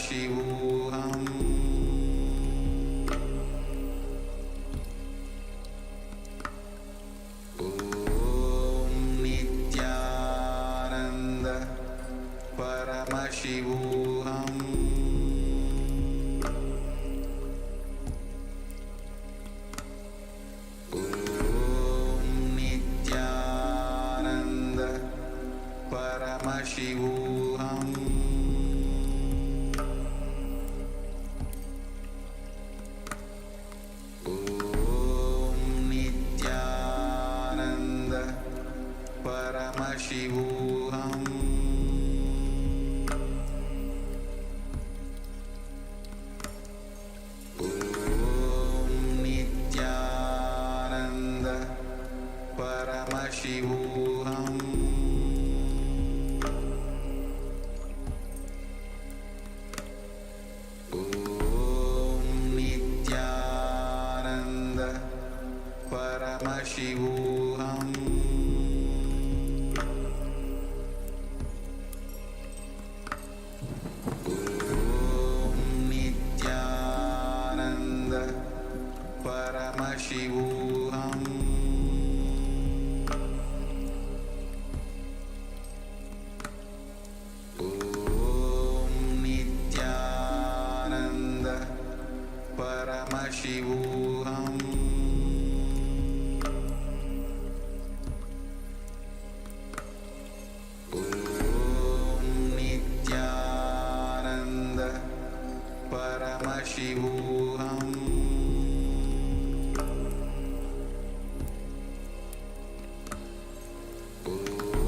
Paramashivoham. Om Nithyananda Paramashivoham. Paramashivoham. Om Nithyananda Paramashivoham. Om Nithyananda Paramashivoham. Paramashivoham. Om Nithyananda Paramashivoham. Om Nithyananda Paramashivoham. Paramashivoham. Om Nithyananda Paramashivoham.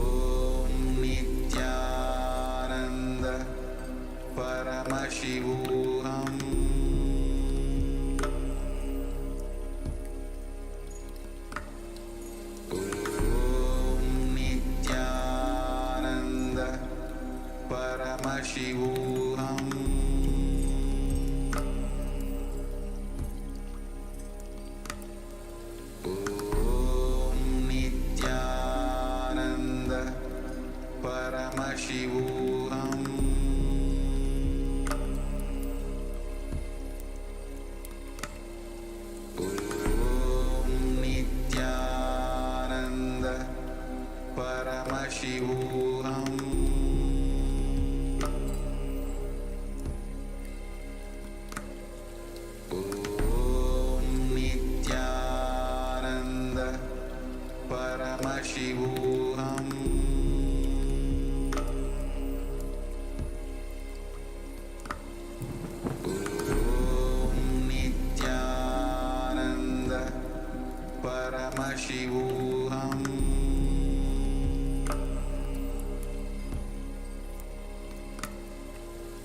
Om Nithyananda Paramashivoham. Paramashivoham. Om Nithyananda Paramashivoham. Om Nithyananda Paramashivoham. Paramashivoham. Om Nithyananda Paramashivoham.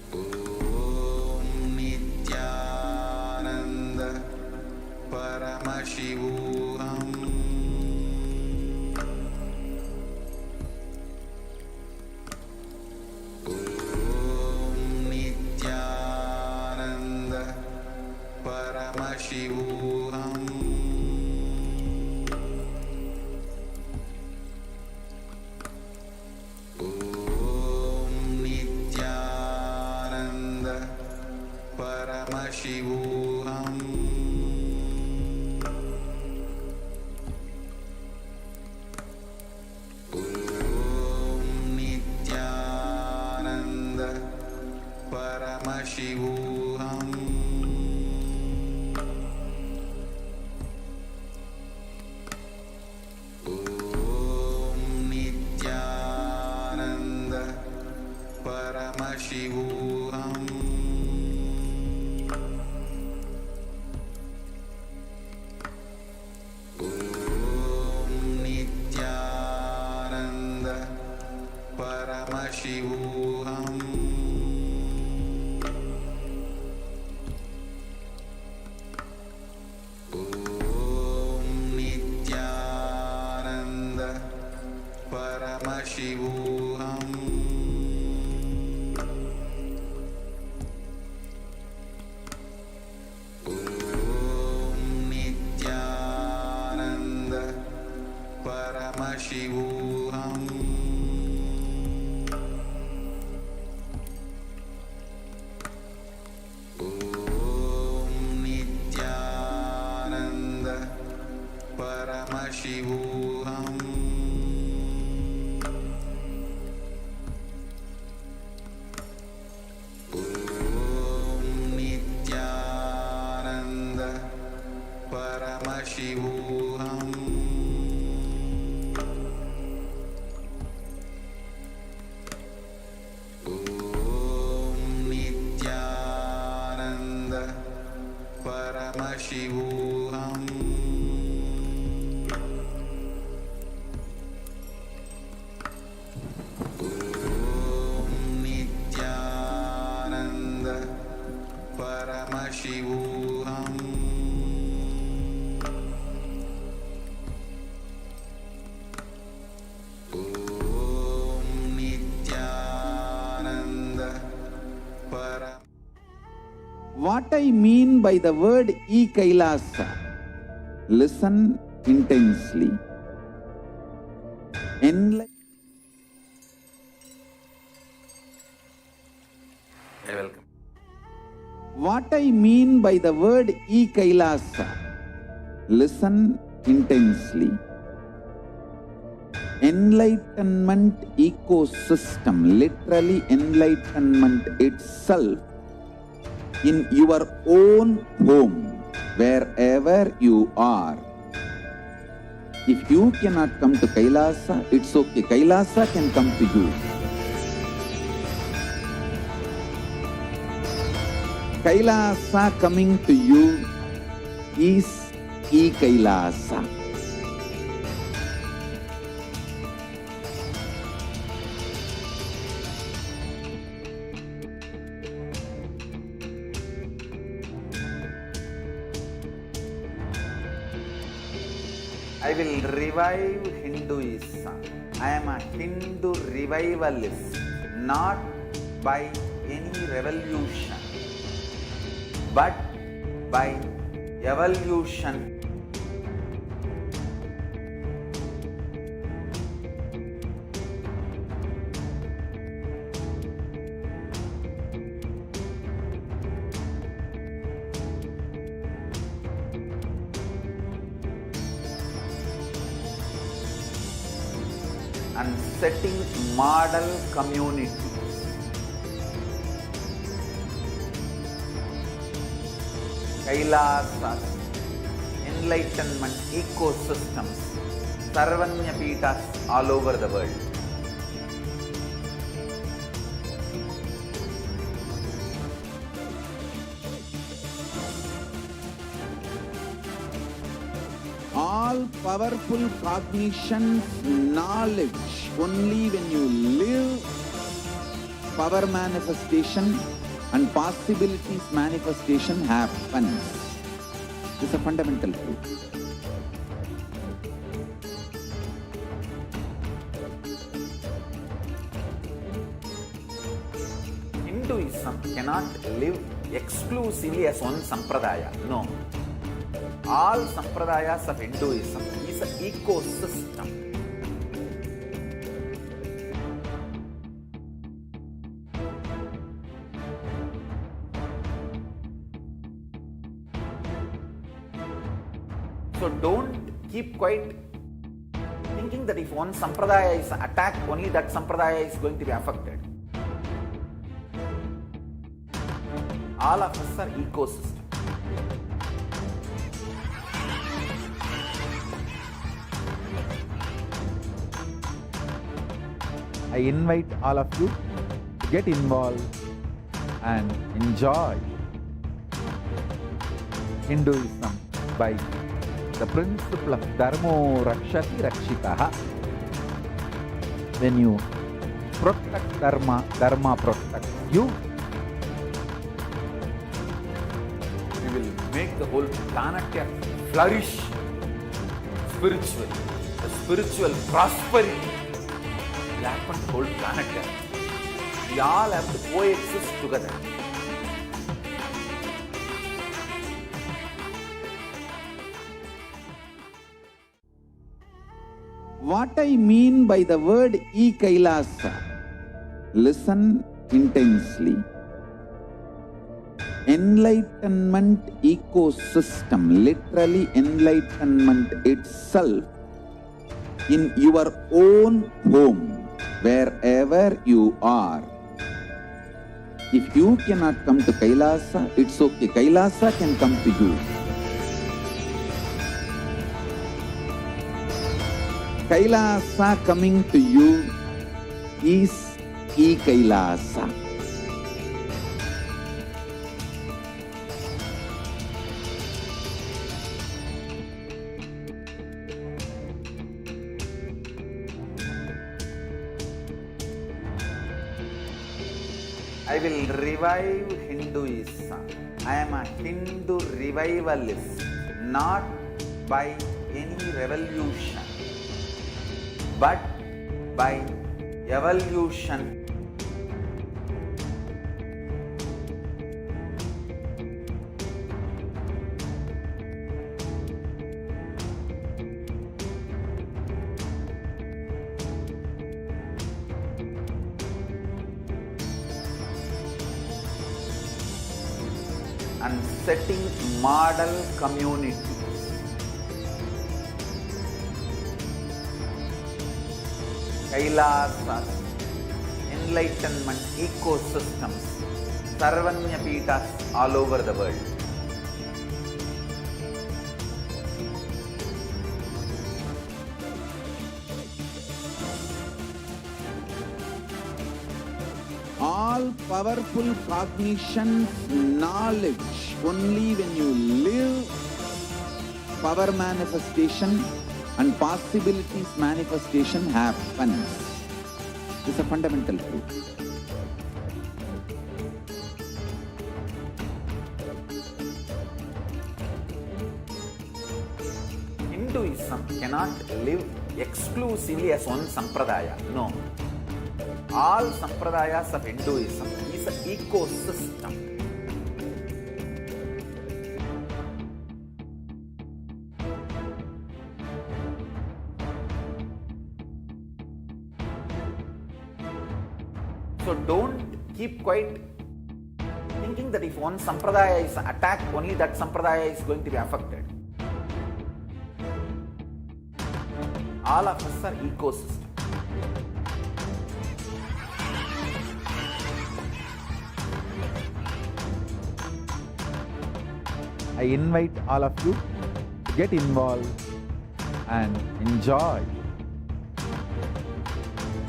Om Nithyananda Paramashivoham. Paramashivoham. Om Nithyananda Paramashivoham. Om Nithyananda Paramashivoham. Paramashivoham. Om Nithyananda Paramashivoham. Om Nithyananda Paramashivoham. Paramashivoham. Om Nithyananda Paramashivam. What I mean by the word Kailasa, listen intensely. Welcome. What I mean by the word Kailasa, listen intensely. Enlightenment ecosystem, literally enlightenment itself, in your own home, wherever you are. If you cannot come to Kailasa, it's okay. Kailasa can come to you. Kailasa coming to you is Kailasa. I will revive Hinduism. I am a Hindu revivalist, not by any revolution, but by evolution. And setting model communities. Kailasas, enlightenment ecosystems, Sarvanya Peethas all over the world. All powerful cognition, knowledge, only when you live, power manifestation and possibilities manifestation happens. This is a fundamental truth. Hinduism cannot live exclusively as one sampradaya. No. All sampradayas of Hinduism is an ecosystem. So don't keep quiet thinking that if one sampradaya is attacked, only that sampradaya is going to be affected. All of us are ecosystem. I invite all of you to get involved and enjoy Hinduism by the principle of Dharmo Rakshati Rakshitaha. When you protect Dharma, Dharma protects you. You will make the whole planet flourish spiritually. The spiritual prosperity will happen to the whole planet. We all have to coexist together. What I mean by the word Kailasa, listen intensely. Enlightenment ecosystem, literally enlightenment itself, in your own home, wherever you are. If you cannot come to Kailasa, it's okay. Kailasa can come to you. Kailasa coming to you is Kailasa. I will revive Hinduism. I am a Hindu revivalist, not by any revolution, but by evolution. And setting model communities. Kailasas, enlightenment ecosystems, Sarvanya Pitas all over the world. All powerful cognition, knowledge, only when you live, power manifestation and possibilities manifestation happens. This is a fundamental truth. Hinduism cannot live exclusively as one sampradaya. No. All sampradayas of Hinduism is an ecosystem. So don't keep quiet thinking that if one sampradaya is attacked, only that sampradaya is going to be affected. All of us are ecosystem. I invite all of you to get involved and enjoy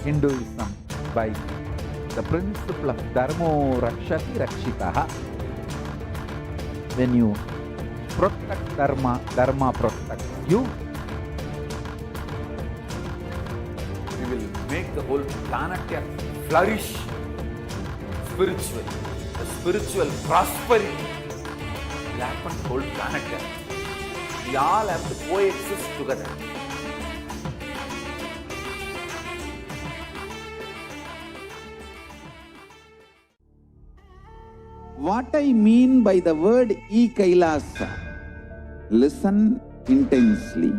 Hinduism by the principle of Dharmo Rakshati Rakshitaha. When you protect Dharma, Dharma protects you. We will make the whole planet flourish spiritually. The spiritual prosperity will happen to the whole planet. We all have to coexist together. What I mean by the word Kailasa, listen intensely.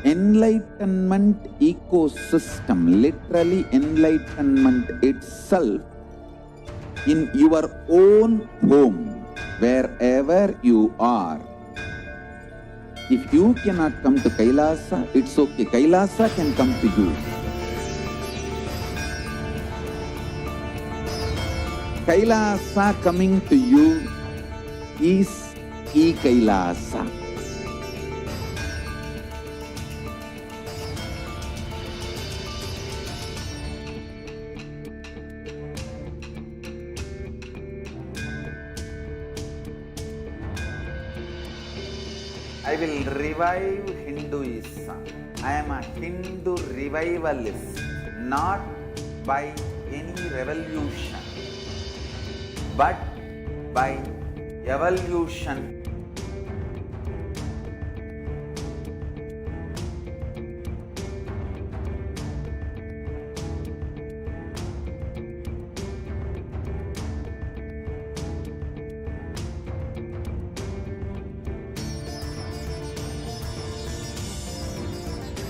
Enlightenment ecosystem, literally enlightenment itself, in your own home, wherever you are. If you cannot come to Kailasa, it's okay. Kailasa can come to you. Kailasa coming to you is Kailasa. I will revive Hinduism. I am a Hindu revivalist, not by any revolution, but by evolution.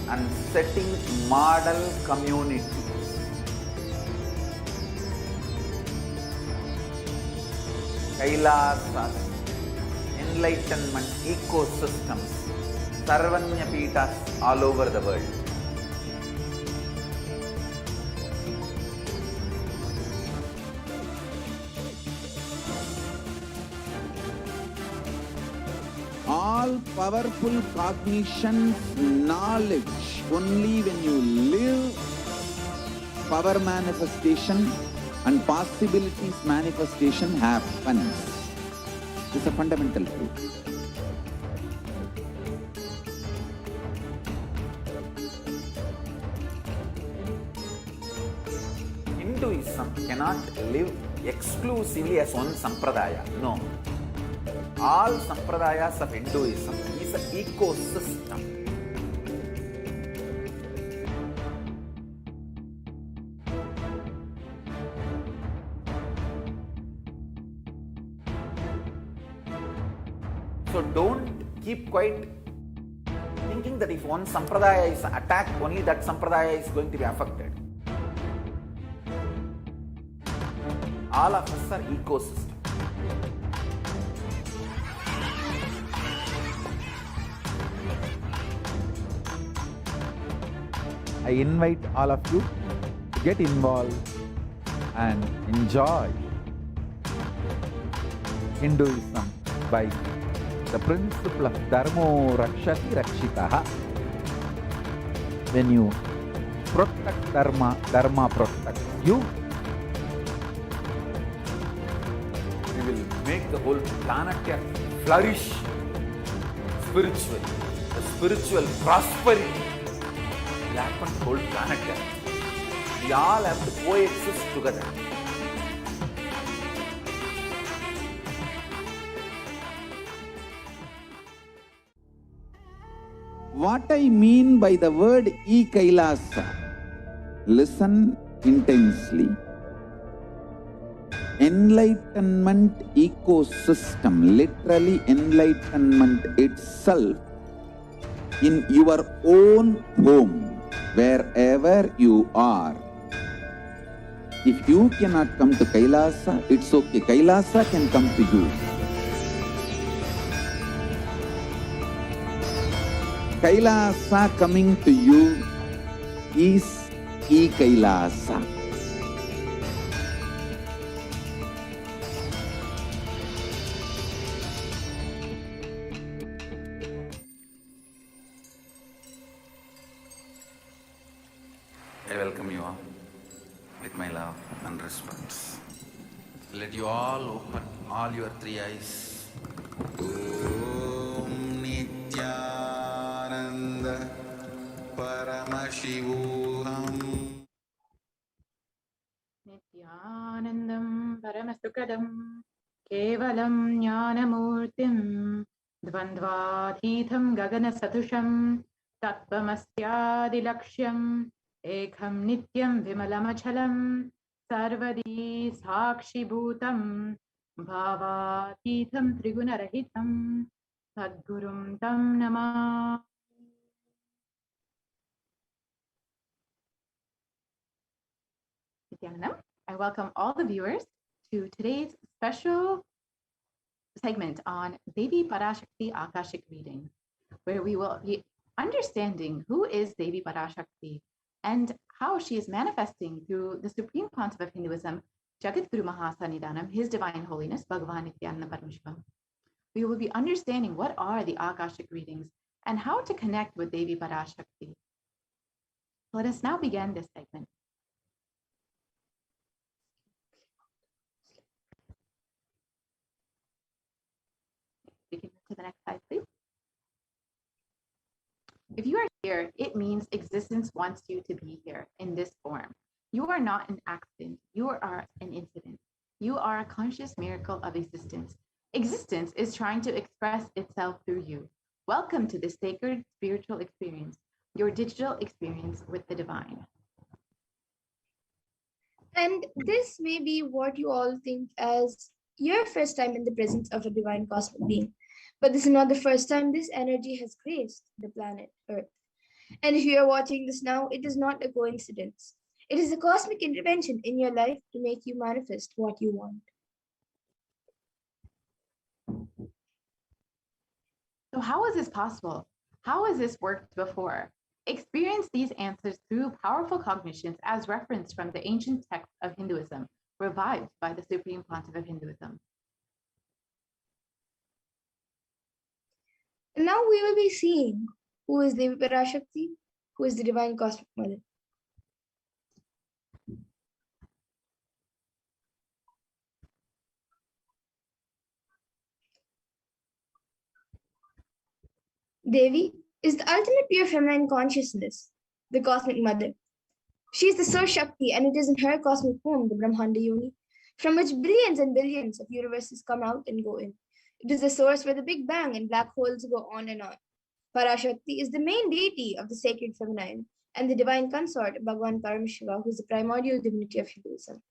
And setting model communities. Kailasas, enlightenment ecosystems, Sarvanya Pitas all over the world. All powerful cognition, knowledge, only when you live, power manifestation and possibilities manifestation happens. This is a fundamental truth. Hinduism cannot live exclusively as one sampradaya. No. All sampradayas of Hinduism is an ecosystem. So don't keep quiet thinking that if one sampradaya is attacked, only that sampradaya is going to be affected. All of us are ecosystem. I invite all of you to get involved and enjoy Hinduism by the principle of Dharmo Rakshati Rakshitaha. When you protect Dharma, Dharma protects you. We will make the whole planet flourish spiritually. The spiritual prosperity will happen to the whole planet. We all have to coexist together. What I mean by the word Kailasa, listen intensely. Enlightenment ecosystem, literally enlightenment itself, in your own home, wherever you are. If you cannot come to Kailasa, it's okay. Kailasa can come to you. Kailasa coming to you is Kailasa. I welcome you all with my love and respect. Let you all open all your three eyes. Om Nithyananda Paramashivoham. Nithyanandam Paramasukadam Kevalam Jnanamurtim Dvandvadhitam Gagana Satusham Tattvamasyaadilakshyam Ekham Nityam Vimalamachalam Sarvadi Sakshi Bhutam Bhavatitam Trigunarahitam Sadgurum Tam Namah. Nithyanandam. I welcome all the viewers to today's special segment on Devi Parashakti Akashic reading, where we will be understanding who is Devi Parashakti and how she is manifesting through the Supreme Pontiff of Hinduism, Jagadguru Mahasannidhanam, His Divine Holiness, Bhagavan Nithyananda Paramashivam. We will be understanding what are the Akashic readings and how to connect with Devi Parashakti. Let us now begin this segment. We can move to the next slide, please. If you are here, it means existence wants you to be here in this form. You are not an accident. You are an incident. You are a conscious miracle of existence. Existence is trying to express itself through you. Welcome to this sacred spiritual experience, your digital experience with the divine. And this may be what you all think as your first time in the presence of a divine cosmic being. But this is not the first time this energy has graced the planet Earth. And if you are watching this now, it is not a coincidence. It is a cosmic intervention in your life to make you manifest what you want. So how is this possible? How has this worked before? Experience these answers through powerful cognitions as referenced from the ancient texts of Hinduism, revived by the Supreme Pontiff of Hinduism. And now we will be seeing who is Devi Parashakti, who is the Divine Cosmic Mother. Devi is the ultimate pure feminine consciousness, the Cosmic Mother. She is the Source Shakti, and it is in her cosmic womb, the Brahmanda Yoni, from which billions and billions of universes come out and go in. It is the source where the Big Bang and black holes go on and on. Parashakti is the main deity of the sacred feminine and the divine consort of Bhagavan Paramashiva, who is the primordial divinity of Hinduism.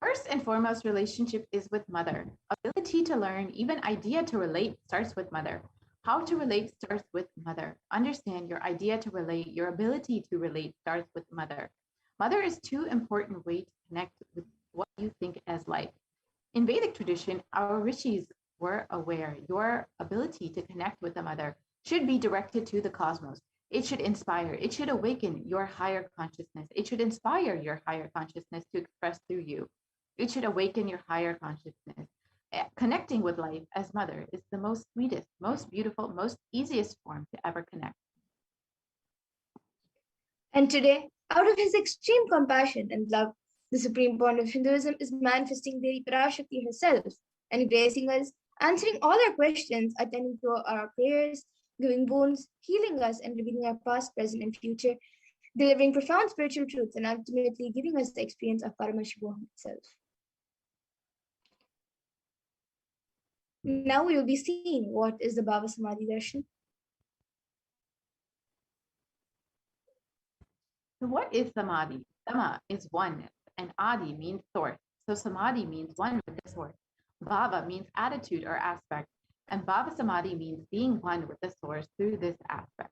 First and foremost relationship is with mother. Ability to learn, even idea to relate starts with mother. How to relate starts with mother. Understand your idea to relate, your ability to relate starts with mother. Mother is too important way to connect with what you think as life. In Vedic tradition, our rishis were aware your ability to connect with the mother should be directed to the cosmos. It should inspire, it should awaken your higher consciousness. It should inspire your higher consciousness to express through you. It should awaken your higher consciousness. Connecting with life as mother is the most sweetest, most beautiful, most easiest form to ever connect. And today, out of his extreme compassion and love, the supreme point of Hinduism is manifesting Devi Parashakti herself and gracing us, answering all our questions, attending to our prayers, giving boons, healing us, and revealing our past, present, and future, delivering profound spiritual truths, and ultimately giving us the experience of Paramashivoham itself. Now we will be seeing what is the Bhava Samadhi Darshan. So what is samadhi? Sama is oneness, and adi means source. So samadhi means one with the source. Bhava means attitude or aspect, and bhava samadhi means being one with the source through this aspect.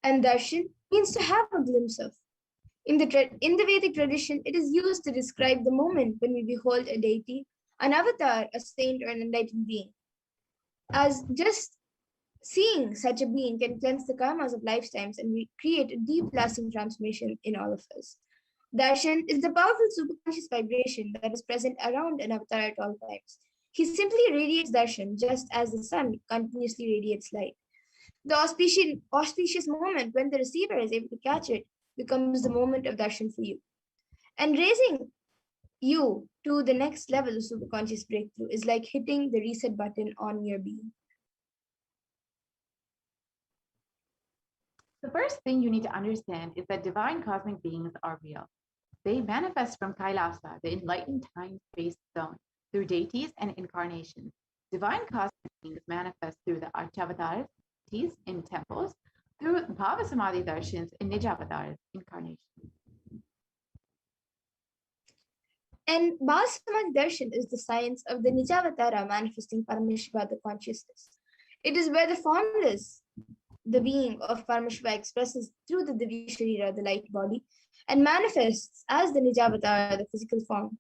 And darshan means to have a glimpse of. In the Vedic tradition, it is used to describe the moment when we behold a deity, an avatar, a saint, or an enlightened being. As just seeing such a being can cleanse the karmas of lifetimes and create a deep, lasting transformation in all of us. Darshan is the powerful superconscious vibration that is present around an avatar at all times. He simply radiates darshan just as the sun continuously radiates light. The auspicious moment when the receiver is able to catch it becomes the moment of darshan for you. And raising you to the next level of superconscious breakthrough is like hitting the reset button on your being. The first thing you need to understand is that divine cosmic beings are real. They manifest from Kailasa, the enlightened time-space zone, through deities and incarnations. Divine cosmic beings manifest through the Archavatars in temples, through Bhava Samadhi Darshans in Nijavatars incarnations. And Bhava Samadhi Darshan is the science of the Nijavatara manifesting Paramashiva, the consciousness. It is where the formless, the being of Paramashiva expresses through the Divya Sharira, the light body, and manifests as the Nijavatara, the physical form,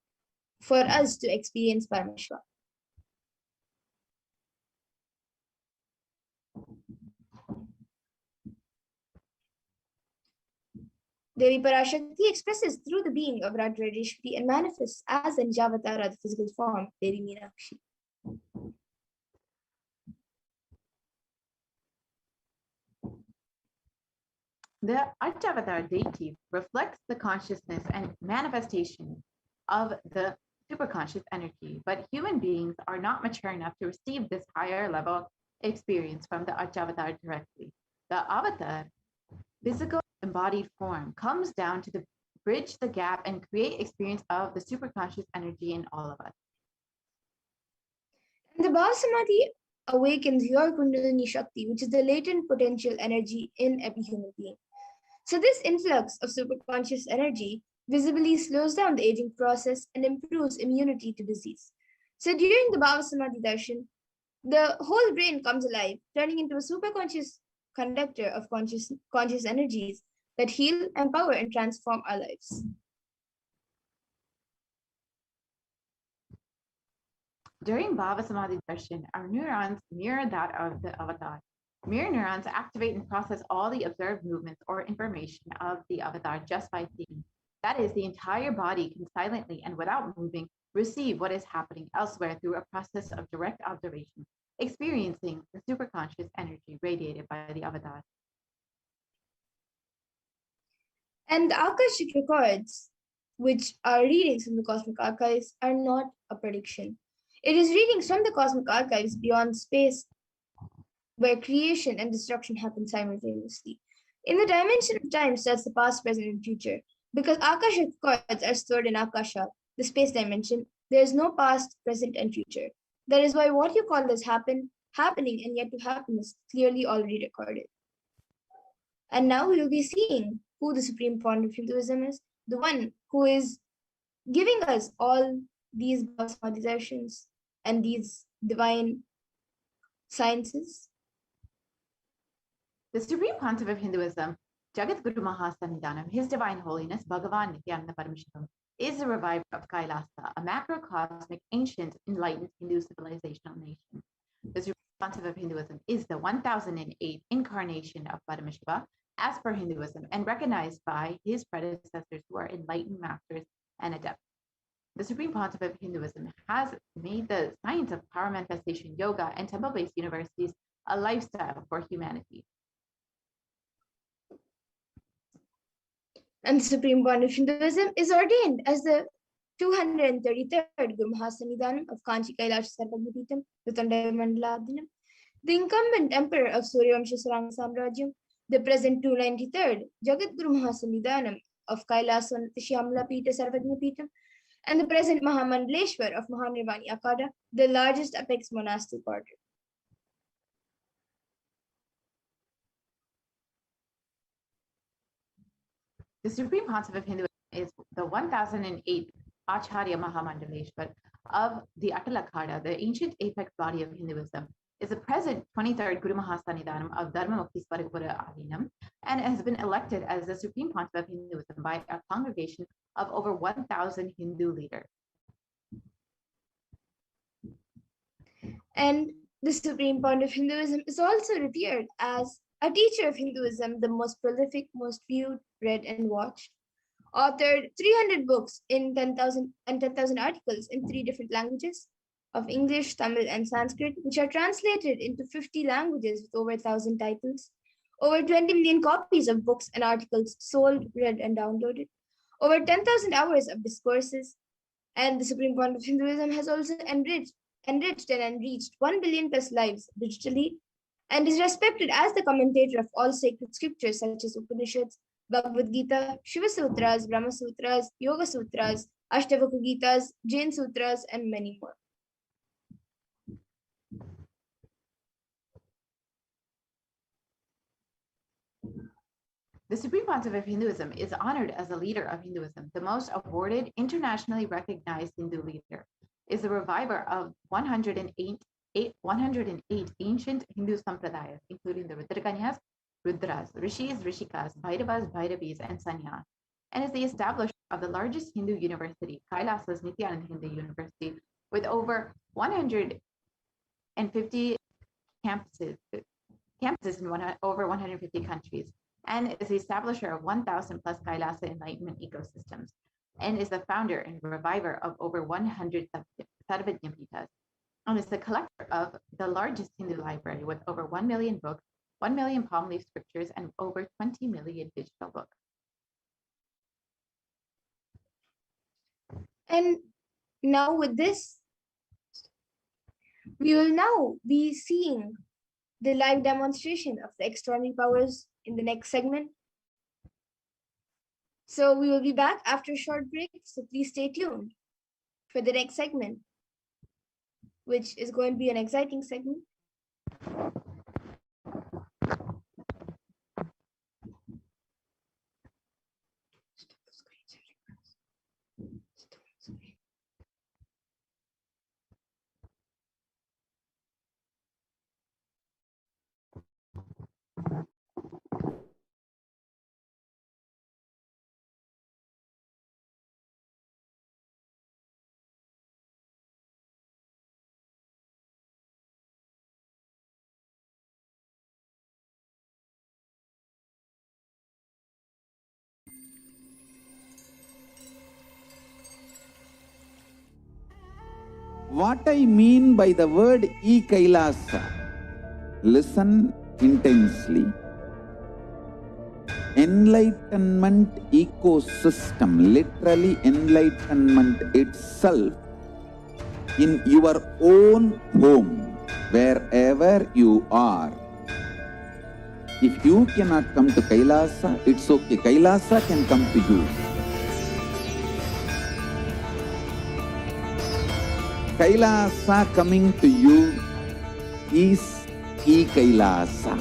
for us to experience Paramashiva. Devi Parashakti expresses through the being of Radhareshwari and manifests as the Nijavatara, the physical form, Devi Meenakshi. The Archavatar deity reflects the consciousness and manifestation of the superconscious energy, but human beings are not mature enough to receive this higher level experience from the Archavatar directly. The avatar, physical embodied form, comes down to bridge the gap and create experience of the superconscious energy in all of us. And the Bhava Samadhi awakens your Kundalini Shakti, which is the latent potential energy in every human being. So this influx of superconscious energy visibly slows down the aging process and improves immunity to disease. So during the Bhava Samadhi Darshan, the whole brain comes alive, turning into a superconscious conductor of conscious energies that heal, empower, and transform our lives. During Bhava Samadhi Darshan, our neurons mirror that of the avatar. Mirror neurons activate and process all the observed movements or information of the avatar just by seeing. That is, the entire body can silently and without moving receive what is happening elsewhere through a process of direct observation, experiencing the superconscious energy radiated by the avatar. And the Akashic records, which are readings from the cosmic archives, are not a prediction. It is readings from the cosmic archives beyond space where creation and destruction happen simultaneously. In the dimension of time starts the past, present, and future. Because Akashic chords are stored in Akasha, the space dimension, there is no past, present, and future. That is why what you call as happening and yet to happen is clearly already recorded. And now we will be seeing who the supreme point of Hinduism is, the one who is giving us all these desertions and these divine sciences. The Supreme Pontiff of Hinduism, Jagat Guru Mahasannidhanam, His Divine Holiness Bhagavan Nithyananda Paramashivam, is the reviver of Kailasa, a macrocosmic, ancient, enlightened Hindu civilizational nation. The Supreme Pontiff of Hinduism is the 1008th incarnation of Paramashiva as per Hinduism and recognized by his predecessors who are enlightened masters and adepts. The Supreme Pontiff of Hinduism has made the science of power manifestation, yoga, and temple-based universities a lifestyle for humanity. And the Supreme Point of Hinduism is ordained as the 233rd Guru Mahasannidhanam of Kanchi Kailasa Sarvagnapeetham, Mandala, the incumbent emperor of Suryavamsha Saranga Samrajyam, the present 293rd Jagat Guru Mahasannidhanam of Kailasa Shyamala Peetha Sarvagnapeetham, and the present Mahamandaleshwar of Mahanirvani Akada, the largest apex monastic order. The Supreme Pontiff of Hinduism is the 1008th Acharya Mahamandaleshwar of the Atal Akhada, the ancient apex body of Hinduism, is the present 23rd Guru Mahasannidhanam of Dharma Mukti Swaragapura Adinam, and has been elected as the Supreme Pontiff of Hinduism by a congregation of over 1,000 Hindu leaders. And the Supreme Point of Hinduism is also revered as a teacher of Hinduism, the most prolific, most viewed, read, and watched. Authored 300 books in 10,000 articles in 3 different languages of English, Tamil, and Sanskrit, which are translated into 50 languages with over 1,000 titles. Over 20 million copies of books and articles sold, read, and downloaded. Over 10,000 hours of discourses. And the Supreme Point of Hinduism has also enriched and enriched 1 billion plus lives digitally, and is respected as the commentator of all sacred scriptures such as Upanishads, Bhagavad Gita, Shiva Sutras, Brahma Sutras, Yoga Sutras, Ashtavakra Gitas, Jain Sutras, and many more. The Supreme Pontiff of Hinduism is honored as a leader of Hinduism, the most awarded, internationally recognized Hindu leader, is the reviver of 108 ancient Hindu sampradayas, including the Rudrakanyas, Rudras, Rishis, Rishikas, Bhairavas, Bhairavis, and Sanyas, and is the establisher of the largest Hindu university, Kailasa's Nithyananda Hindu University, with over 150 campuses in over 150 countries, and is the establisher of 1,000 plus Kailasa enlightenment ecosystems, and is the founder and reviver of over 100 Sarvajnapeethas, and is the collector of the largest Hindu library with over 1 million books, 1 million palm leaf scriptures, and over 20 million digital books. And now with this, we will now be seeing the live demonstration of the extraordinary powers in the next segment. So we will be back after a short break, so please stay tuned for the next segment, which is going to be an exciting segment. What I mean by the word Kailasa, listen intensely. Enlightenment ecosystem, literally enlightenment itself, in your own home, wherever you are, If you cannot come to Kailasa, it's okay. Kailasa can come to you. Kailasa coming to you is E-Kailasa.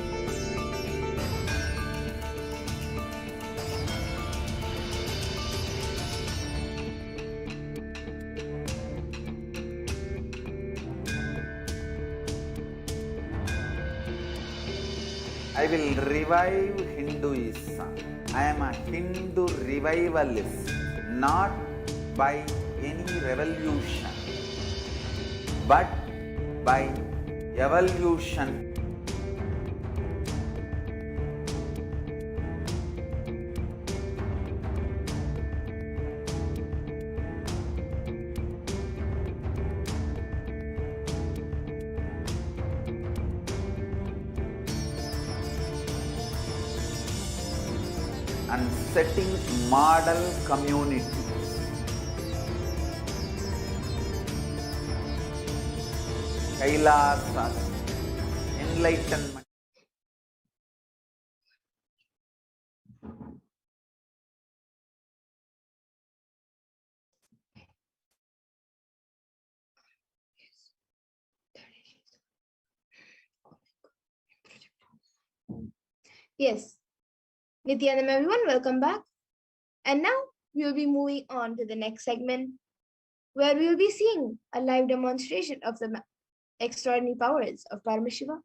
I will revive Hinduism. I am a Hindu revivalist, not by any revolution, but by evolution. And setting model communities. Kailasa, enlightenment. Yes. Nithyananda, everyone, welcome back. And now we will be moving on to the next segment, where we will be seeing a live demonstration of the extraordinary powers of Paramashiva.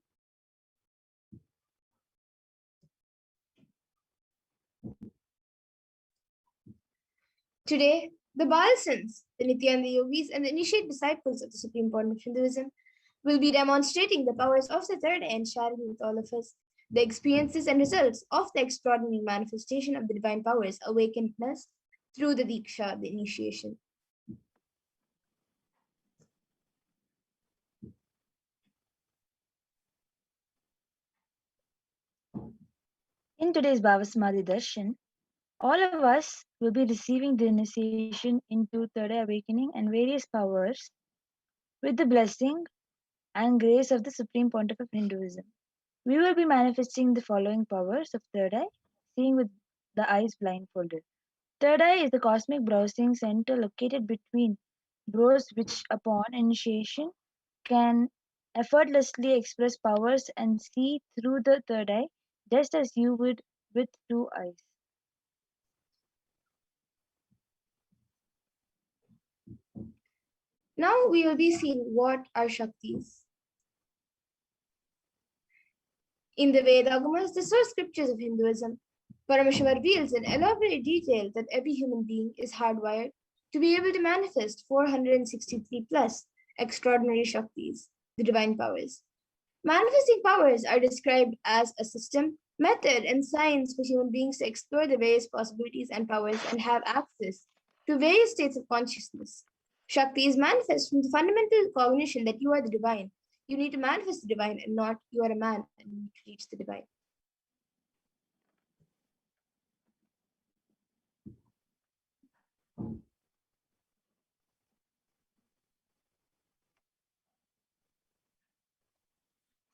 Today, the Balsans, the Nityananda Yogis, and the initiate disciples of the Supreme Point of Hinduism will be demonstrating the powers of the third eye and sharing with all of us the experiences and results of the extraordinary manifestation of the divine powers awakened in us through the Diksha, the initiation. In today's Bhavasamadhi Darshan, all of us will be receiving the initiation into third eye awakening and various powers with the blessing and grace of the Supreme Pontiff of Hinduism. We will be manifesting the following powers of third eye, seeing with the eyes blindfolded. Third eye is the cosmic browsing center located between brows, which upon initiation can effortlessly express powers and see through the third eye just as you would with two eyes. Now we will be seeing what are Shaktis. In the Vedagas, the source scriptures of Hinduism, Paramashiva reveals in elaborate detail that every human being is hardwired to be able to manifest 463 plus extraordinary Shaktis, the divine powers. Manifesting powers are described as a system, method, and science for human beings to explore the various possibilities and powers and have access to various states of consciousness. Shakti is manifest from the fundamental cognition that you are the divine. You need to manifest the divine and not you are a man and you need to reach the divine.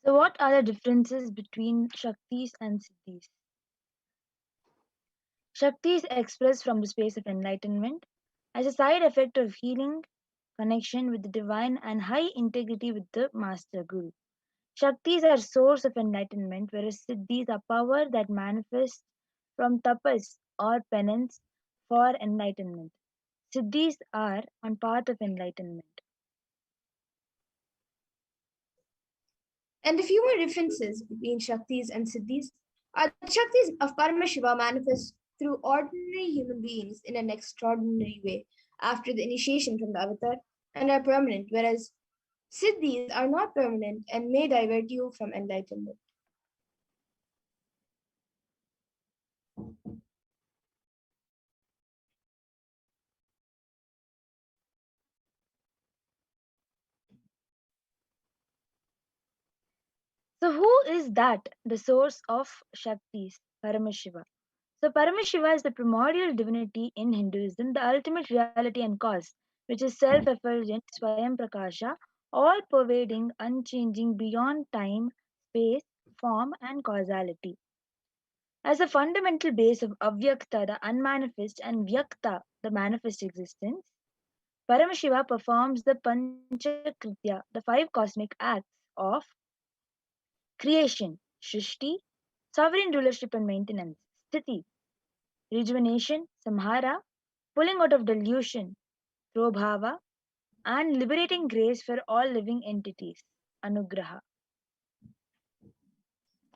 So, what are the differences between Shaktis and Siddhis? Shakti is expressed from the space of enlightenment as a side effect of healing, connection with the divine, and high integrity with the Master Guru. Shaktis are source of enlightenment, whereas Siddhis are power that manifests from tapas or penance for enlightenment. Siddhis are on path of enlightenment. And a few more differences between Shaktis and Siddhis are that Shaktis of Paramashiva manifest through ordinary human beings in an extraordinary way after the initiation from the avatar and are permanent, whereas Siddhis are not permanent and may divert you from enlightenment. So, who is that? The source of Shaktis, Paramashiva. So, Paramashiva is the primordial divinity in Hinduism, the ultimate reality and cause, which is self effulgent, Swayam Prakasha, all pervading, unchanging beyond time, space, form, and causality. As a fundamental base of Avyakta, the unmanifest, and Vyakta, the manifest existence, Paramashiva performs the Panchakritya, the 5 cosmic acts of creation, Shrishti, sovereign rulership and maintenance, Sthiti, rejuvenation, Samhara, pulling out of delusion, Prabhava, and liberating grace for all living entities, Anugraha.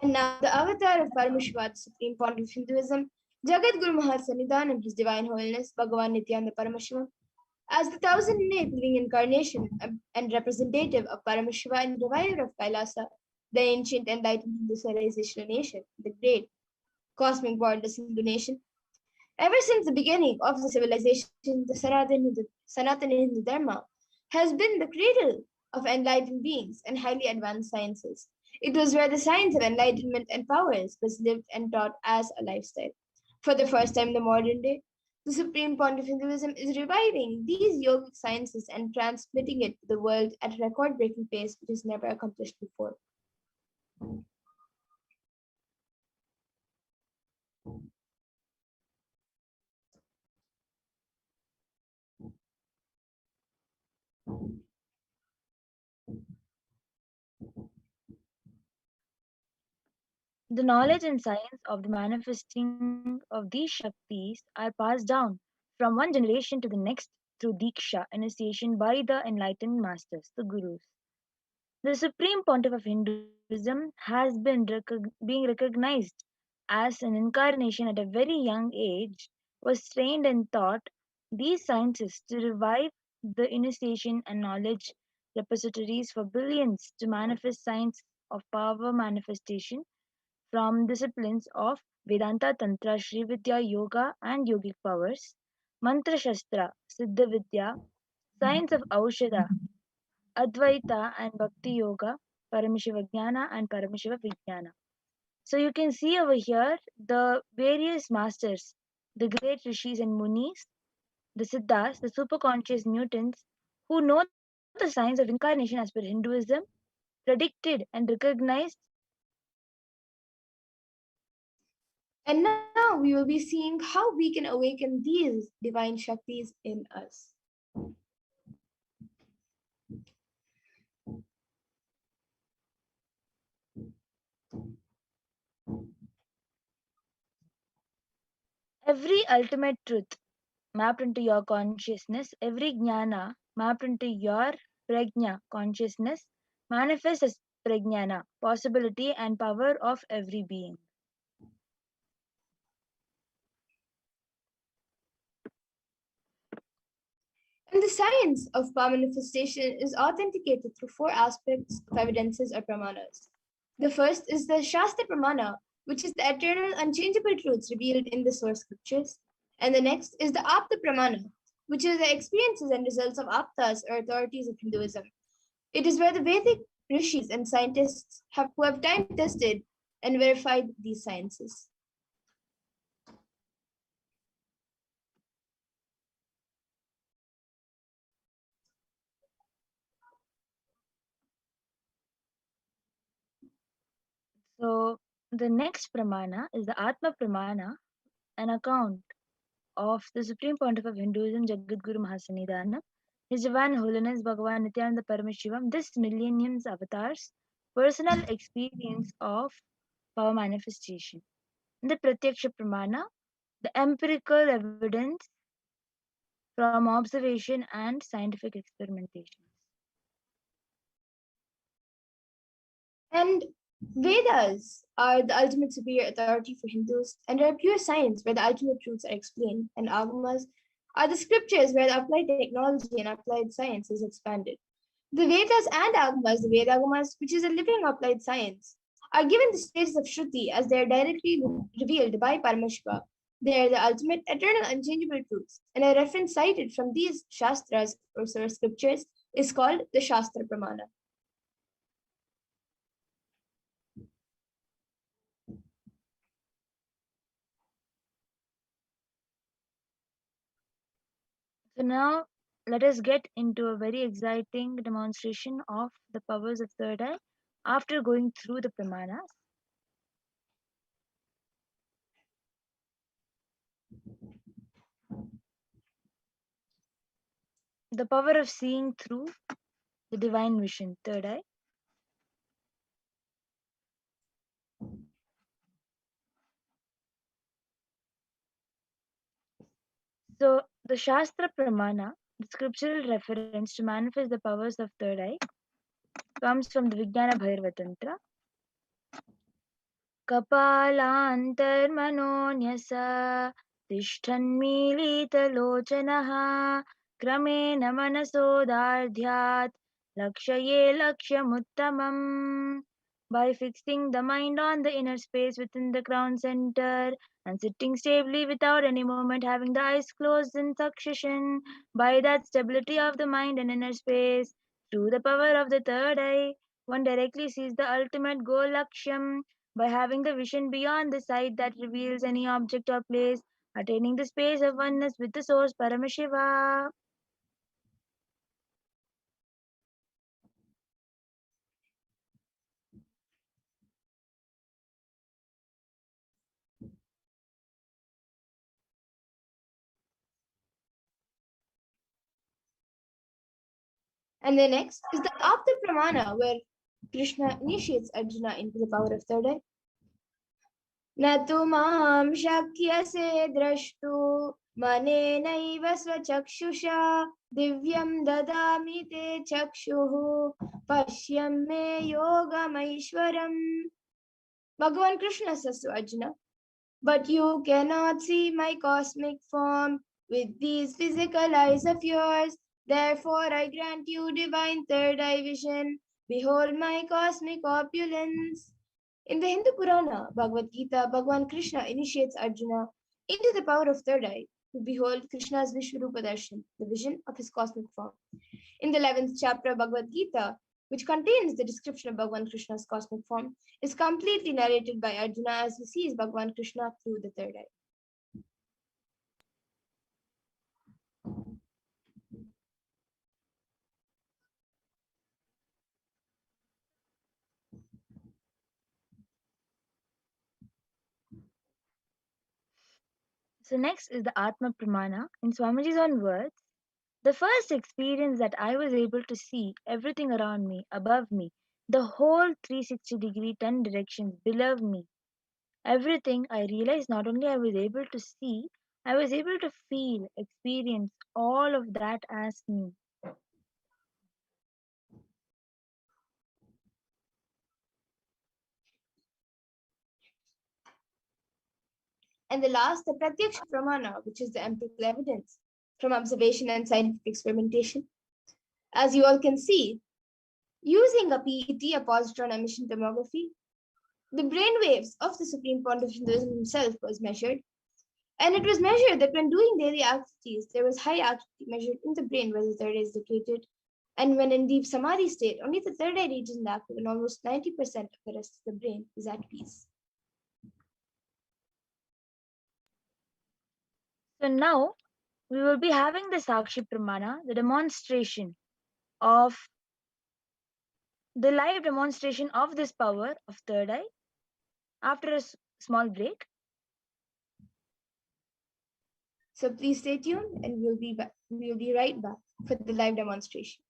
And now the avatar of Paramashiva, the supreme point of Hinduism, Jagat Guru Mahasannidhanam, His Divine Holiness, Bhagavan Nithyananda Paramashivam, as the 1008th living incarnation and representative of Paramashiva and reviver of Kailasa, the ancient enlightened Hindu civilizational nation, the great cosmic borderless Hindu nation. Ever since the beginning of the civilization, the Sanatana Hindu Dharma has been the cradle of enlightened beings and highly advanced sciences. It was where the science of enlightenment and powers was lived and taught as a lifestyle. For the first time in the modern day, the supreme point of Hinduism is reviving these yogic sciences and transmitting it to the world at a record-breaking pace which is never accomplished before. The knowledge and science of the manifesting of these Shaktis are passed down from one generation to the next through Diksha, initiation by the enlightened masters, the Gurus. The supreme pontiff of Hinduism has been being recognized as an incarnation at a very young age, was trained and taught these sciences to revive the initiation and knowledge repositories for billions to manifest science of power manifestation from disciplines of Vedanta Tantra, Sri Vidya Yoga and Yogic powers, Mantra Shastra, Siddha Vidya, science of Aushadha, Advaita and Bhakti Yoga, Paramashiva Jnana and Paramashiva Vijnana. So you can see over here the various masters, the great rishis and munis, the siddhas, the superconscious Newtons, who know the science of incarnation as per Hinduism, predicted and recognized. And now we will be seeing how we can awaken these divine Shaktis in us. Every ultimate truth mapped into your consciousness, every jnana mapped into your prajna consciousness manifests as prajnana, possibility and power of every being. And the science of power manifestation is authenticated through 4 aspects of evidences or pramanas. The first is the Shastra Pramana, which is the eternal, unchangeable truths revealed in the source scriptures. And the next is the Apta Pramana, which is the experiences and results of Aptas or authorities of Hinduism. It is where the Vedic rishis and scientists who have time tested and verified these sciences. So the next pramana is the Atma Pramana, an account of the Supreme Pontiff of Hinduism, Jagadguru Mahasannidhanam, His Divine Holiness Bhagavan Nithyananda Paramashivam, this millennium's avatars, personal experience of power manifestation. The Pratyaksha Pramana, the empirical evidence from observation and scientific experimentation. And Vedas are the ultimate superior authority for Hindus and are pure science where the ultimate truths are explained, and Agamas are the scriptures where the applied technology and applied science is expanded. The Vedas and Agamas, the Vedagamas, which is a living applied science, are given the status of Shruti as they are directly revealed by Paramashiva. They are the ultimate, eternal, unchangeable truths, and a reference cited from these Shastras or source scriptures is called the Shastra Pramana. So now let us get into a very exciting demonstration of the powers of third eye after going through the pramanas. the power of seeing through the divine vision, third eye. So the Shastra Pramana, the scriptural reference to manifest the powers of third eye, comes from the Vijnana Bhairava Tantra. Kapalantarmanonyasa tishthanmilitalochanaha kramena manasodardhyat lakshaye lakshamuttamam. By fixing the mind on the inner space within the crown center and sitting stably without any movement, having the eyes closed in succession, by that stability of the mind and inner space, through the power of the third eye, one directly sees the ultimate goal laksham by having the vision beyond the sight that reveals any object or place, attaining the space of oneness with the source Paramashiva. And the next is the Apta Pramana, where Krishna initiates Arjuna into the power of third eye. Natu mam shakyase drashtu manenaiva svachakshusha divyam dadami te chakshuhu pashyam me yogamaishwaram. Bhagavan Krishna says to Arjuna, but you cannot see my cosmic form with these physical eyes of yours. Therefore, I grant you divine third eye vision. Behold my cosmic opulence. In the Hindu Purana, Bhagavad Gita, Bhagavan Krishna initiates Arjuna into the power of third eye to behold Krishna's Vishwarupa Darshan, the vision of his cosmic form. In the 11th chapter of Bhagavad Gita, which contains the description of Bhagavan Krishna's cosmic form, is completely narrated by Arjuna as he sees Bhagavan Krishna through the third eye. So next is the Atma Pramana. In Swamiji's own words, the first experience that I was able to see everything around me, above me, the whole 360-degree 10 directions below me, everything, I realized not only I was able to see, I was able to feel, experience all of that as me. And the last, the Pratyaksha Pramana, which is the empirical evidence from observation and scientific experimentation. As you all can see, using a PET, a positron emission tomography, the brain waves of the Supreme Pontiff himself was measured. And it was measured that when doing daily activities, there was high activity measured in the brain where the third eye is located. And when in deep samadhi state, only the third eye region is active and almost 90% of the rest of the brain is at peace. So now we will be having the Sakshi Pramana, the demonstration of the live demonstration of this power of third eye after a small break. So please stay tuned and we'll be right back for the live demonstration.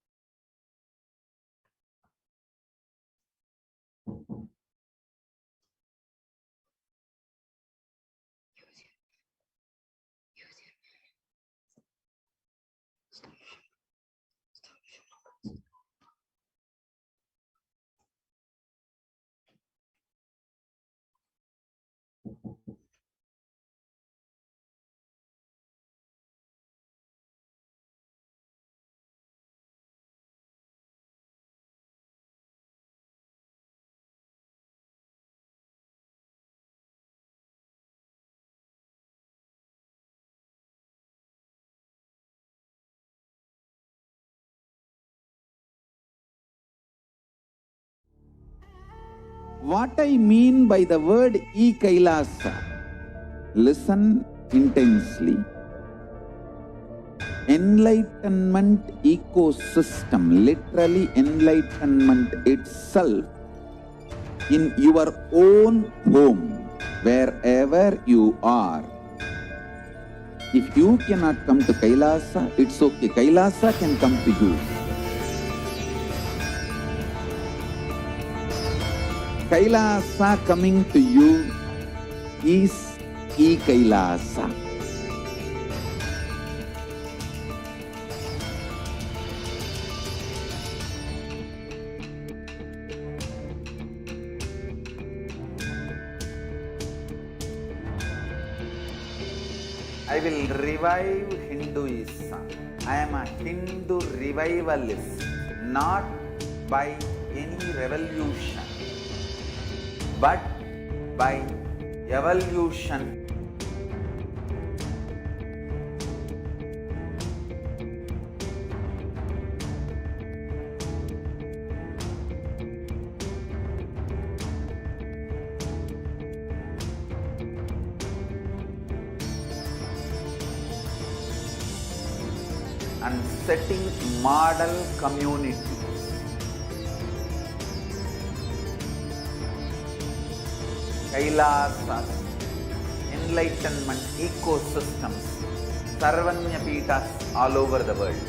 What I mean by the word Kailasa, listen intensely. Enlightenment ecosystem, literally enlightenment itself, in your own home, wherever you are. If you cannot come to Kailasa, it's okay. Kailasa can come to you. Kailasa coming to you is E-Kailasa. I will revive Hinduism. I am a Hindu revivalist, not by any revolution, but by evolution. And setting model community. Kailasas, enlightenment ecosystems, Sarvanya Peethas all over the world.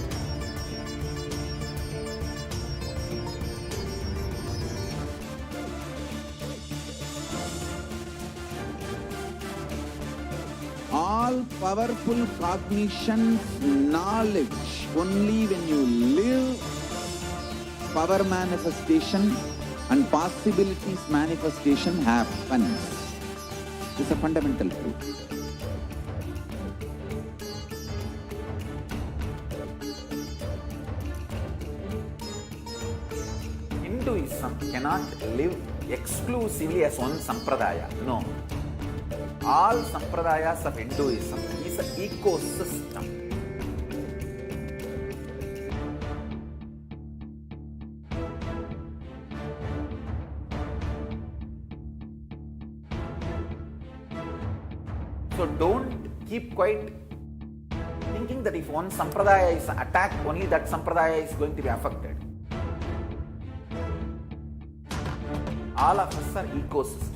All powerful cognition, knowledge, only when you live, power manifestation and possibilities manifestation happens. This is a fundamental truth. Hinduism cannot live exclusively as one sampradaya. No. All sampradayas of Hinduism is an ecosystem. So don't keep quiet thinking that if one sampradaya is attacked, only that sampradaya is going to be affected. All of us are ecosystem.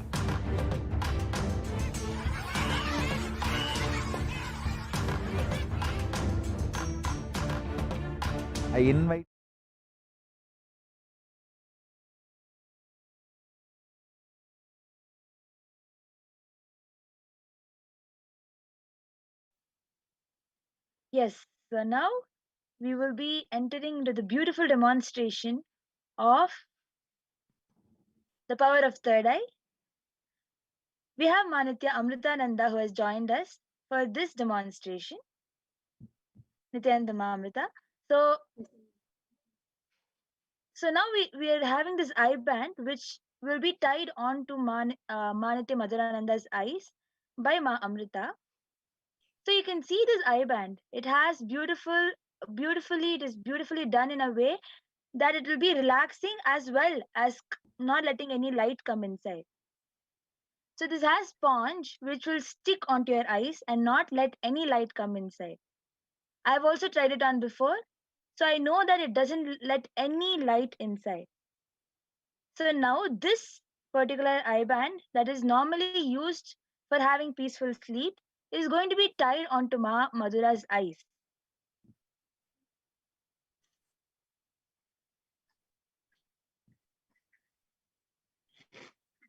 I invite Yes, so now we will be entering into the beautiful demonstration of the power of third eye. We have Manitya Amritananda who has joined us for this demonstration. Nithyananda Amrita. So now we are having this eye band which will be tied on to Manitya Madhurananda's eyes by Ma Amrita. So you can see this eye band. It has it is beautifully done in a way that it will be relaxing as well as not letting any light come inside. So this has sponge which will stick onto your eyes and not let any light come inside. I've also tried it on before, so I know that it doesn't let any light inside. So now this particular eye band that is normally used for having peaceful sleep is going to be tied onto Ma Madhura's eyes.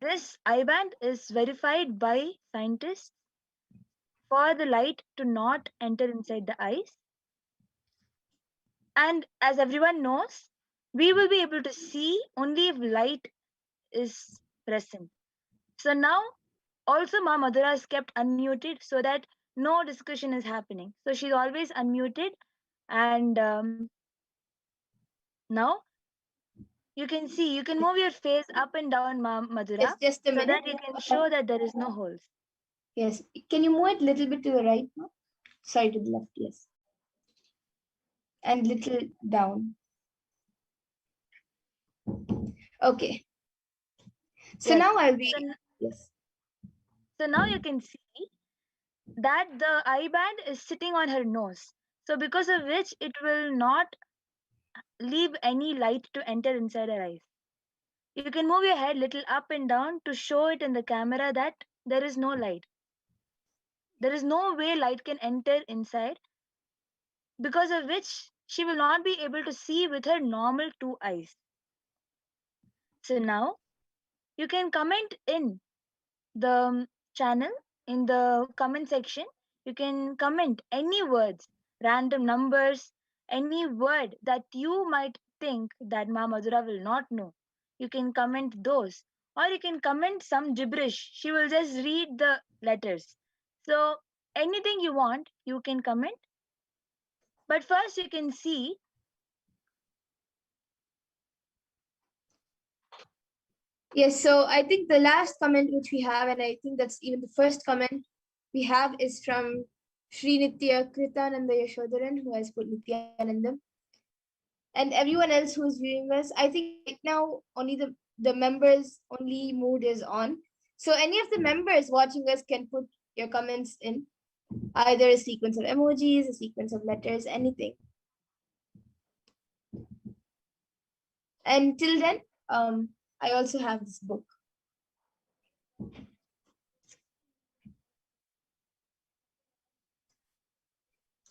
This eye band is verified by scientists for the light to not enter inside the eyes. And as everyone knows, we will be able to see only if light is present. So now also Ma Madhura is kept unmuted so that no discussion is happening. So she's always unmuted, and now you can see, you can move your face up and down, Ma Madhura, Yes, just a so minute. that you can show that there is no holes. Yes. Can you move it a little bit to the right now? Sorry, to the left, yes. And little down. Okay. So Yes. now I'll be, So, yes. so now you can see that the eye band is sitting on her nose. So because of which it will not leave any light to enter inside her eyes. You can move your head little up and down to show it in the camera that there is no light. There is no way light can enter inside, because of which she will not be able to see with her normal two eyes. So now you can comment in the channel, in the comment section. You can comment any words, random numbers, any word that you might think that Ma Madhura will not know. You can comment those, or you can comment some gibberish. She will just read the letters. So anything you want, you can comment. But first, you can see. Yes, so I think the last comment which we have, and I think that's even the first comment we have, is from Sri Nitya Kritananda Yashodaran, who has put Nityanandam. And everyone else who is viewing us, I think right now only the members only mood is on. So any of the members watching us can put your comments in, either a sequence of emojis, a sequence of letters, anything. And till then, I also have this book.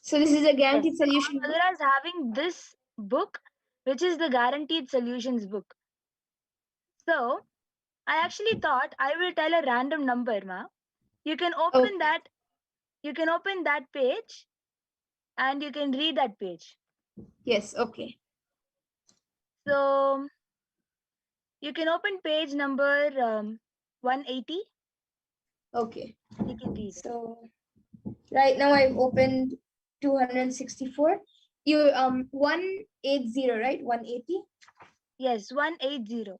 So this is a guaranteed solution book. Madhura is having this book, which is the Guaranteed Solutions book. So I actually thought I will tell a random number, ma. You can open Okay. that. You can open that page, and you can read that page. Yes, okay. So you can open page number 180. Okay. You can read it. So right now I've opened 264. You 180, right? 180. Yes, 180.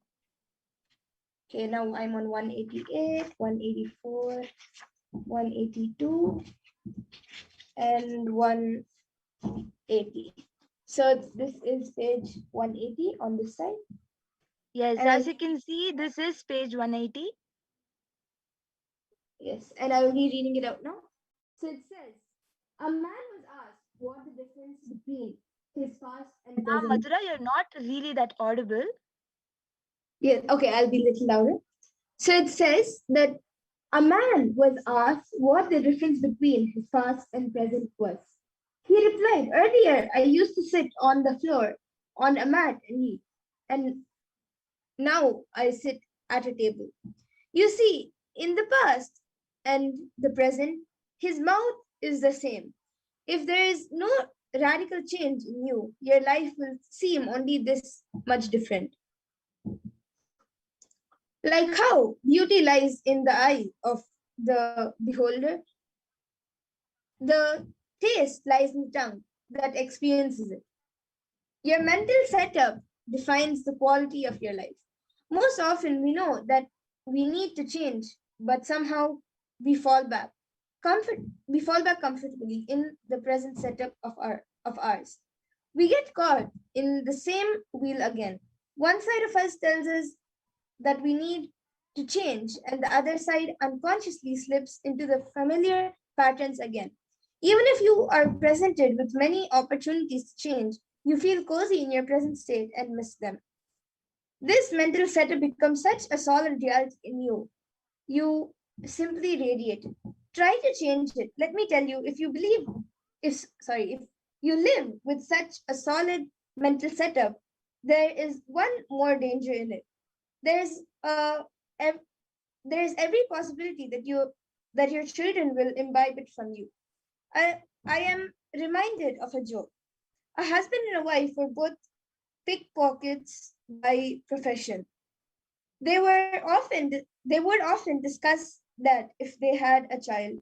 Okay, now I'm on 188, 184, 182, and 180. So this is page 180 on this side. Yes, And as you can see, this is page 180. yes, and I will be reading it out now. So it says, a man was asked what the difference between his past and Now, present. Madhura, you're not really that audible. Yeah, okay, I'll be a little louder. So it says that a man was asked what the difference between his past and present was. He replied, earlier I used to sit on the floor on a mat and eat, and now I sit at a table. You see, in the past and the present, his mouth is the same. If there is no radical change in you, your life will seem only this much different. Like how beauty lies in the eye of the beholder, the taste lies in the tongue that experiences it. Your mental setup defines the quality of your life. Most often, we know that we need to change, but somehow we fall back. We fall back comfortably in the present setup of ours. We get caught in the same wheel again. One side of us tells us that we need to change, and the other side unconsciously slips into the familiar patterns again. Even if you are presented with many opportunities to change, you feel cozy in your present state and miss them. This mental setup becomes such a solid reality in you. You simply radiate it. Try to change it. Let me tell you, if you live with such a solid mental setup, there is one more danger in it. There's there is every possibility that your children will imbibe it from you. I am reminded of a joke. A husband and a wife were both pickpockets by profession. They would often discuss that if they had a child,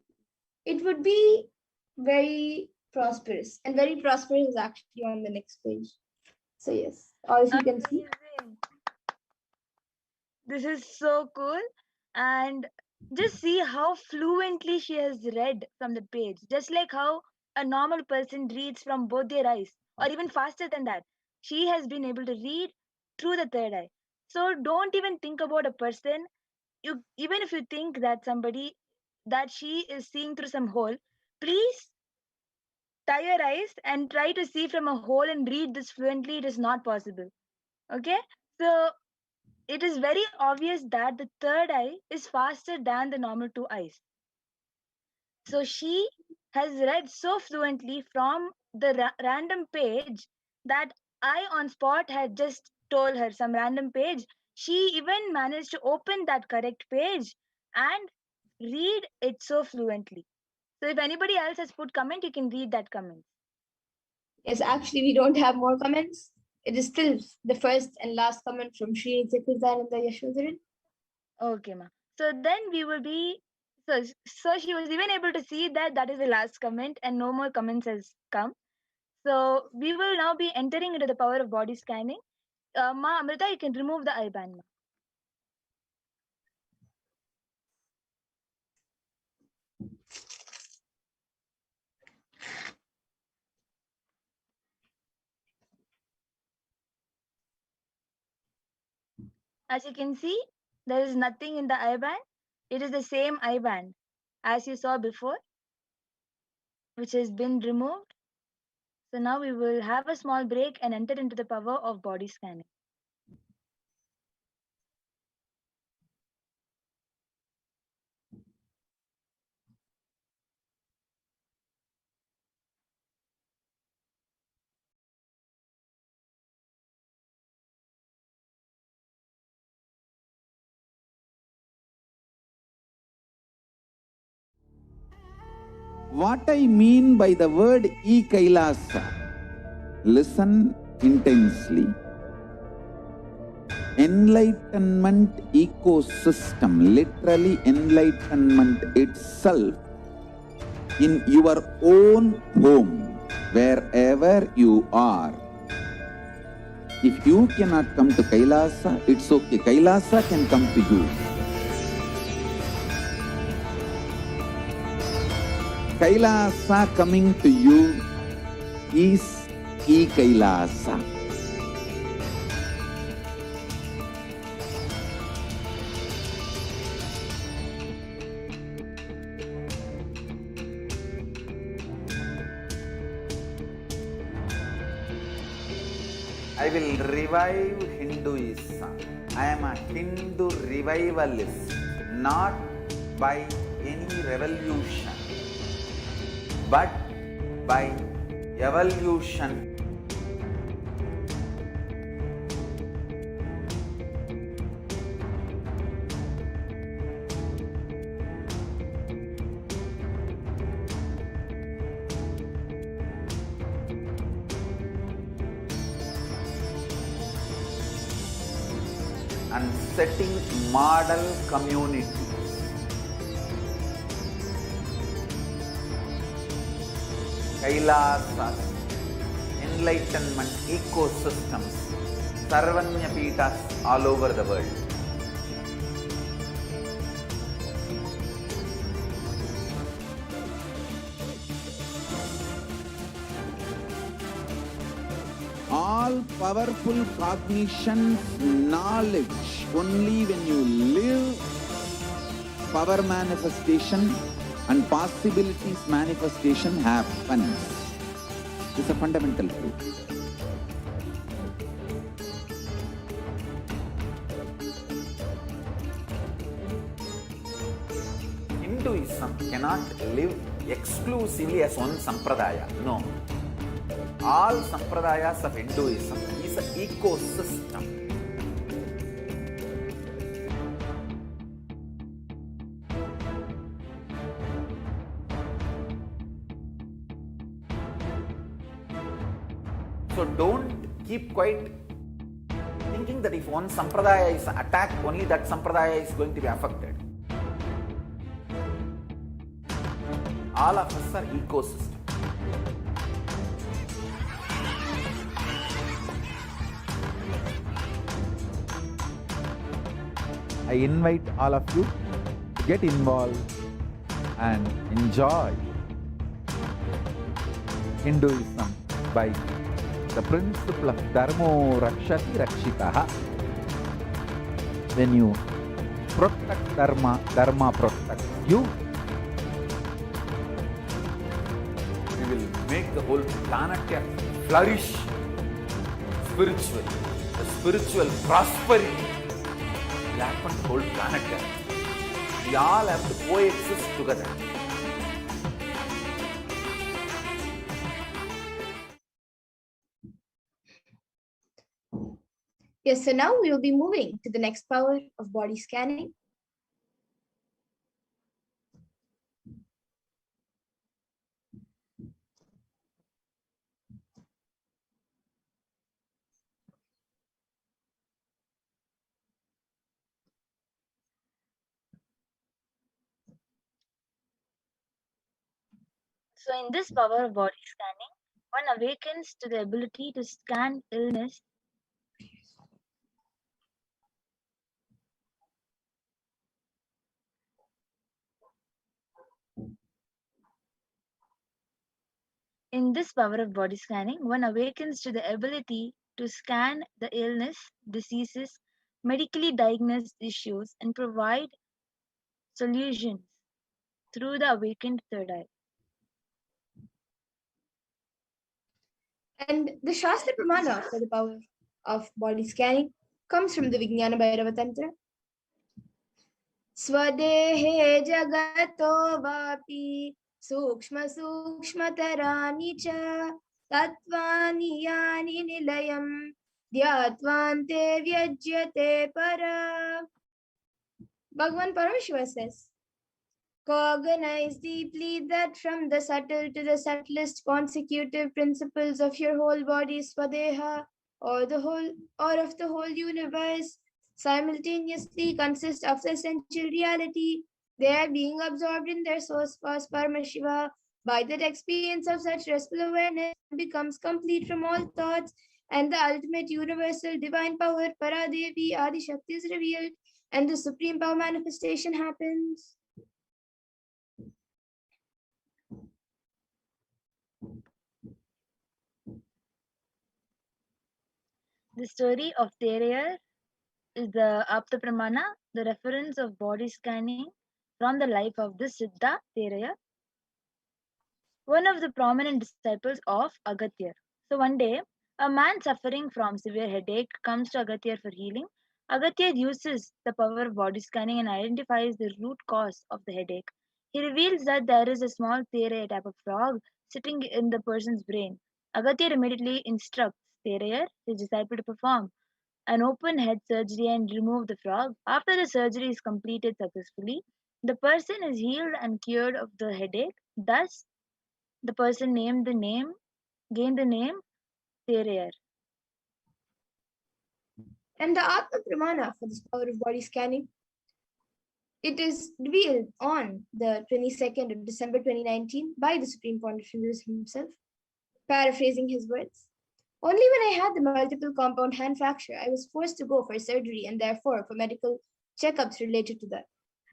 it would be very prosperous. And very prosperous is actually on the next page. So yes, as you can see. Amazing. This is so cool. And just see how fluently she has read from the page. Just like how a normal person reads from both their eyes, or even faster than that. She has been able to read through the third eye. So don't even think about a person. You even if you think that somebody that she is seeing through some hole, please tie your eyes and try to see from a hole and read this fluently. It is not possible. Okay? So it is very obvious that the third eye is faster than the normal two eyes. So she has read so fluently from the random page that I on spot had just told her some random page. She even managed to open that correct page and read it so fluently. So if anybody else has put comment, you can read that comment. Yes, actually, we don't have more comments. It is still the first and last comment from Sri Nithyananda Yashodharan. Okay, ma. So then we will be. So she was even able to see that that is the last comment, and no more comments has come. So we will now be entering into the power of body scanning. Ma Amrita, you can remove the IBAN. Ma. As you can see, there is nothing in the IBAN. It is the same IBAN as you saw before, which has been removed. So now we will have a small break and enter into the power of body scanning. What I mean by the word Kailasa, listen intensely. Enlightenment ecosystem, literally enlightenment itself, in your own home, wherever you are. If you cannot come to Kailasa, it's okay. Kailasa can come to you. Kailasa coming to you is Kailasa. I will revive Hinduism. I am a Hindu revivalist, not by any revolution, but by evolution. And setting model communities. Kailasas, enlightenment ecosystems, Sarvanya Peethas all over the world. All powerful cognition, knowledge, only when you live power manifestation and possibilities manifestation happens. This is a fundamental truth. Hinduism cannot live exclusively as one sampradaya. No. All sampradayas of Hinduism is an ecosystem. So don't keep quiet thinking that if one sampradaya is attacked, only that sampradaya is going to be affected. All of us are ecosystem. I invite all of you to get involved and enjoy Hinduism by the principle of Dharmo Rakshati Rakshitaha. When you protect Dharma, Dharma protects you. We will make the whole planet flourish spiritually. The spiritual prosperity will happen to the whole planet. We all have to coexist together. Yes, so now we will be moving to the next power of body scanning. So, in this power of body scanning, one awakens to the ability to scan illness. In this power of body scanning, one awakens to the ability to scan the illness, diseases, medically diagnosed issues, and provide solutions through the awakened third eye. And the Shastra Pramana for the power of body scanning comes from the Vijnana Bhairava Tantra. Swadehe jagato vapi sukshma sukshmataraani cha tattvani yani nilayam dhyatvante vyajyate para. Bhagavan Paramashiva says, cognize deeply that from the subtle to the subtlest consecutive principles of your whole body, Swadeha, or of the whole universe, simultaneously consist of the essential reality. They are being absorbed in their source first Paramashiva. By that experience of such restful awareness becomes complete from all thoughts, and the ultimate universal divine power, Paradevi Adi Shakti, is revealed, and the supreme power manifestation happens. The story of Thereyer is the Apta Pramana, the reference of body scanning from the life of the Siddha Thereyer, one of the prominent disciples of Agatyar. So one day, a man suffering from severe headache comes to Agatyar for healing. Agatyar uses the power of body scanning and identifies the root cause of the headache. He reveals that there is a small Thereyer type of frog sitting in the person's brain. Agatyar immediately instructs Thereyer, his disciple, to perform an open head surgery and remove the frog. After the surgery is completed successfully, the person is healed and cured of the headache. Thus, the person gained the name Thereyer. And the Atma Pramana for this power of body scanning, it is revealed on the 22nd of December 2019 by the Supreme Pontiff himself, paraphrasing his words. Only when I had the multiple compound hand fracture, I was forced to go for surgery and therefore for medical checkups related to that.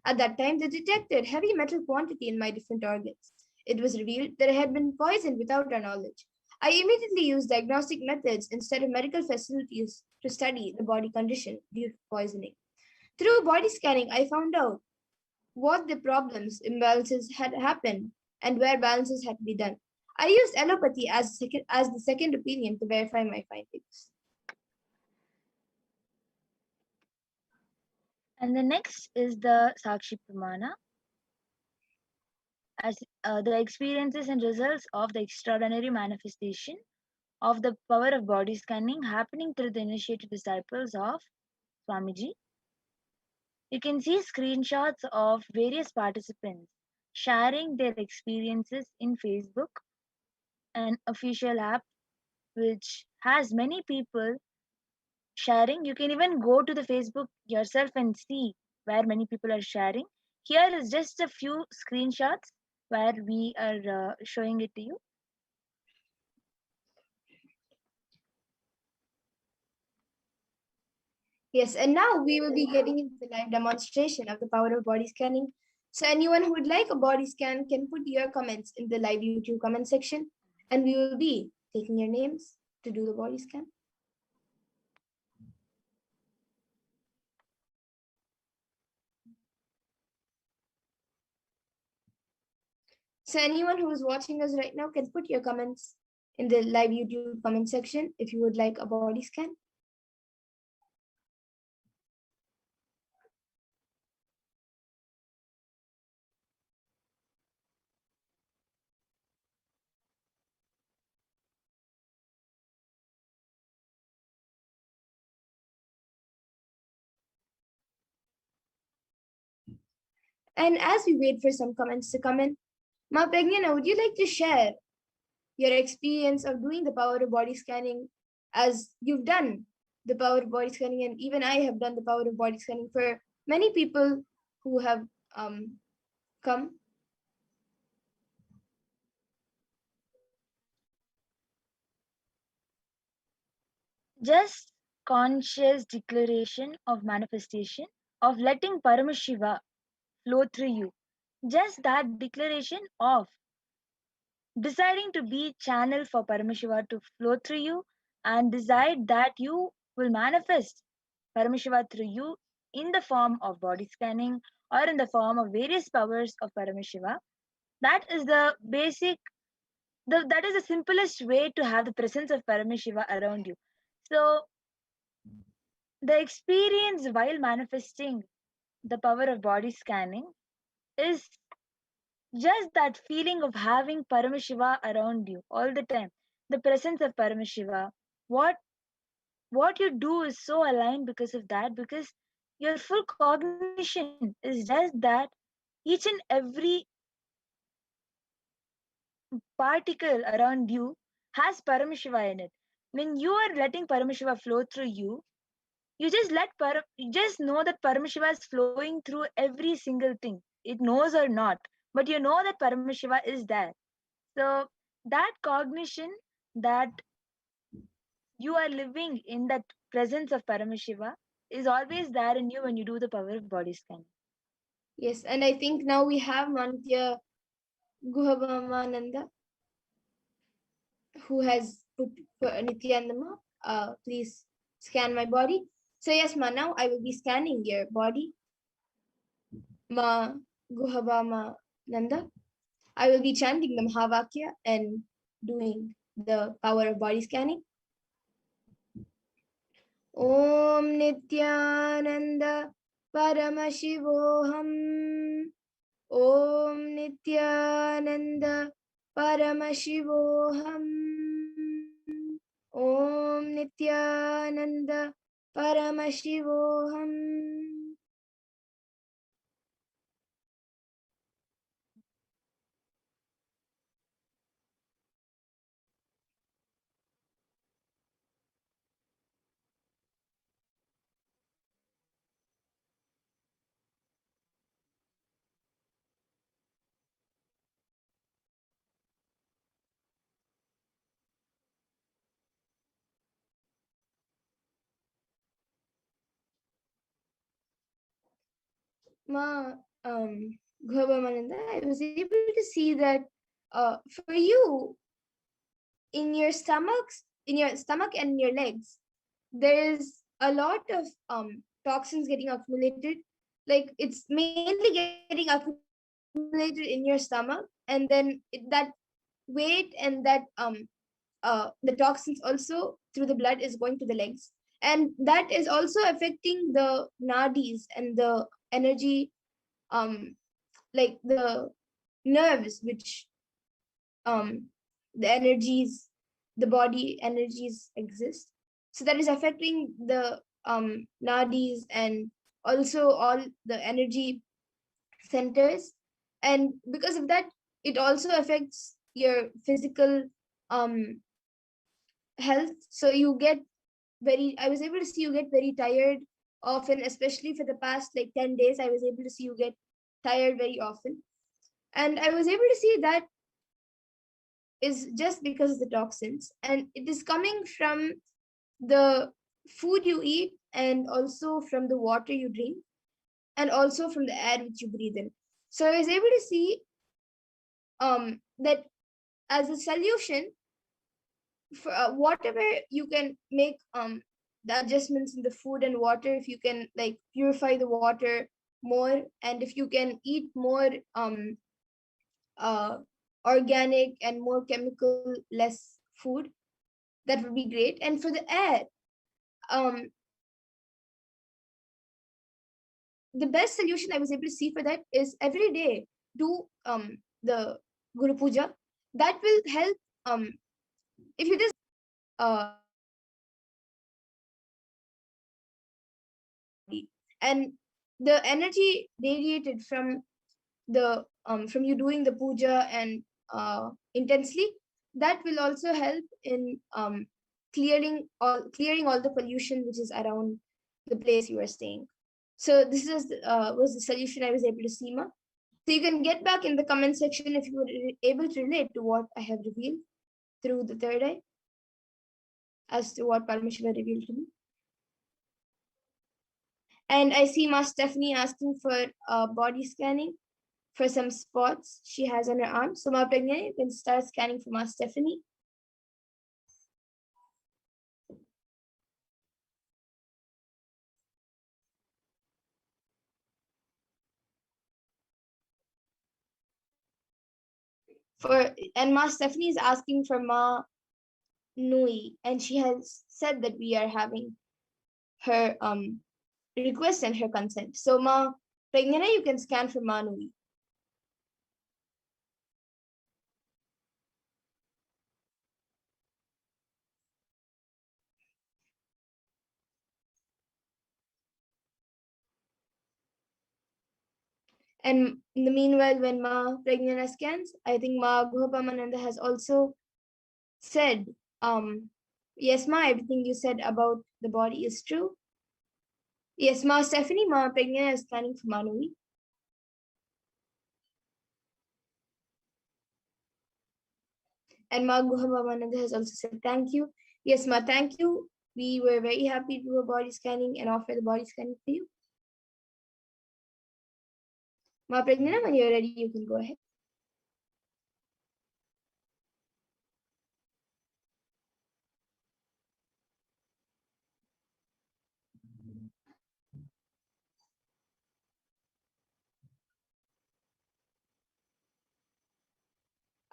At that time, they detected heavy metal quantity in my different organs. It was revealed that I had been poisoned without our knowledge. I immediately used diagnostic methods instead of medical facilities to study the body condition due to poisoning. Through body scanning, I found out what the problems, imbalances had happened, and where balances had to be done. I used allopathy as the second opinion to verify my findings. And the next is the Sakshi Pramana, as the experiences and results of the extraordinary manifestation of the power of body scanning happening through the initiated disciples of Swamiji. You can see screenshots of various participants sharing their experiences in Facebook, an official app which has many people sharing. You can even go to the Facebook yourself and see where many people are sharing. Here is just a few screenshots where we are showing it to you. Yes, and now we will be getting into the live demonstration of the power of body scanning. So anyone who would like a body scan can put your comments in the live YouTube comment section, and we will be taking your names to do the body scan. So anyone who is watching us right now can put your comments in the live YouTube comment section if you would like a body scan. And as we wait for some comments to come in, Ma Pragnana, would you like to share your experience of doing the power of body scanning, as you've done the power of body scanning, and even I have done the power of body scanning for many people who have come? Just conscious declaration of manifestation, of letting Paramashiva flow through you. Just that declaration of deciding to be channel for Paramashiva to flow through you, and decide that you will manifest Paramashiva through you in the form of body scanning or in the form of various powers of Paramashiva. That is the basic, that is the simplest way to have the presence of Paramashiva around you. So the experience while manifesting the power of body scanning is just that feeling of having Paramashiva around you all the time, the presence of Paramashiva. What you do is so aligned because of that, because your full cognition is just that each and every particle around you has Paramashiva in it. When you are letting Paramashiva flow through you, you just you just know that Paramashiva is flowing through every single thing. It knows or not, but you know that Paramashiva is there. So that cognition that you are living in that presence of Paramashiva is always there in you when you do the power of body scan. Yes, and I think now we have Mantya Guhabamananda, who has put Nithyananda, please scan my body. So yes, Ma, now I will be scanning your body. Ma Guhabama Nanda. I will be chanting the Mahavakya and doing the power of body scanning. Om Nithyananda Paramashivoham. Om Nithyananda Paramashivoham. Om Nithyananda Paramashivoham. Ma Ghobamananda, I was able to see that for you, in your stomach and in your legs, there is a lot of toxins getting accumulated. Like it's mainly getting accumulated in your stomach, and then that weight and that the toxins also through the blood is going to the legs, and that is also affecting the nadis and the energy, like the nerves, which um the energies, the body energies exist. So that is affecting the nadis and also all the energy centers, and because of that it also affects your physical um health. So you get I was able to see you get very tired often, especially for the past like 10 days. I was able to see you get tired very often, and I was able to see that is just because of the toxins, and it is coming from the food you eat, and also from the water you drink, and also from the air which you breathe in. So I was able to see that as a solution for whatever you can make the adjustments in the food and water, if you can like purify the water more, and if you can eat more uh, organic and more chemical less food, that would be great. And for the air, um, the best solution I was able to see for that is every day do the Guru Puja. That will help. If you just uh, and the energy radiated from from you doing the puja and intensely, that will also help in clearing all the pollution which is around the place you are staying. So this was the solution I was able to see, Ma. So you can get back in the comment section if you were able to relate to what I have revealed through the third eye, as to what Paramashiva revealed to me. And I see Ma Stephanie asking for body scanning for some spots she has on her arm. So Ma Pragna, you can start scanning for Ma Stephanie. And Ma Stephanie is asking for Ma Nui, and she has said that we are having her request and her consent. So Ma Pragnana, you can scan for Ma Nui. And in the meanwhile, when Ma Pragnana scans, I think Ma Guhapamananda has also said, yes, Ma, everything you said about the body is true. Yes, Ma Stephanie, Ma Pragnana is scanning for Ma Nui. And Ma Guhapamananda has also said, thank you. Yes, Ma, thank you. We were very happy to do a body scanning and offer the body scanning for you. Ma Pragnana, when you're ready, you can go ahead.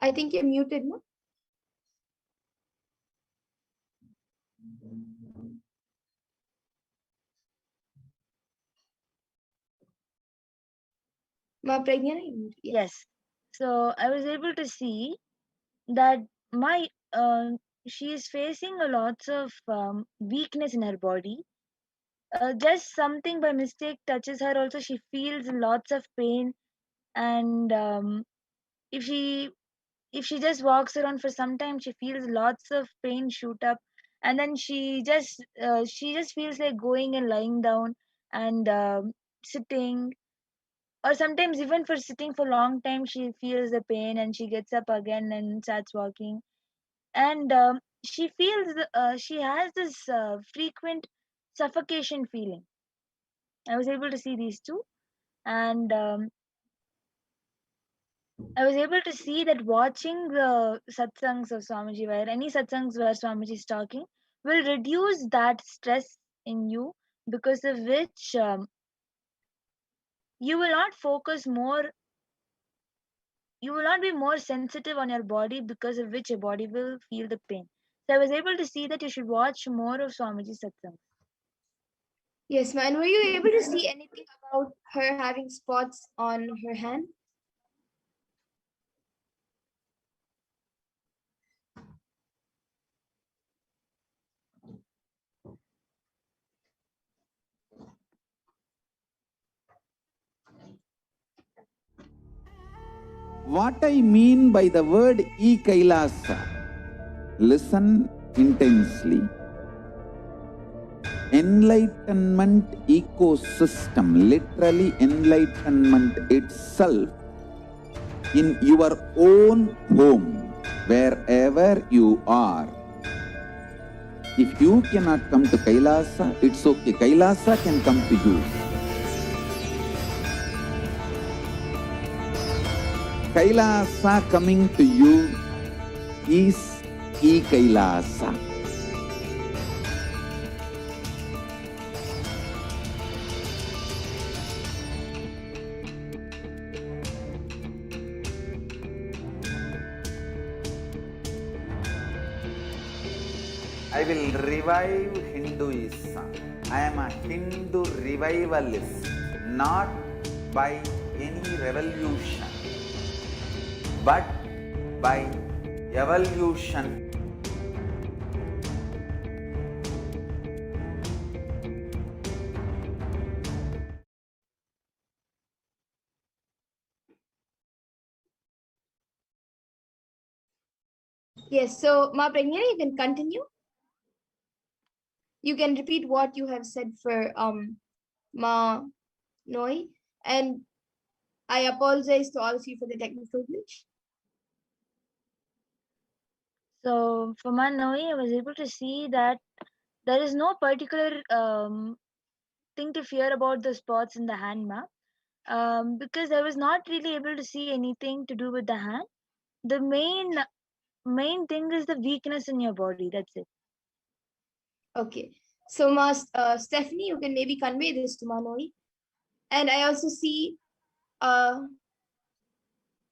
I think you're muted, no? Ma Pragnana, you're muted. Yes. So I was able to see that my she is facing a lots of weakness in her body. Just something by mistake touches her, also she feels lots of pain, and if she just walks around for some time, she feels lots of pain shoot up, and then she just feels like going and lying down and sitting, or sometimes even for sitting for long time she feels the pain and she gets up again and starts walking. And she feels she has this frequent suffocation feeling. I was able to see these two, and I was able to see that watching the satsangs of Swamiji, where any satsangs where Swamiji is talking, will reduce that stress in you, because of which you will not focus more, you will not be more sensitive on your body, because of which your body will feel the pain. So I was able to see that you should watch more of Swamiji satsangs. Yes, man. Were you able to see anything about her having spots on her hand? What I mean by the word Kailasa, listen intensely. Enlightenment ecosystem, literally enlightenment itself, in your own home, wherever you are. If you cannot come to Kailasa, it's okay. Kailasa can come to you. Kailasa coming to you is Kailasa. I will revive Hinduism. I am a Hindu revivalist, not by any revolution, but by evolution. Yes, so Ma Pragnani, you can continue. You can repeat what you have said for Ma Noi, and I apologize to all of you for the technical glitch. So for Manoi, I was able to see that there is no particular thing to fear about the spots in the hand map, because I was not really able to see anything to do with the hand. The main thing is the weakness in your body. That's it. Okay, so Ma Stephanie, you can maybe convey this to Ma Noi. And I also see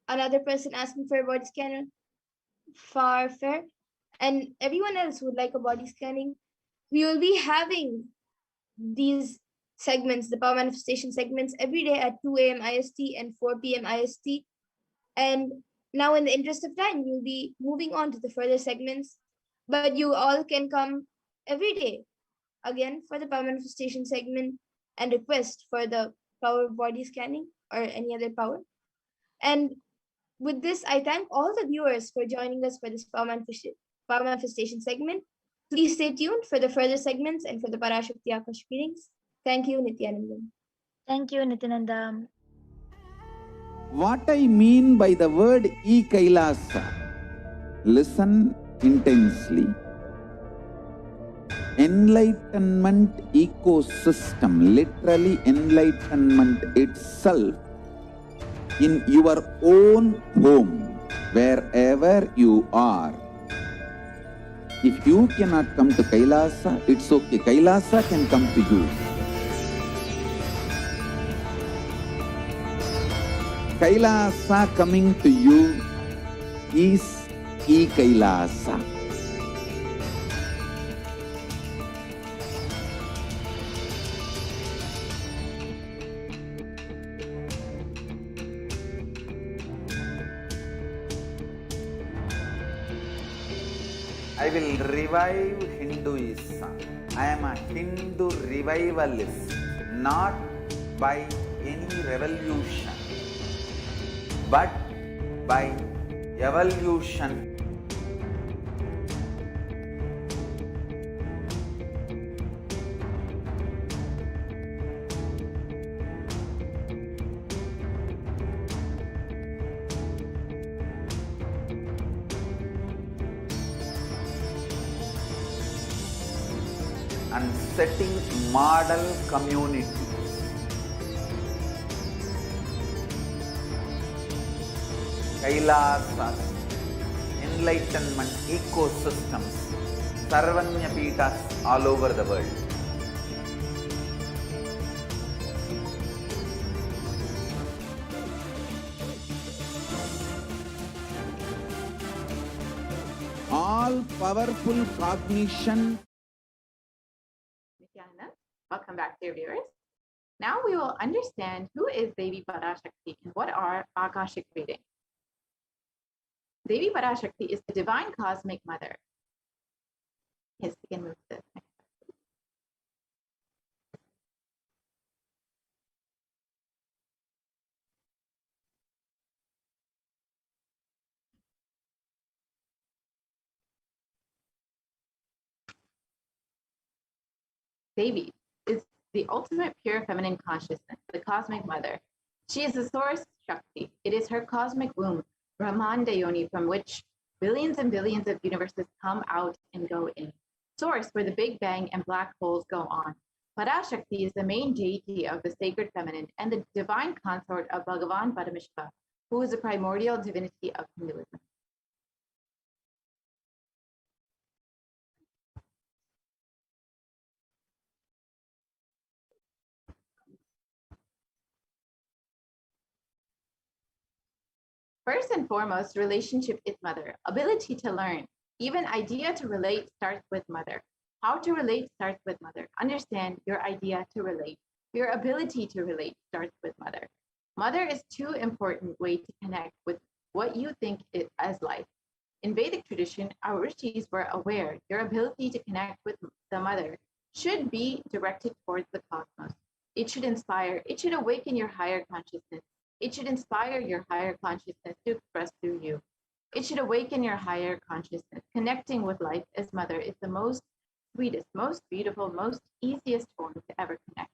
another person asking for a body scanner, far fair, and everyone else would like a body scanning. We will be having these segments, the power manifestation segments, every day at 2 a.m. IST and 4 p.m. IST. And now, in the interest of time, we'll be moving on to the further segments. But you all can come every day again for the power manifestation segment and request for the power body scanning or any other power. And with this, I thank all the viewers for joining us for this power manifestation segment. Please stay tuned for the further segments and for the Parashakti Akashic readings. Thank you, Nithyananda. Thank you, Nityananda. What I mean by the word Kailasa, listen intensely. Enlightenment ecosystem, literally enlightenment itself, in your own home, wherever you are. If you cannot come to Kailasa, it's okay. Kailasa can come to you. Kailasa coming to you is Kailasa. I will revive Hinduism. I am a Hindu revivalist, not by any revolution, but by evolution. And setting model communities. Kailasas, enlightenment ecosystems, Sarvanya Peethas all over the world. All powerful cognition. Nithyananda, welcome back, dear viewers. Now we will understand who is Devi Parashakti and what are Akashic readings. Devi Parashakti is the divine cosmic mother. Yes, we can move to this next. Devi is the ultimate pure feminine consciousness, the cosmic mother. She is the source Shakti. It is her cosmic womb, Brahmanda Yoni, from which billions and billions of universes come out and go in. Source where the Big Bang and black holes go on. Parashakti is the main deity of the sacred feminine and the divine consort of Bhagavan Paramashivoham, who is the primordial divinity of Hinduism. First and foremost, relationship is mother. Ability to learn, even idea to relate starts with mother. How to relate starts with mother. Understand your idea to relate. Your ability to relate starts with mother. Mother is too important way to connect with what you think as life. In Vedic tradition, our rishis were aware your ability to connect with the mother should be directed towards the cosmos. It should inspire, it should awaken your higher consciousness. It should inspire your higher consciousness to express through you. It should awaken your higher consciousness. Connecting with life as mother is the most sweetest, most beautiful, most easiest form to ever connect.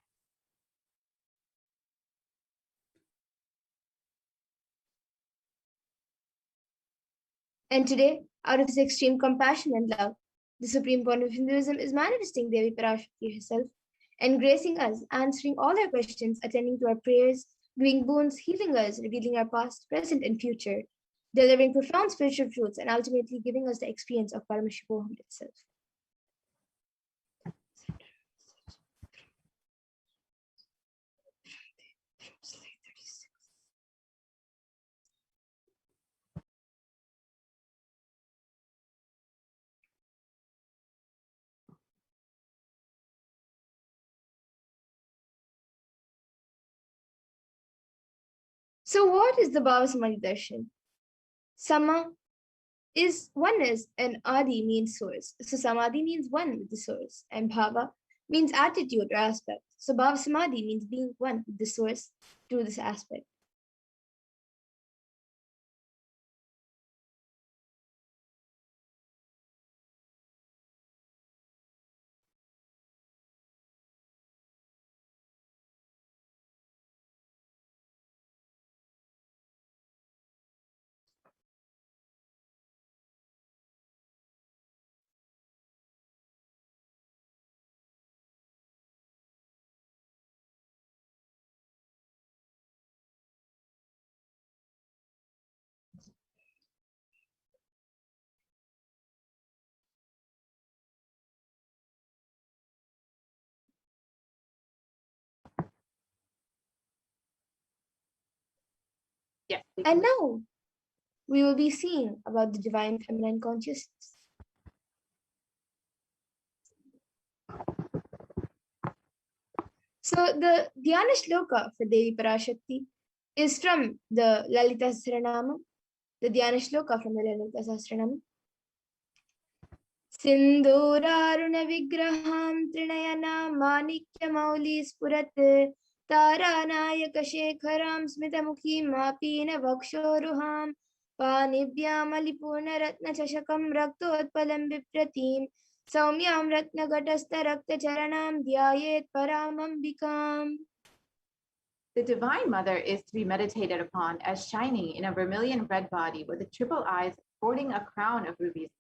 And today, out of this extreme compassion and love, the supreme point of Hinduism is manifesting Devi Parashakti herself and gracing us, answering all our questions, attending to our prayers, doing boons, healing us, revealing our past, present, and future, delivering profound spiritual truths, and ultimately giving us the experience of Paramashivoham itself. So what is the Bhava Samadhi Darshan? Sama is oneness and Adi means source. So Samadhi means one with the source and Bhava means attitude or aspect. So Bhava Samadhi means being one with the source through this aspect. Yes. And now we will be seeing about the divine feminine consciousness. So the Dhyana Shloka for Devi Parashakti is from the Lalita Sahasranama, the Dhyana Shloka from the Lalita Sahasranama. Sindhuraruna vigraham trinayana manikya mauli spurat taranayaka shekharam smitamukhim mapina vakshoruham panibhyam alipurna ratna chashakam raktotpalam vipratim saumyam ratna gatastha rakta charanam dhyayet paramambikam. The Divine Mother is to be meditated upon as shining in a vermilion red body with the triple eyes sporting a crown of rubies,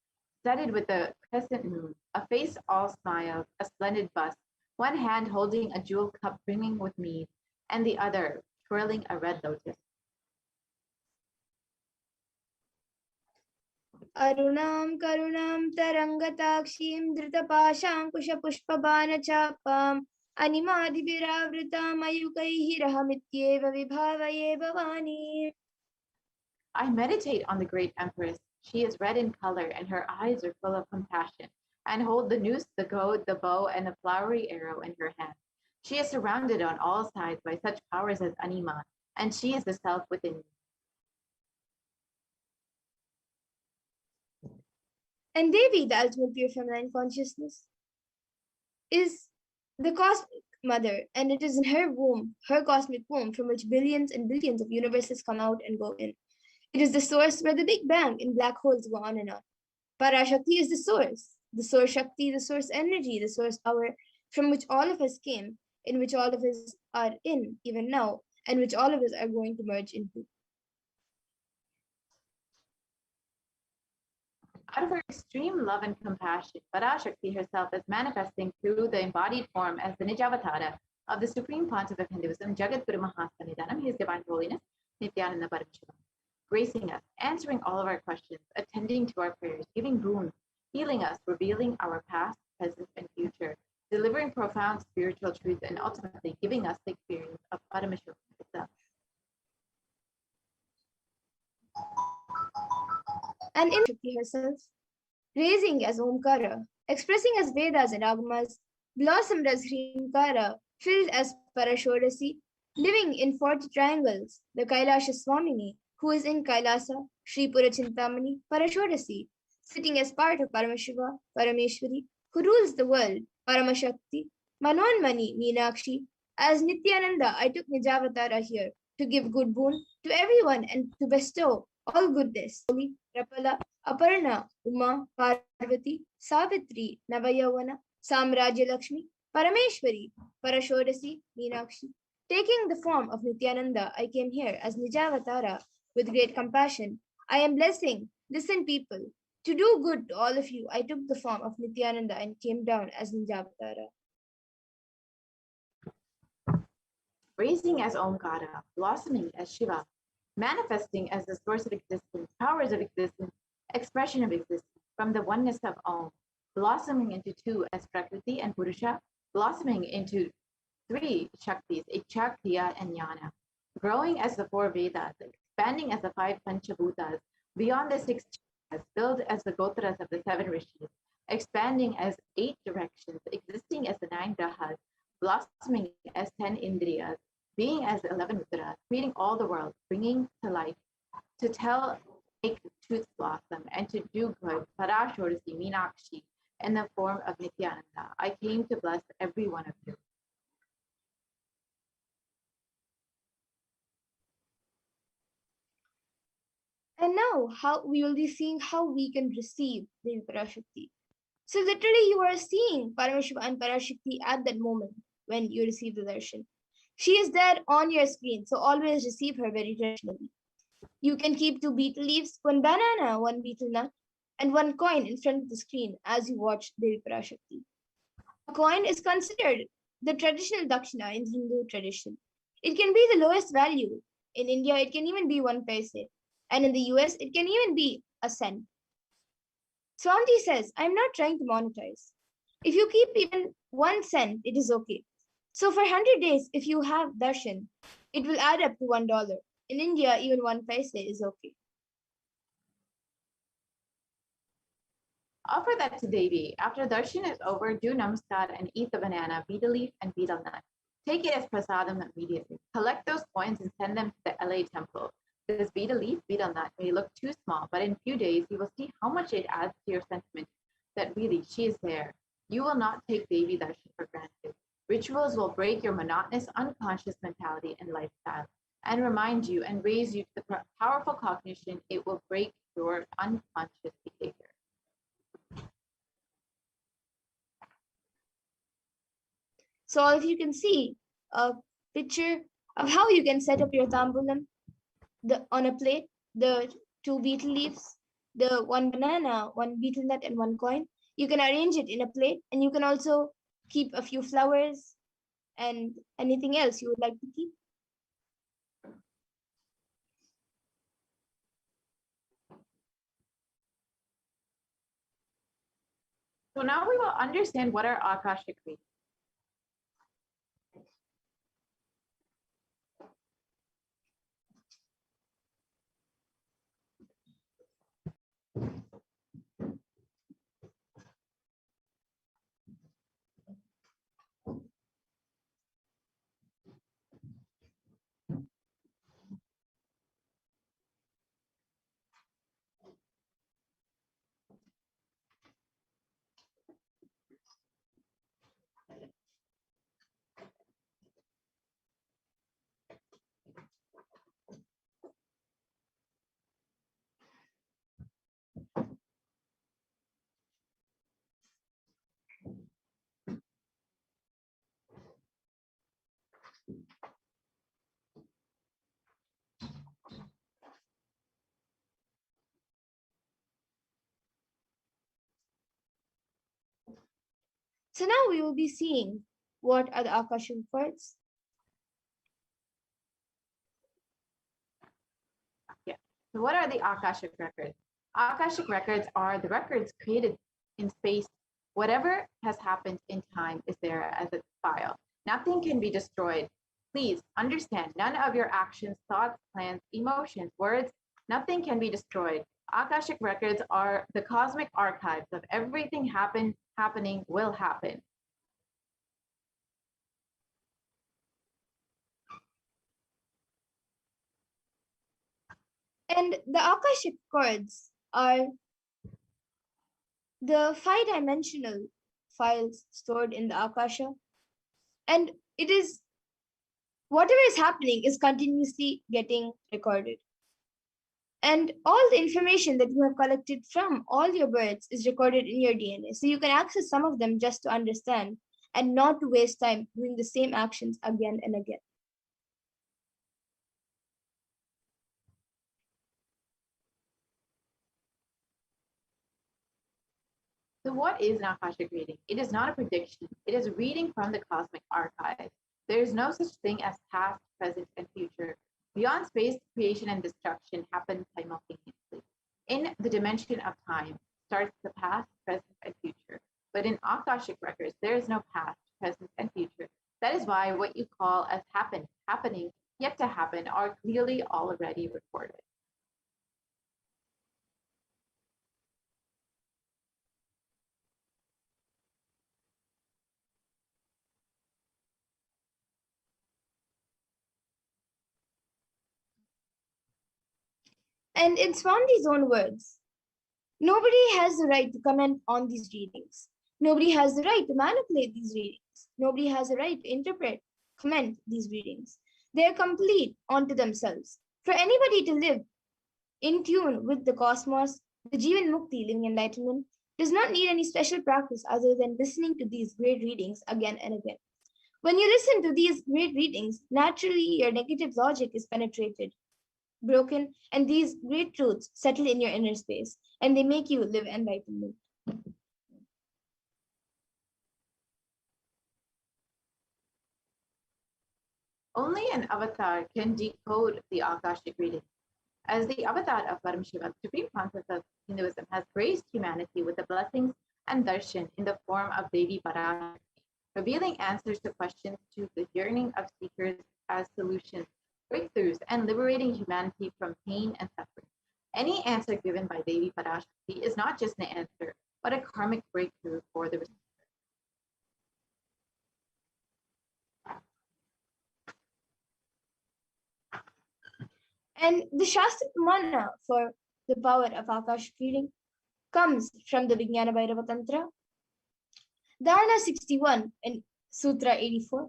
studded with the crescent moon, a face all smiles, a splendid bust, one hand holding a jewel cup brimming with mead, and the other twirling a red lotus. Arunam karunam tarangatakshim dritapashankushapushpabanachapam animadibhiravritam ayukaihi rahamityeva vibhavaye bhavani. I meditate on the great Empress. She is red in color, and her eyes are full of compassion, and hold the noose, the goad, the bow, and the flowery arrow in her hand. She is surrounded on all sides by such powers as Anima, and she is the self within me. And Devi, the ultimate pure feminine consciousness, is the cosmic mother, and it is in her womb, her cosmic womb, from which billions and billions of universes come out and go in. It is the source where the Big Bang and black holes go on and on. Parashakti is the source Shakti, the source energy, the source power from which all of us came, in which all of us are in even now, and which all of us are going to merge into. Out of her extreme love and compassion, Parashakti herself is manifesting through the embodied form as the Nijavatara of the Supreme Pontiff of Hinduism, Jagadguru Mahasanidanam, His Divine Holiness, Nithyananda Paramashivam, gracing us, answering all of our questions, attending to our prayers, giving boons, healing us, revealing our past, present, and future, delivering profound spiritual truths, and ultimately giving us the experience of Paramashivam itself. And in Shakti herself, raising as Omkara, expressing as Vedas and Agamas, blossomed as Hrinkara, filled as Parashodasi, living in 40 triangles, the Kailasa Swamini, who is in Kailasa, Sri Purachintamani, Parashodasi, sitting as part of Paramashiva, Parameshwari, who rules the world, Paramashakti, Manonmani, Meenakshi. As Nithyananda, I took Nijavatara here, to give good boon to everyone and to bestow all goodness. Holy Rapala, Aparna, Uma, Parvati, Savitri, Navayavana, Samrajya Lakshmi, Parameshwari, Parashodasi, Meenakshi. Taking the form of Nithyananda, I came here as Nijavatara with great compassion. I am blessing, listen people. To do good to all of you, I took the form of Nithyananda and came down as Nijavatara. Raising as Omkara, blossoming as Shiva, manifesting as the source of existence, powers of existence, expression of existence, from the oneness of Om, blossoming into two as Prakriti and Purusha, blossoming into three Shaktis, Ichcha, Kriya, and Jnana, growing as the four Vedas, expanding as the five Panchabhutas, beyond the six chakras, filled as the Gotras of the seven Rishis, expanding as eight directions, existing as the nine Grahas, blossoming as 10 Indriyas, being as 11 Uttaras, creating all the world, bringing to life, to tell, make truth blossom, and to do good, Parashakti, Meenakshi, in the form of Nithyananda. I came to bless every one of you. And now we will be seeing how we can receive Devi Parashakti. So literally you are seeing Paramashiva and Parashakti at that moment when you receive the darshan. She is there on your screen, so always receive her very traditionally. You can keep 2 betel leaves, 1 banana, 1 betel nut, and 1 coin in front of the screen as you watch Devi Parashakti. A coin is considered the traditional dakshina in Hindu tradition. It can be the lowest value. In India, it can even be 1 paise. And in the US, it can even be a cent. Swamiji says, I'm not trying to monetize. If you keep even 1 cent, it is okay. So for 100 days, if you have darshan, it will add up to $1. In India, even 1 paise is okay. Offer that to Devi. After darshan is over, do namaskar and eat the banana, betel leaf, and betel nut. Take it as prasadam immediately. Collect those coins and send them to the LA temple. This betel leaf, betel nut may look too small, but in a few days, you will see how much it adds to your sentiment that really she is there. You will not take Devi darshan for granted. Rituals will break your monotonous, unconscious mentality and lifestyle and remind you and raise you to the powerful cognition. It will break your unconscious behavior. So all of you can see a picture of how you can set up your tambulam on a plate, the 2 betel leaves, the 1 banana, 1 betel nut, and 1 coin. You can arrange it in a plate, and you can also keep a few flowers and anything else you would like to keep. So now we will understand what are Akashic readings. So now we will be seeing what are the Akashic records. Yeah. So what are the Akashic records? Akashic records are the records created in space. Whatever has happened in time is there as a file. Nothing can be destroyed. Please understand, none of your actions, thoughts, plans, emotions, words, nothing can be destroyed. Akashic records are the cosmic archives of everything happening, will happen. And the Akashic records are the 5-dimensional files stored in the Akasha. And it is whatever is happening is continuously getting recorded. And all the information that you have collected from all your births is recorded in your DNA. So you can access some of them just to understand and not to waste time doing the same actions again and again. So what is an Akashic reading? It is not a prediction. It is a reading from the cosmic archive. There is no such thing as past, present, and future. Beyond space, creation and destruction happen simultaneously. In the dimension of time starts the past, present, and future. But in Akashic records, there is no past, present, and future. That is why what you call as happening, yet to happen, are clearly already recorded. And in Swami's own words, nobody has the right to comment on these readings. Nobody has the right to manipulate these readings. Nobody has the right to interpret, comment these readings. They are complete unto themselves. For anybody to live in tune with the cosmos, the Jivan Mukti, living enlightenment, does not need any special practice other than listening to these great readings again and again. When you listen to these great readings, naturally your negative logic is penetrated, broken, and these great truths settle in your inner space, and they make you live enlightenment. Only an avatar can decode the Akashic reading. As the avatar of Paramashivoham, Supreme Concept of Hinduism has graced humanity with the blessings and darshan in the form of Devi Parashakti, revealing answers to questions to the yearning of seekers as solutions, breakthroughs, and liberating humanity from pain and suffering. Any answer given by Devi Parashakti is not just an answer, but a karmic breakthrough for the receiver. And the Shastra Pramana for the power of Akashic reading comes from the Vijnana Bhairava Tantra, Dharana 61 and Sutra 84.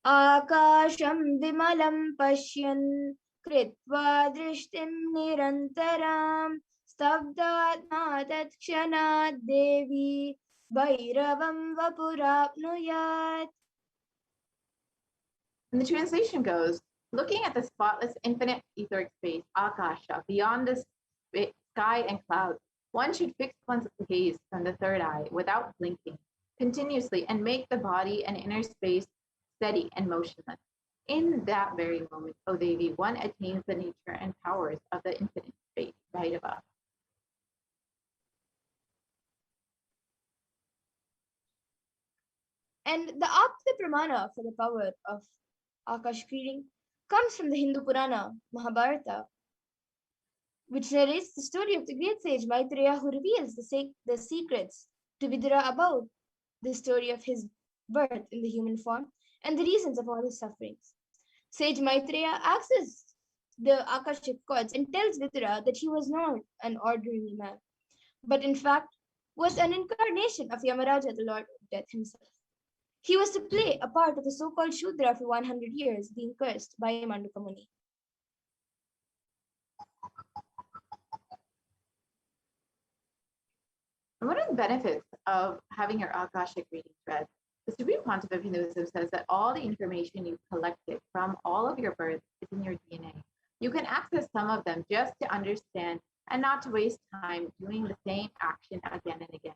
Akasham vimalam pashyan kritva drishtim nirantaram stabdatma tatshanat devi bhairavam vapurapnuyat. And the translation goes, looking at the spotless infinite etheric space, Akasha, beyond the sky and clouds, one should fix one's gaze from the third eye without blinking, continuously, and make the body and inner space steady and motionless. In that very moment, O Devi, one attains the nature and powers of the infinite space right above. And the Apta Pramana for the power of Akashic reading comes from the Hindu Purana, Mahabharata, which narrates the story of the great sage Maitreya, who reveals the secrets to Vidura about the story of his birth in the human form and the reasons of all his sufferings. Sage Maitreya accesses the Akashic chords and tells Vidura that he was not an ordinary man, but in fact was an incarnation of Yamaraja, the Lord of Death himself. He was to play a part of the so-called Shudra for 100 years, being cursed by Manduka Muni. And one of the benefits of having your Akashic reading read, the Supreme Pontiff of Hinduism says that all the information you collected from all of your births is in your DNA. You can access some of them just to understand and not to waste time doing the same action again and again.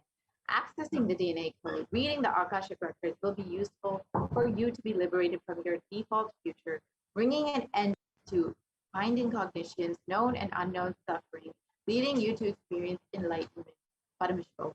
Accessing the DNA code, reading the Akashic records will be useful for you to be liberated from your default future, bringing an end to finding cognitions, known and unknown suffering, leading you to experience enlightenment. Parashakti.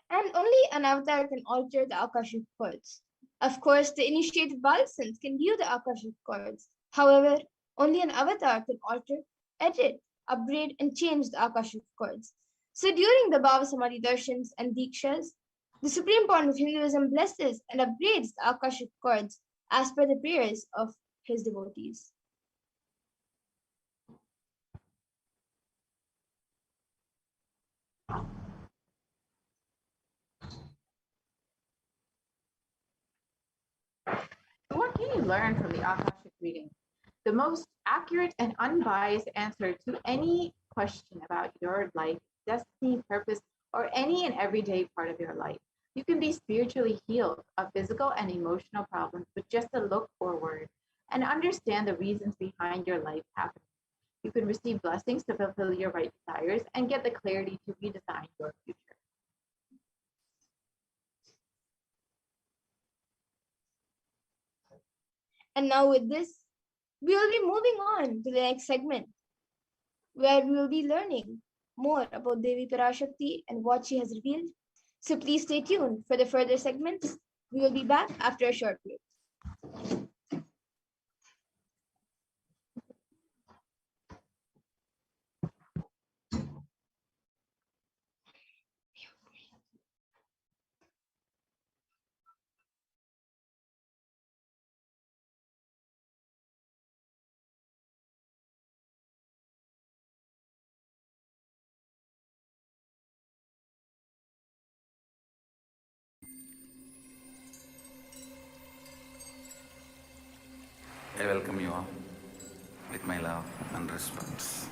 And only an avatar can alter the Akashic chords. Of course, the initiated Balisans can view the Akashic chords. However, only an avatar can alter, edit, upgrade, and change the Akashic chords. So during the Bhava Samadhi Darshans and Dikshas, the Supreme Point of Hinduism blesses and upgrades the Akashic chords as per the prayers of his devotees. What can you learn from the Akashic reading? The most accurate and unbiased answer to any question about your life, destiny, purpose, or any and everyday part of your life. You can be spiritually healed of physical and emotional problems with just a look or word and understand the reasons behind your life happening. You can receive blessings to fulfill your right desires and get the clarity to redesign your future. And now with this, we will be moving on to the next segment, where we will be learning more about Devi Parashakti and what she has revealed. So please stay tuned for the further segments. We will be back after a short break. I welcome you all with my love and respect.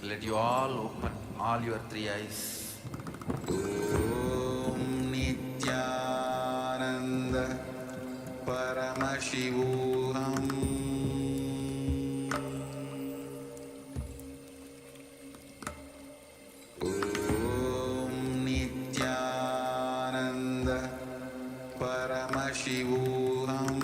Let you all open all your three eyes. Om Nithyananda Paramashivoham. Om Nithyananda Paramashivoham.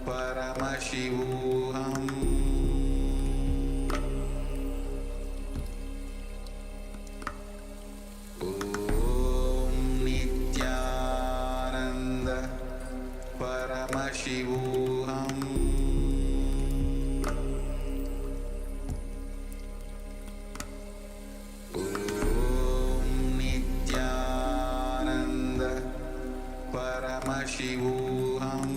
Paramashivoham. Om Nithyananda Paramashivoham. Om Nithyananda Paramashivoham.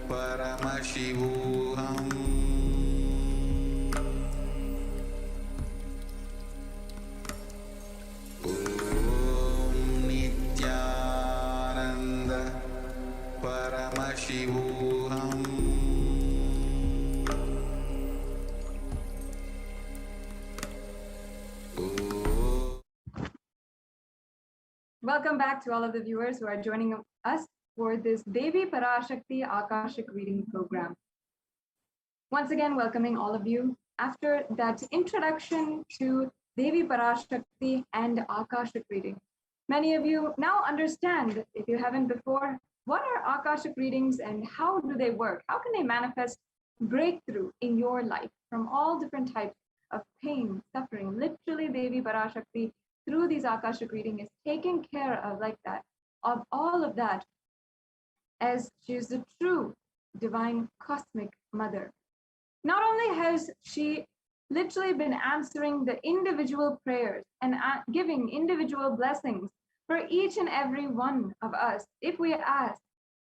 Paramashivoham. Om Nithyananda Paramashivoham. Welcome back to all of the viewers who are joining us for this Devi Parashakti Akashic reading program. Once again, welcoming all of you. After that introduction to Devi Parashakti and Akashic reading, many of you now understand, if you haven't before, what are Akashic readings and how do they work? How can they manifest breakthrough in your life from all different types of pain, suffering? Literally, Devi Parashakti, through these Akashic reading, is taking care of like that, of all of that, as she is the true divine cosmic mother. Not only has she literally been answering the individual prayers and giving individual blessings for each and every one of us if we ask,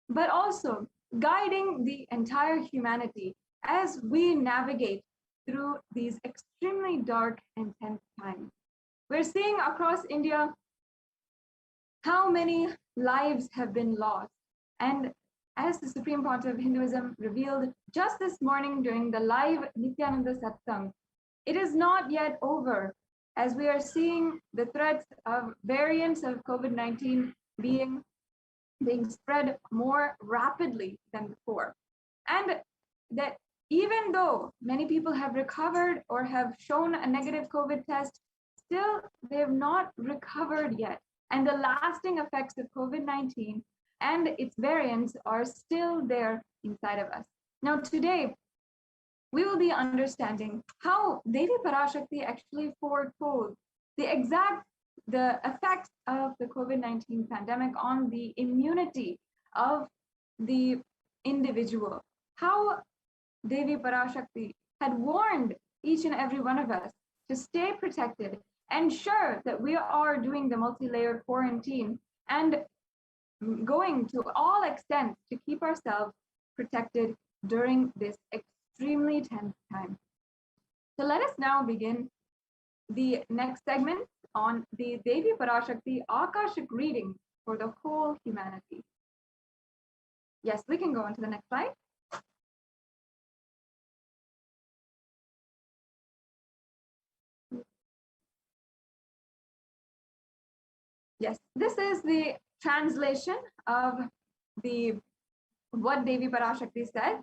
but also guiding the entire humanity as we navigate through these extremely dark and tense times. We're seeing across India how many lives have been lost. And as the Supreme Pontiff of Hinduism revealed just this morning during the live Nithyananda Satsang, it is not yet over, as we are seeing the threats of variants of COVID-19 being spread more rapidly than before. And that even though many people have recovered or have shown a negative COVID test, still they have not recovered yet. And the lasting effects of COVID-19 and its variants are still there inside of us. Now today, we will be understanding how Devi Parashakti actually foretold the effects of the COVID-19 pandemic on the immunity of the individual. How Devi Parashakti had warned each and every one of us to stay protected ensure that we are doing the multi-layered quarantine and going to all extents to keep ourselves protected during this extremely tense time. So let us now begin the next segment on the Devi Parashakti Akashic reading for the whole humanity. Yes, we can go on to the next slide. Yes, this is the translation of what Devi Parashakti said.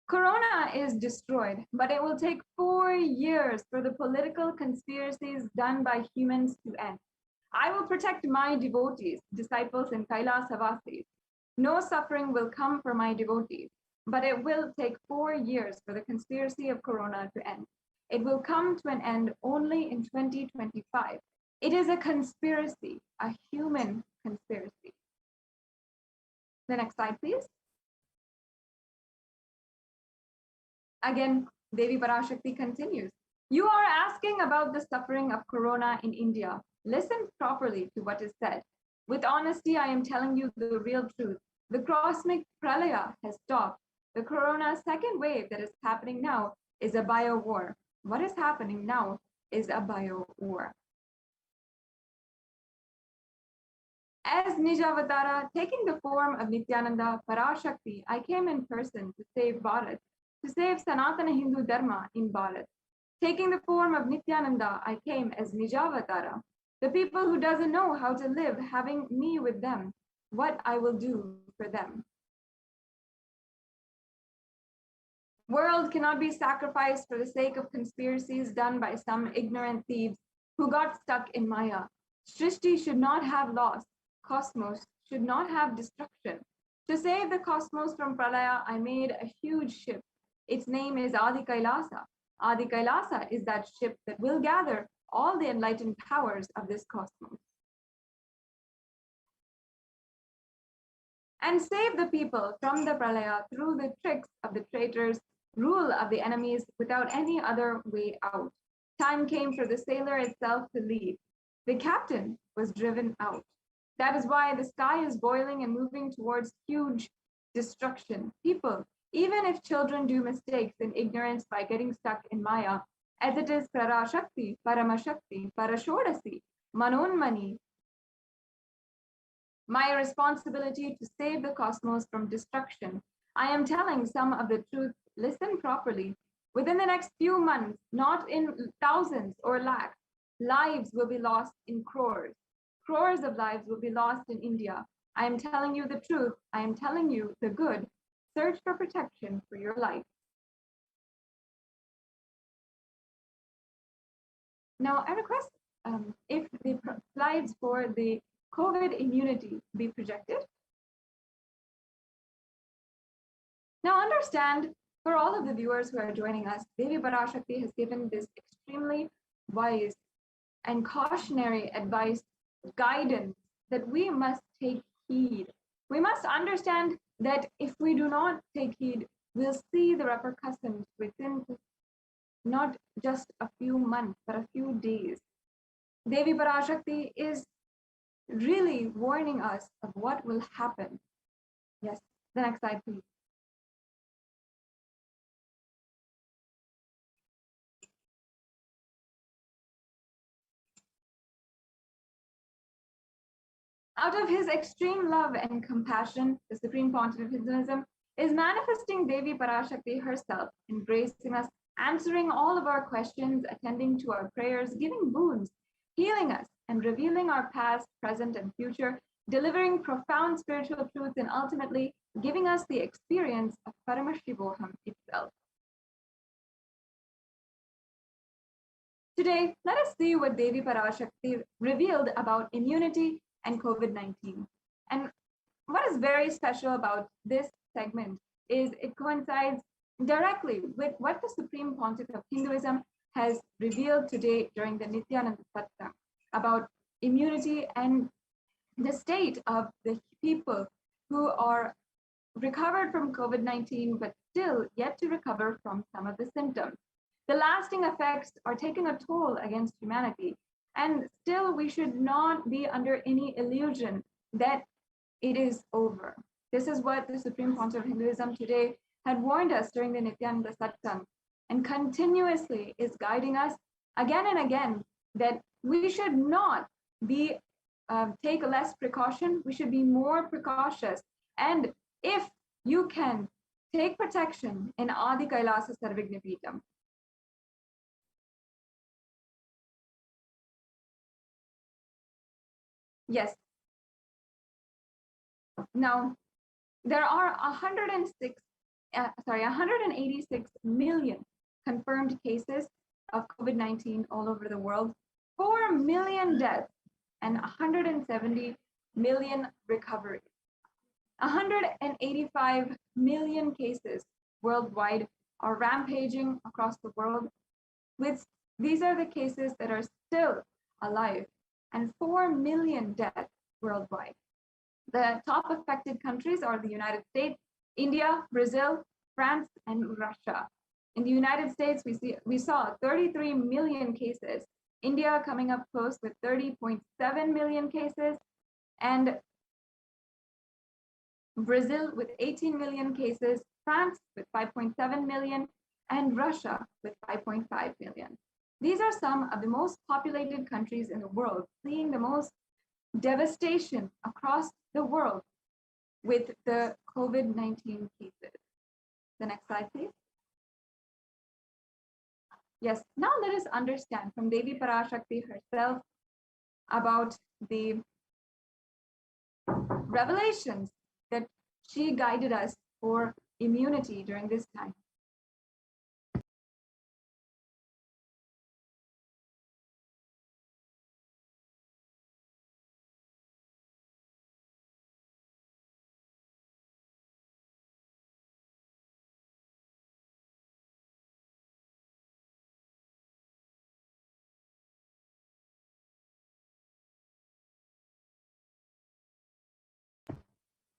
Corona is destroyed, but it will take 4 years for the political conspiracies done by humans to end. I will protect my devotees, disciples in Kailasa. No suffering will come for my devotees, but it will take 4 years for the conspiracy of Corona to end. It will come to an end only in 2025. It is a conspiracy, a human conspiracy. The next slide, please. Again, Devi Parashakti continues. You are asking about the suffering of Corona in India. Listen properly to what is said. With honesty, I am telling you the real truth. The cosmic pralaya has stopped. The Corona second wave that is happening now is a bio war. What is happening now is a bio war. As Nijavatara, taking the form of Nithyananda Parashakti, I came in person to save Bharat, to save Sanatana Hindu Dharma in Bharat. Taking the form of Nithyananda, I came as Nijavatara, the people who doesn't know how to live, having me with them, what I will do for them. World cannot be sacrificed for the sake of conspiracies done by some ignorant thieves who got stuck in Maya. Srishti should not have loss. Cosmos should not have destruction. To save the cosmos from Pralaya, I made a huge ship. Its name is Adi Kailasa. Adi Kailasa is that ship that will gather all the enlightened powers of this cosmos and save the people from the Pralaya through the tricks of the traitors, rule of the enemies without any other way out. Time came for the sailor itself to leave. The captain was driven out. That is why the sky is boiling and moving towards huge destruction. People, even if children do mistakes in ignorance by getting stuck in Maya, as it is Parashakti, Paramashakti, Parashodasi, Manonmani, my responsibility to save the cosmos from destruction. I am telling some of the truth. Listen properly. Within the next few months, not in thousands or lakhs, lives will be lost in crores. Crores of lives will be lost in India. I am telling you the truth. I am telling you the good. Search for protection for your life. Now, I request if the slides for the COVID immunity be projected. Now, understand, for all of the viewers who are joining us, Devi Parashakti has given this extremely wise and cautionary advice, guidance that we must take heed. We must understand that if we do not take heed, we'll see the repercussions within not just a few months, but a few days. Devi Parashakti is really warning us of what will happen. Yes, the next slide, please. Out of his extreme love and compassion, the Supreme Pontiff of Hinduism is manifesting Devi Parashakti herself, embracing us, answering all of our questions, attending to our prayers, giving boons, healing us, and revealing our past, present, and future, delivering profound spiritual truths, and ultimately giving us the experience of Paramashivoham itself. Today, let us see what Devi Parashakti revealed about immunity and COVID-19. And what is very special about this segment is it coincides directly with what the Supreme Pontiff of Hinduism has revealed today during the Nithyananda Satsang about immunity and the state of the people who are recovered from COVID-19 but still yet to recover from some of the symptoms. The lasting effects are taking a toll against humanity. And still, we should not be under any illusion that it is over. This is what the Supreme Council of Hinduism today had warned us during the Nithyananda Satsang, and continuously is guiding us again and again that we should not be take less precaution. We should be more precautious. And if you can, take protection in Adi Kailasa Sarvigna Peetham. Yes. Now, there are 186 million confirmed cases of COVID-19 all over the world, 4 million deaths, and 170 million recoveries. 185 million cases worldwide are rampaging across the world. These are the cases that are still alive, and 4 million deaths worldwide. The top affected countries are the United States, India, Brazil, France, and Russia. In the United States, we saw 33 million cases, India coming up close with 30.7 million cases, and Brazil with 18 million cases, France with 5.7 million, and Russia with 5.5 million. These are some of the most populated countries in the world, seeing the most devastation across the world with the COVID-19 cases. The next slide, please. Yes, now let us understand from Devi Parashakti herself about the revelations that she guided us for immunity during this time.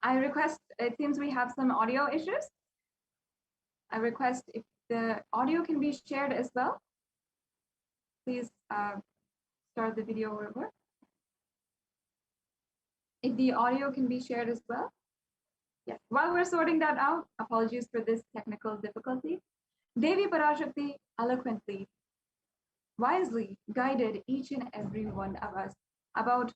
I request, it seems we have some audio issues. I request if the audio can be shared as well. Please start the video over. If the audio can be shared as well. Yes, while we're sorting that out, apologies for this technical difficulty. Devi Parashakti eloquently, wisely guided each and every one of us about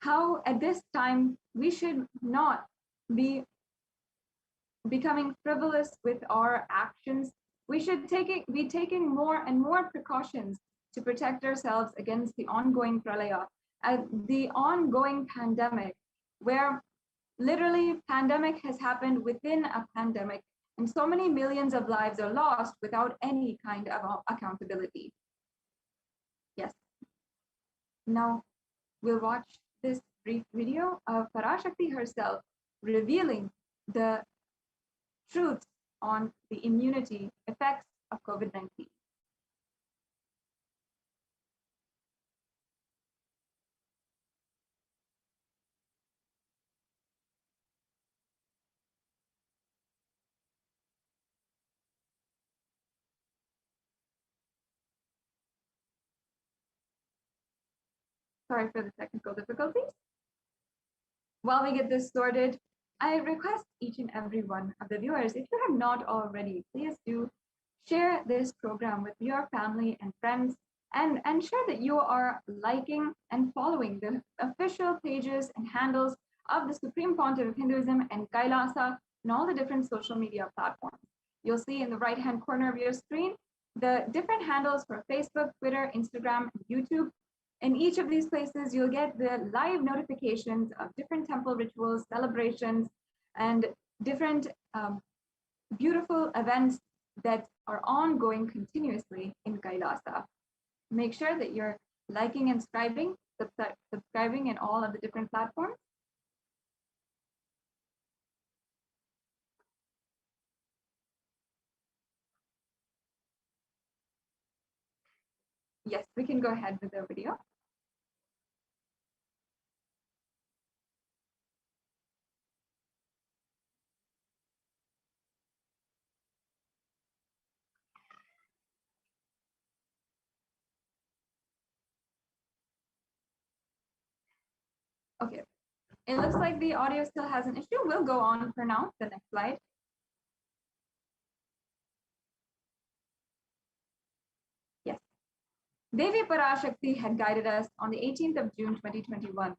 how at this time we should not be becoming frivolous with our actions. We should be taking more and more precautions to protect ourselves against the ongoing pralaya, the ongoing pandemic, where literally pandemic has happened within a pandemic, and so many millions of lives are lost without any kind of accountability. Yes. Now we'll watch this brief video of Parashakti herself revealing the truths on the immunity effects of COVID-19. Sorry for the technical difficulties. While we get this sorted, I request each and every one of the viewers, if you have not already, please do share this program with your family and friends, and ensure that you are liking and following the official pages and handles of the Supreme Pontiff of Hinduism and Kailasa and all the different social media platforms. You'll see in the right-hand corner of your screen the different handles for Facebook, Twitter, Instagram, and YouTube. In each of these places, you'll get the live notifications of different temple rituals, celebrations, and different beautiful events that are ongoing continuously in Kailasa. Make sure that you're liking and subscribing in all of the different platforms. Yes, we can go ahead with the video. Okay, it looks like the audio still has an issue. We'll go on for now. The next slide. Yes. Devi Parashakti had guided us on the 18th of June 2021.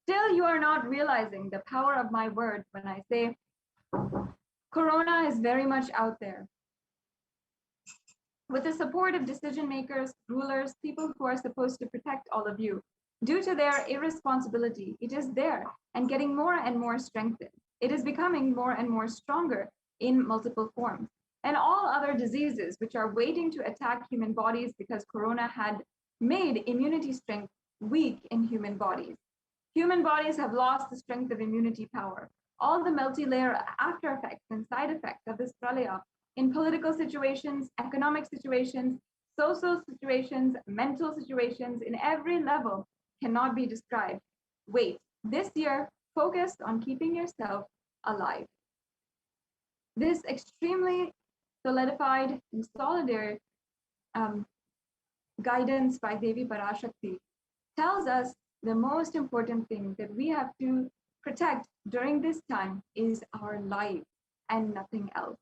Still, you are not realizing the power of my word when I say Corona is very much out there. With the support of decision makers, rulers, people who are supposed to protect all of you, due to their irresponsibility, it is there and getting more and more strengthened. It is becoming more and more stronger in multiple forms. And all other diseases which are waiting to attack human bodies because Corona had made immunity strength weak in human bodies. Human bodies have lost the strength of immunity power. All the multi-layer after effects and side effects of this pralaya in political situations, economic situations, social situations, mental situations, in every level cannot be described. Wait, this year focused on keeping yourself alive. This extremely solidified and solidary guidance by Devi Parashakti tells us the most important thing that we have to protect during this time is our life and nothing else.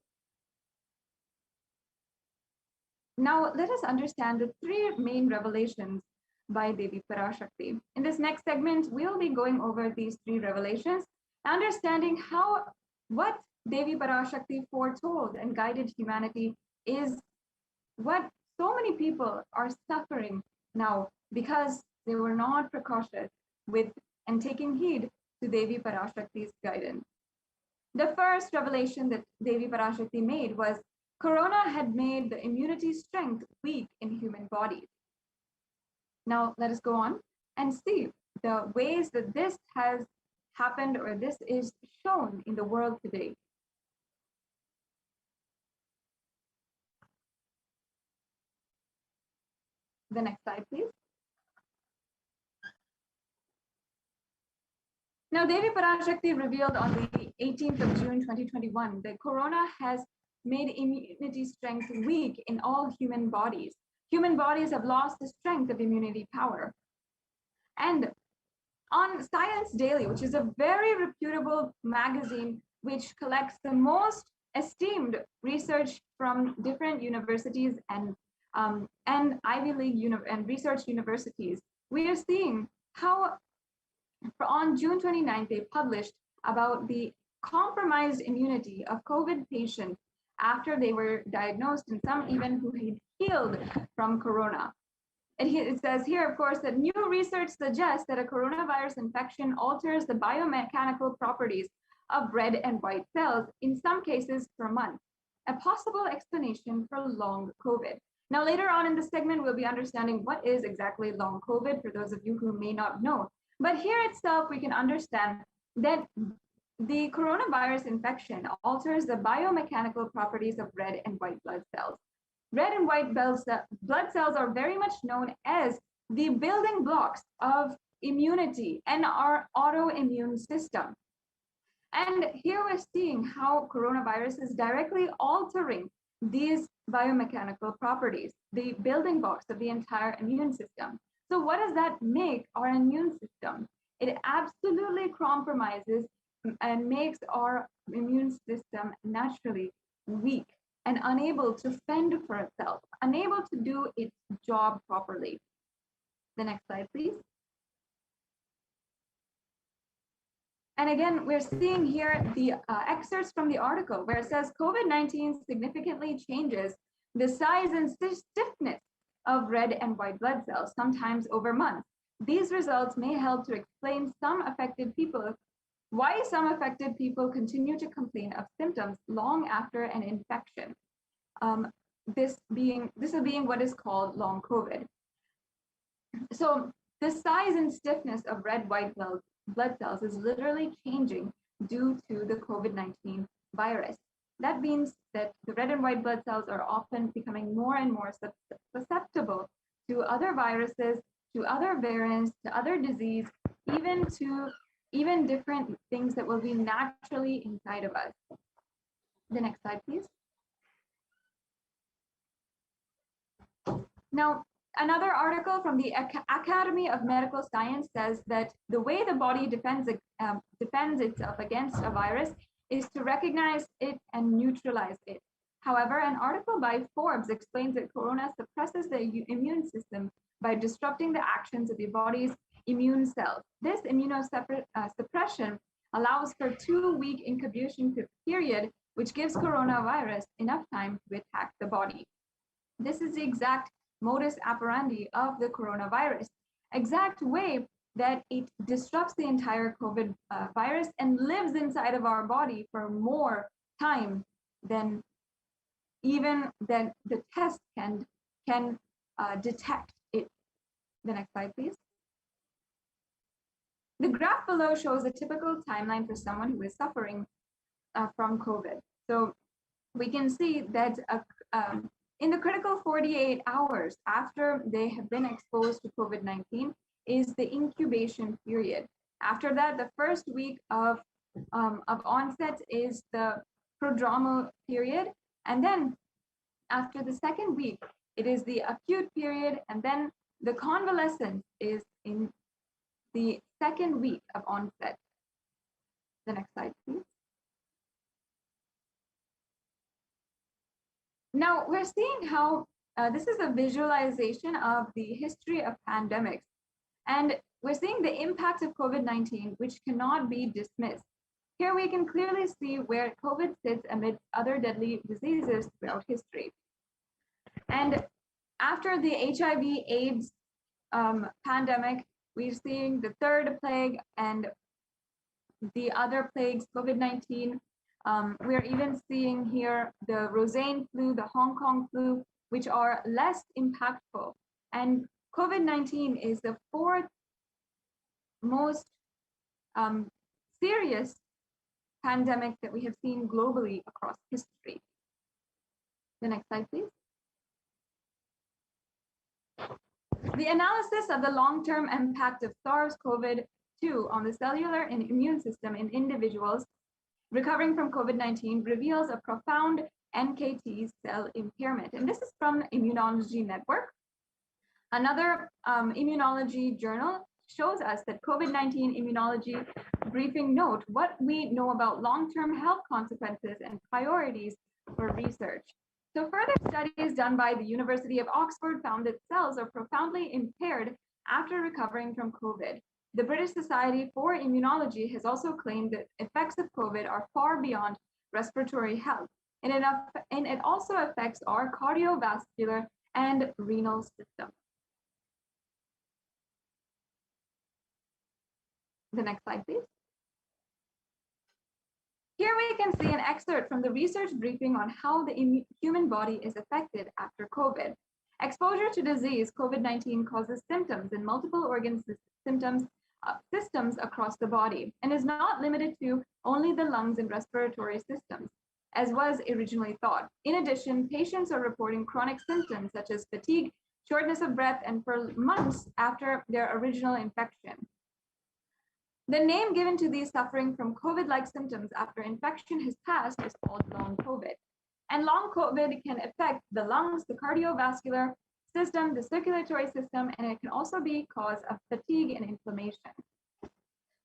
Now, let us understand the three main revelations by Devi Parashakti. In this next segment, we'll be going over these three revelations, understanding what Devi Parashakti foretold and guided humanity is what so many people are suffering now because they were not precautious with and taking heed to Devi Parashakti's guidance. The first revelation that Devi Parashakti made was Corona had made the immunity strength weak in human bodies. Now let us go on and see the ways that this has happened or this is shown in the world today. The next slide, please. Now, Devi Parashakti revealed on the 18th of June 2021 that Corona has made immunity strength weak in all human bodies. Human bodies have lost the strength of immunity power. And on Science Daily, which is a very reputable magazine which collects the most esteemed research from different universities and Ivy League and research universities, we are seeing how on June 29th, they published about the compromised immunity of COVID patients after they were diagnosed and some even who had healed from Corona. And it says here, of course, that new research suggests that a coronavirus infection alters the biomechanical properties of red and white cells, in some cases for months, a possible explanation for long COVID. Now, later on in this segment, we'll be understanding what is exactly long COVID for those of you who may not know. But here itself, we can understand that the coronavirus infection alters the biomechanical properties of red and white blood cells. Red and white blood cells are very much known as the building blocks of immunity and our autoimmune system. And here we're seeing how coronavirus is directly altering these biomechanical properties, the building blocks of the entire immune system. So what does that make our immune system? It absolutely compromises and makes our immune system naturally weak and unable to fend for itself, unable to do its job properly. The next slide, please. And again, we're seeing here the excerpts from the article where it says COVID-19 significantly changes the size and stiffness of red and white blood cells, sometimes over months. These results may help to explain why some affected people continue to complain of symptoms long after an infection. This being what is called long COVID. So the size and stiffness of red white blood cells is literally changing due to the COVID-19 virus. That means that the red and white blood cells are often becoming more and more susceptible to other viruses, to other variants, to other disease, even different things that will be naturally inside of us. The next slide, please. Now, Another article from the Academy of Medical Science says that the way the body defends itself against a virus is to recognize it and neutralize it. However, an article by Forbes explains that corona suppresses the immune system by disrupting the actions of the body's immune cells. This immunosuppression allows for a 2-week incubation period, which gives coronavirus enough time to attack the body. This is the exact modus operandi of the coronavirus, exact way that it disrupts the entire COVID virus and lives inside of our body for more time than even the test can detect it. The next slide, please. The graph below shows a typical timeline for someone who is suffering from COVID. So we can see that in the critical 48 hours after they have been exposed to COVID-19 is the incubation period. After that, the first week of onset is the prodromal period. And then after the second week, it is the acute period. And then the convalescence is in the second week of onset. The next slide, please. Now we're seeing how this is a visualization of the history of pandemics. And we're seeing the impact of COVID-19, which cannot be dismissed. Here we can clearly see where COVID sits amidst other deadly diseases throughout history. And after the HIV/AIDS pandemic, we're seeing the third plague and the other plagues, COVID-19. We're even seeing here the Roseanne flu, the Hong Kong flu, which are less impactful. And COVID-19 is the fourth most serious pandemic that we have seen globally across history. The next slide, please. The analysis of the long-term impact of SARS-CoV-2 on the cellular and immune system in individuals recovering from COVID-19 reveals a profound NKT cell impairment. And this is from Immunology Network. Another immunology journal shows us that COVID-19 immunology briefing note what we know about long-term health consequences and priorities for research. So further studies done by the University of Oxford found that cells are profoundly impaired after recovering from COVID. The British Society for Immunology has also claimed that effects of COVID are far beyond respiratory health, and it also affects our cardiovascular and renal system. The next slide, please. Here we can see an excerpt from the research briefing on how the human body is affected after COVID. Exposure to disease, COVID-19 causes symptoms in multiple organ systems across the body and is not limited to only the lungs and respiratory systems, as was originally thought. In addition, patients are reporting chronic symptoms such as fatigue, shortness of breath, and for months after their original infection. The name given to these suffering from COVID-like symptoms after infection has passed is called long COVID. And long COVID can affect the lungs, the cardiovascular system, the circulatory system, and it can also be cause of fatigue and inflammation.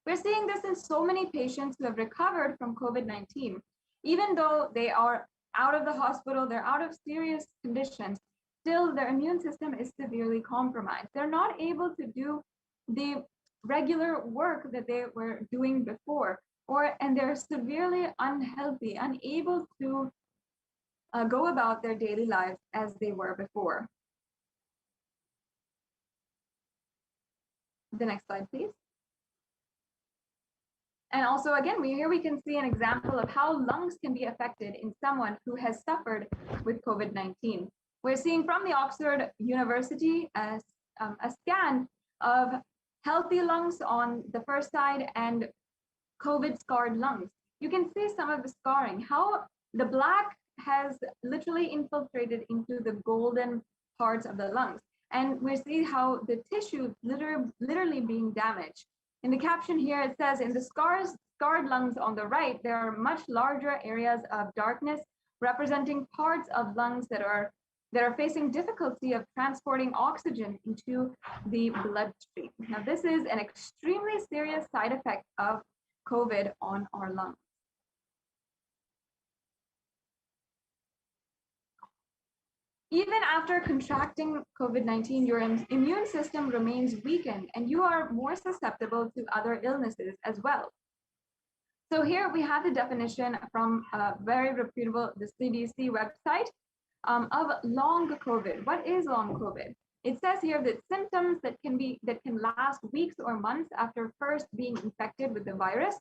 We're seeing this in so many patients who have recovered from COVID-19. Even though they are out of the hospital, they're out of serious conditions, still their immune system is severely compromised. They're not able to do the regular work that they were doing before, and they're severely unhealthy, unable to go about their daily lives as they were before. The next slide, please. And also, again, here we can see an example of how lungs can be affected in someone who has suffered with COVID-19. We're seeing from the Oxford University a scan of healthy lungs on the first side and COVID-scarred lungs. You can see some of the scarring, how the black has literally infiltrated into the golden parts of the lungs. And we see how the tissue literally being damaged. In the caption here, it says, in the scarred lungs on the right, there are much larger areas of darkness representing parts of lungs that are that are facing difficulty of transporting oxygen into the bloodstream. Now, this is an extremely serious side effect of COVID on our lungs. Even after contracting COVID-19, your immune system remains weakened and you are more susceptible to other illnesses as well. So here we have the definition from a very reputable, the CDC website of long COVID. What is long COVID? It says here that symptoms that can last weeks or months after first being infected with the virus,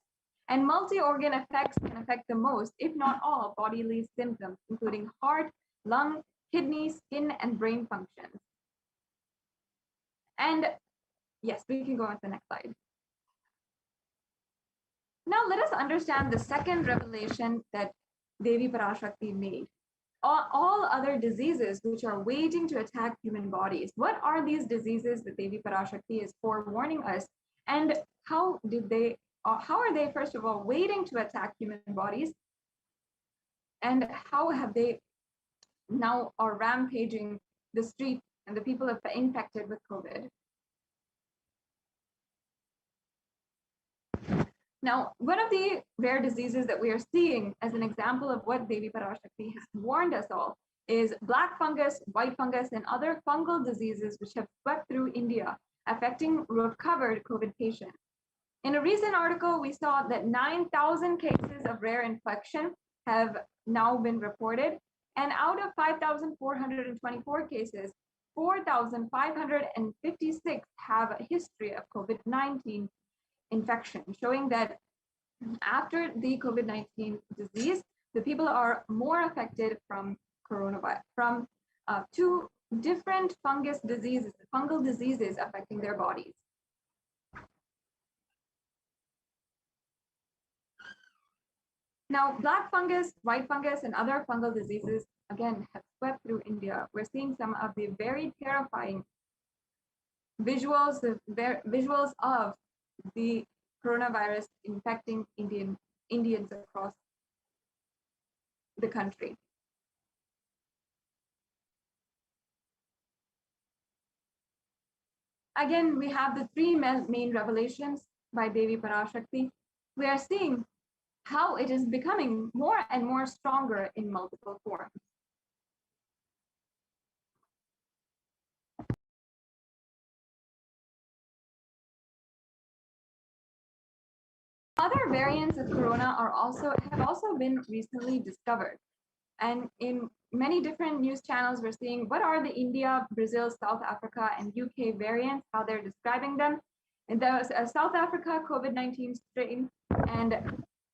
and multi-organ effects can affect the most, if not all, bodily symptoms, including heart, lung, kidney, skin, and brain functions. And yes, we can go on to the next slide. Now let us understand the second revelation that Devi Parashakti made. All other diseases which are waiting to attack human bodies. What are these diseases that Devi Parashakti is forewarning us? And how are they, first of all, waiting to attack human bodies? And how have they now are rampaging the streets and the people are infected with COVID? Now, one of the rare diseases that we are seeing as an example of what Devi Parashakti has warned us all is black fungus, white fungus, and other fungal diseases which have swept through India, affecting recovered COVID patients. In a recent article, we saw that 9,000 cases of rare infection have now been reported, and out of 5,424 cases, 4,556 have a history of COVID-19 infection, showing that after the COVID-19 disease, the people are more affected from coronavirus, from two different fungal diseases affecting their bodies. Now, black fungus, white fungus, and other fungal diseases, again, have swept through India. We're seeing some of the very terrifying visuals of the coronavirus infecting Indians across the country. Again, we have the three main revelations by Devi Parashakti. We are seeing how it is becoming more and more stronger in multiple forms. Other variants of corona have also been recently discovered. And in many different news channels, we're seeing what are the India, Brazil, South Africa, and UK variants, how they're describing them. And there was a South Africa COVID-19 strain, and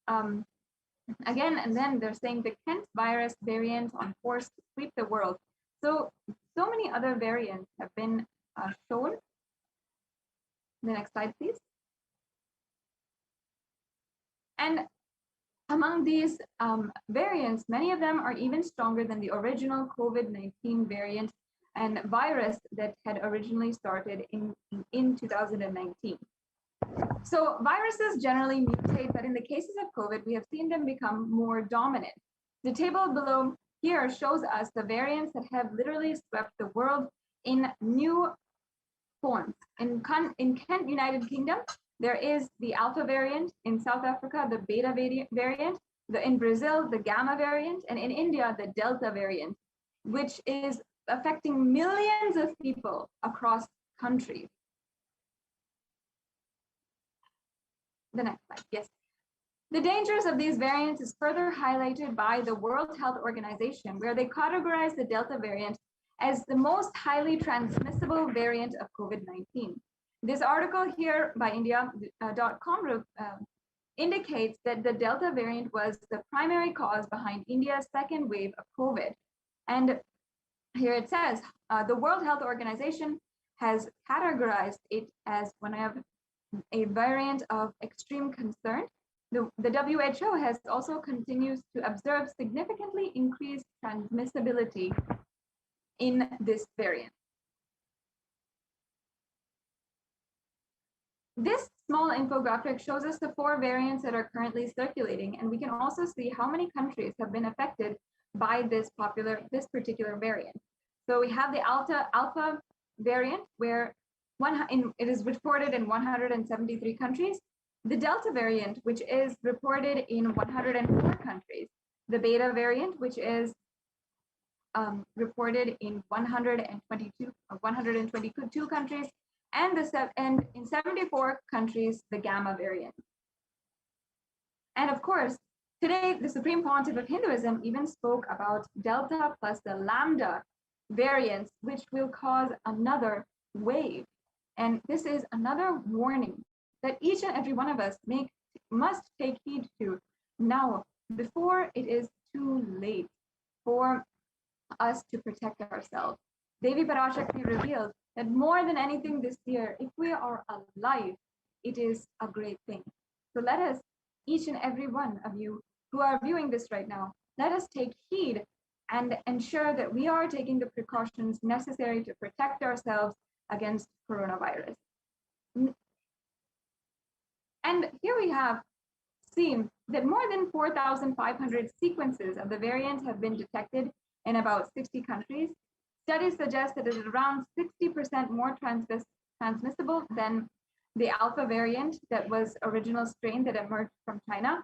then they're saying the Kent virus variant on course to sweep the world. So many other variants have been shown. The next slide, please. And among these variants, many of them are even stronger than the original COVID-19 variant and virus that had originally started in 2019. So viruses generally mutate, but in the cases of COVID, we have seen them become more dominant. The table below here shows us the variants that have literally swept the world in new forms. In Kent, United Kingdom, there is the Alpha variant, in South Africa, the Beta variant, in Brazil, the Gamma variant, and in India, the Delta variant, which is affecting millions of people across countries. The next slide, yes. The dangers of these variants is further highlighted by the World Health Organization, where they categorize the Delta variant as the most highly transmissible variant of COVID-19. This article here by India.com indicates that the Delta variant was the primary cause behind India's second wave of COVID. And here it says, the World Health Organization has categorized it as one of a variant of extreme concern. The WHO has also continues to observe significantly increased transmissibility in this variant. This small infographic shows us the 4 variants that are currently circulating, and we can also see how many countries have been affected by this particular variant. So we have the alpha variant, where it is reported in 173 countries. The Delta variant, which is reported in 104 countries. The Beta variant, which is reported in 122 countries, and in 74 countries, the Gamma variant. And of course, today, the Supreme Pontiff of Hinduism even spoke about Delta plus the Lambda variants, which will cause another wave. And this is another warning that each and every one of us must take heed to now, before it is too late for us to protect ourselves. Devi Parashakti revealed that more than anything this year, if we are alive, it is a great thing. So let us, each and every one of you who are viewing this right now, let us take heed and ensure that we are taking the precautions necessary to protect ourselves against coronavirus. And here we have seen that more than 4,500 sequences of the variant have been detected in about 60 countries. Studies suggest that it is around 60% more transmissible than the Alpha variant that was original strain that emerged from China.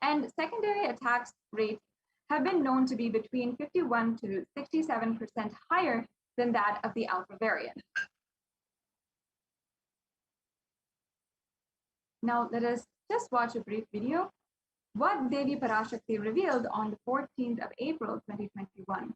And secondary attacks rates have been known to be between 51 to 67% higher than that of the Alpha variant. Now let us just watch a brief video, what Devi Parashakti revealed on the 14th of April, 2021.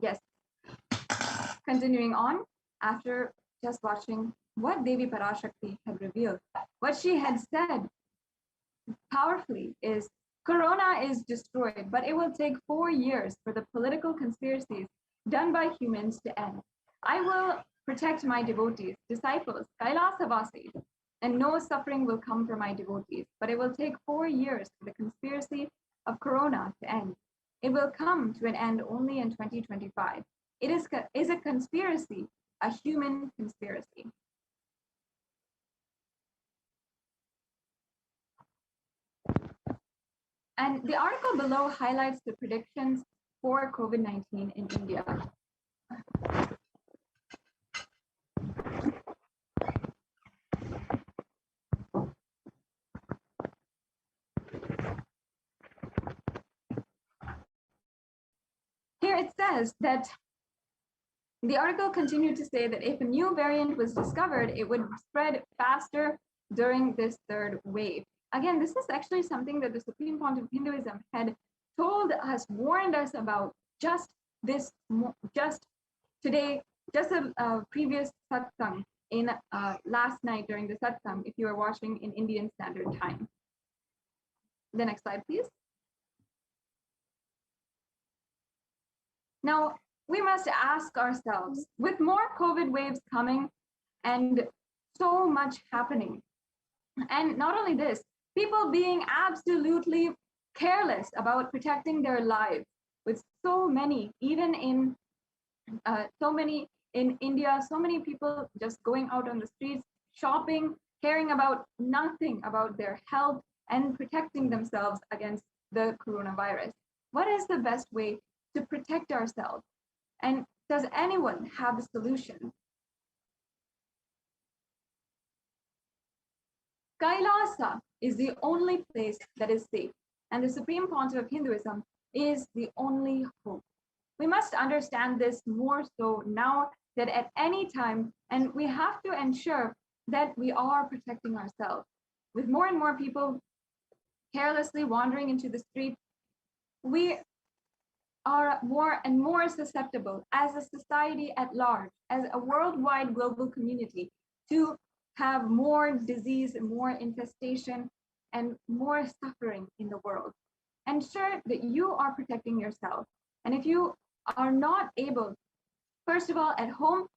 Yes, continuing on, after just watching what Devi Parashakti had revealed, what she had said powerfully is, Corona is destroyed, but it will take 4 years for the political conspiracies done by humans to end. I will protect my devotees, disciples, Kailasa Vasis, and no suffering will come for my devotees, but it will take 4 years for the conspiracy of Corona to end. It will come to an end only in 2025. It is a conspiracy, a human conspiracy. And the article below highlights the predictions for COVID-19 in India. Here it says that the article continued to say that if a new variant was discovered, it would spread faster during this third wave. Again, this is actually something that the Supreme Pontiff of Hinduism had told us, warned us about just today, just a previous satsang in last night during the satsang, if you are watching in Indian Standard Time. The next slide, please. Now, we must ask ourselves, with more COVID waves coming and so much happening, and not only this, people being absolutely careless about protecting their lives, with so many, even in India, so many people just going out on the streets, shopping, caring about nothing about their health and protecting themselves against the coronavirus. What is the best way to protect ourselves? And does anyone have a solution? Kailasa is the only place that is safe, and the Supreme Pontiff of Hinduism is the only hope. We must understand this more so now that at any time, and we have to ensure that we are protecting ourselves. With more and more people carelessly wandering into the street, we are more and more susceptible as a society at large, as a worldwide global community, to have more disease, more infestation, and more suffering in the world. Ensure that you are protecting yourself. And if you are not able, first of all, at home,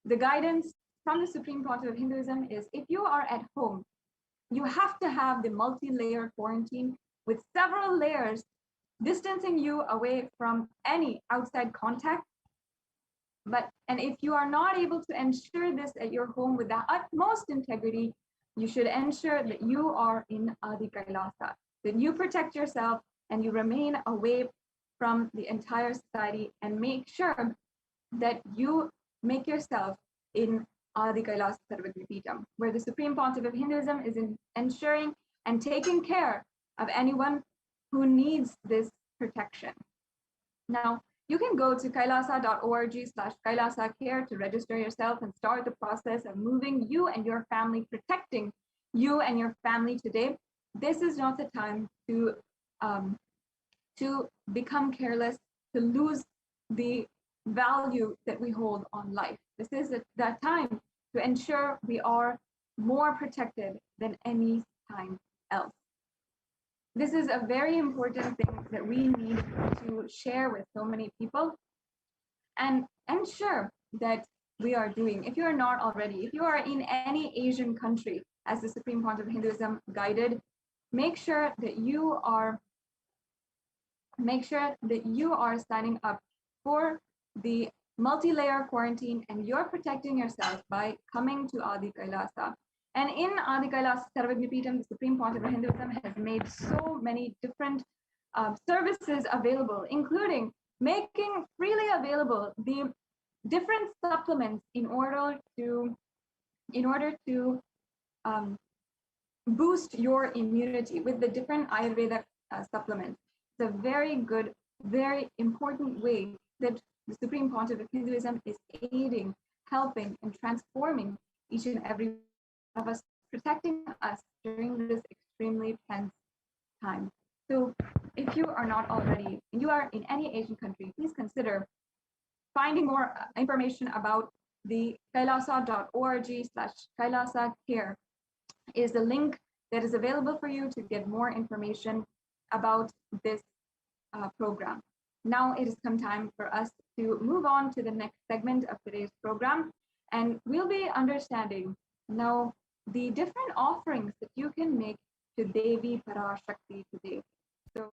the guidance from the Supreme Pontiff of Hinduism is, if you are at home, you have to have the multi-layer quarantine with several layers distancing you away from any outside contact. And if you are not able to ensure this at your home with the utmost integrity, you should ensure that you are in Adi Kailasa, that you protect yourself and you remain away from the entire society, and make sure that you make yourself in Adi Kailasa Sarvagripitam, where the Supreme Pontiff of Hinduism is ensuring and taking care of anyone who needs this protection. Now, you can go to kailasa.org/Kailasa-care to register yourself and start the process of moving you and your family, protecting you and your family today. This is not the time to become careless, to lose the value that we hold on life. This is that time to ensure we are more protected than any time else. This is a very important thing that we need to share with so many people and ensure that we are doing. If you are not already, if you are in any Asian country, as the Supreme Pontiff of Hinduism guided, make sure that you are signing up for the multi-layer quarantine, and you're protecting yourself by coming to Adi Kailasa. And in Adi Kailasa Sarvagripitam, the Supreme Pontiff of Hinduism has made so many different services available, including making freely available the different supplements in order to boost your immunity with the different Ayurvedic supplements. It's a very good, very important way that the Supreme Pontiff of Hinduism is aiding, helping, and transforming each and every one of us, protecting us during this extremely tense time. So if you are not already, and you are in any Asian country, please consider finding more information about the kailasa.org/Kailasa-care is the link that is available for you to get more information about this program. Now it has come time for us to move on to the next segment of today's program, and we'll be understanding now the different offerings that you can make to Devi Parashakti today. So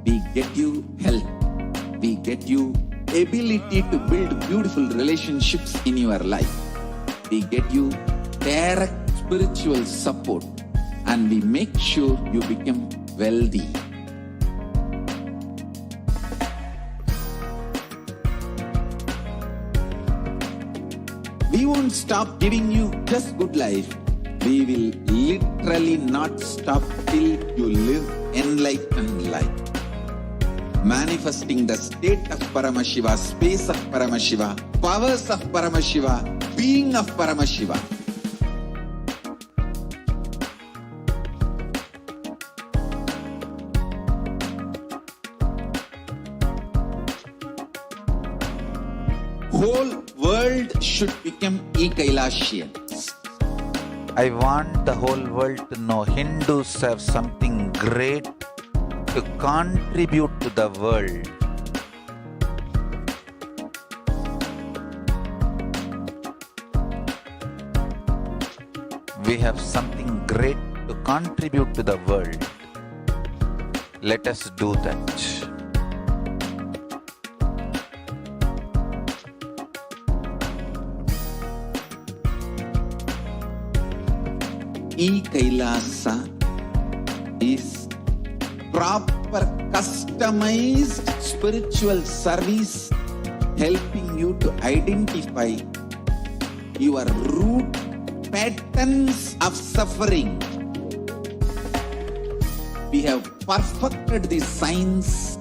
we get you health, we get you ability to build beautiful relationships in your life, we get you direct spiritual support, and we make sure you become wealthy. We won't stop giving you just good life. We will literally not stop till you live enlightened life. Manifesting the state of Paramashiva, space of Paramashiva, powers of Paramashiva, being of Paramashiva. Whole world should become e-Kailasians. I want the whole world to know Hindus have something great to contribute to the world. We have something great to contribute to the world. Let us do that. Kailasa is proper customized spiritual service helping you to identify your root patterns of suffering. We have perfected the science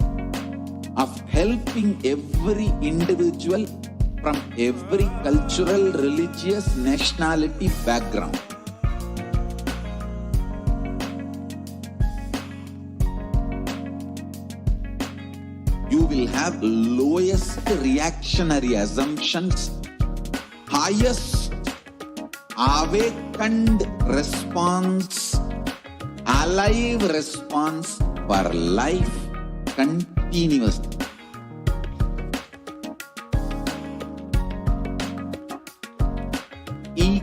of helping every individual from every cultural, religious, nationality background. You will have lowest reactionary assumptions, highest awakened response, alive response for life continuously.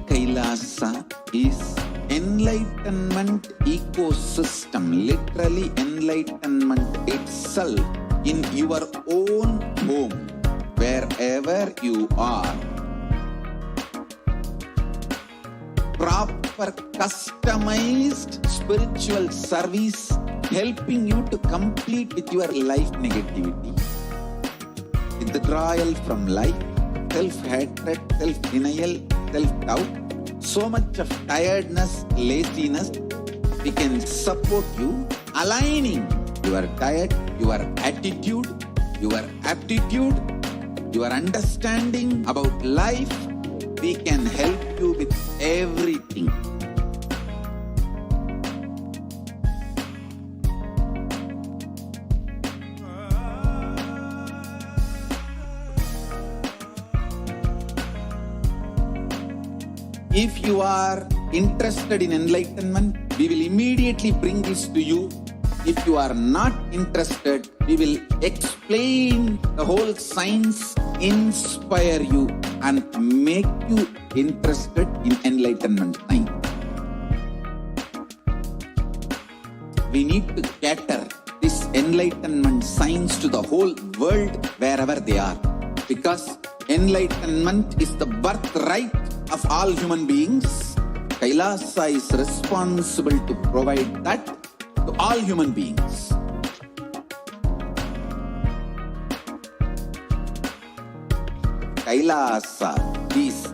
Kailasa is enlightenment ecosystem, literally enlightenment itself in your own home, wherever you are. Proper customized spiritual service helping you to complete with your life negativity, withdrawal from life, self-hatred, self-denial, self-doubt, so much of tiredness, laziness. We can support you aligning your diet, your attitude, your aptitude, your understanding about life. We can help you with everything. If you are interested in enlightenment, we will immediately bring this to you. If you are not interested, we will explain the whole science, inspire you, and make you interested in enlightenment time. We need to cater this enlightenment science to the whole world wherever they are, because enlightenment is the birthright of all human beings. Kailasa is responsible to provide that to all human beings. Kailasa is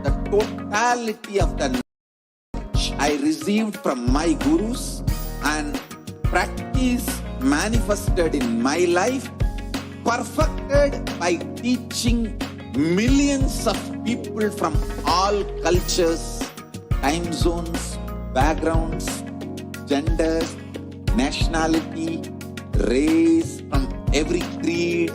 the totality of the knowledge I received from my gurus and practice manifested in my life, perfected by teaching millions of people from all cultures, time zones, backgrounds, genders, nationality, race, from every creed.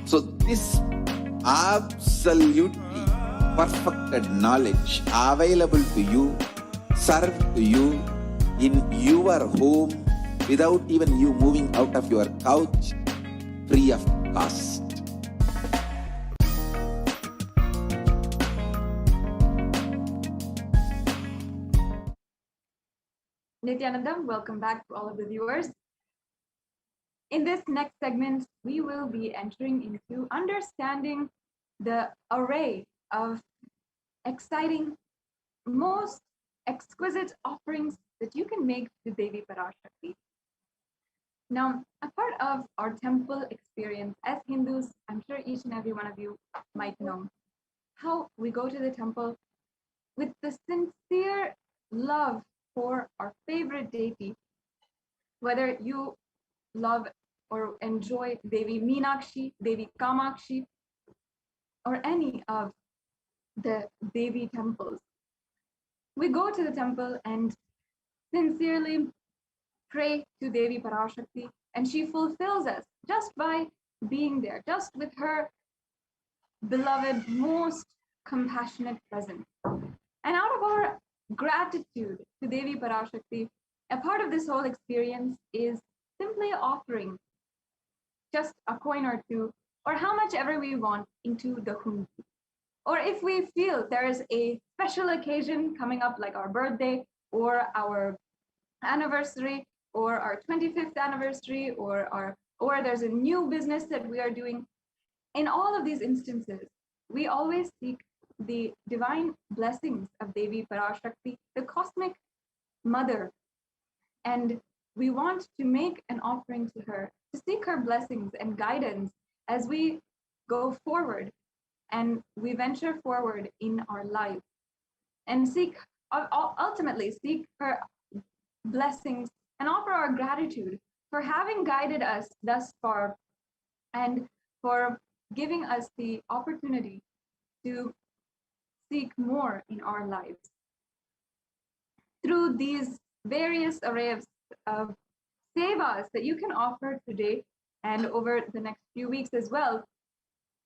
So this absolutely perfected knowledge available to you, served to you in your home without even you moving out of your couch, free of cost. Nithyananda, welcome back to all of the viewers. In this next segment, we will be entering into understanding the array of exciting, most exquisite offerings that you can make to Devi Parashakti. Now, a part of our temple experience as Hindus, I'm sure each and every one of you might know how we go to the temple with the sincere love for our favorite deity, whether you love or enjoy Devi Meenakshi, Devi Kamakshi, or any of the Devi temples. We go to the temple and sincerely pray to Devi Parashakti, and she fulfills us just by being there, just with her beloved, most compassionate presence. And out of our gratitude to Devi Parashakti, a part of this whole experience is simply offering just a coin or two, or how much ever we want, into the hundi. Or if we feel there is a special occasion coming up, like our birthday or our anniversary or our 25th anniversary, or there's a new business that we are doing, in all of these instances, we always seek the divine blessings of Devi Parashakti, the cosmic mother, and we want to make an offering to her, to seek her blessings and guidance as we go forward and we venture forward in our life, and ultimately seek her blessings and offer our gratitude for having guided us thus far and for giving us the opportunity to seek more in our lives. Through these various arrays of sevas that you can offer today and over the next few weeks as well,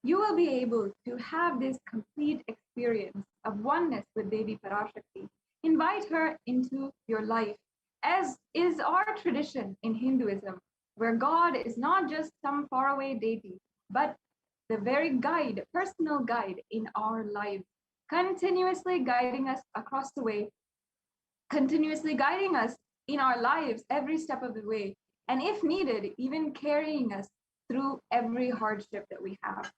you will be able to have this complete experience of oneness with Devi Parashakti. Invite her into your life, as is our tradition in Hinduism, where God is not just some faraway deity, but the very guide, personal guide in our lives, continuously guiding us across the way, continuously guiding us in our lives every step of the way, and if needed, even carrying us through every hardship that we have.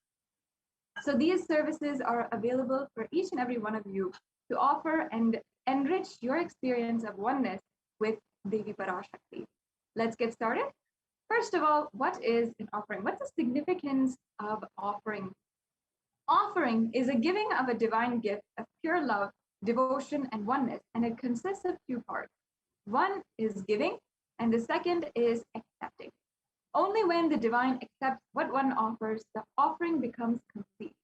So these services are available for each and every one of you to offer and enrich your experience of oneness with Devi Parashakti. Let's get started. First of all, what is an offering? What's the significance of offering? Offering is a giving of a divine gift of pure love, devotion, and oneness, and it consists of two parts. One is giving, and the second is accepting. Only when the divine accepts what one offers, the offering becomes complete.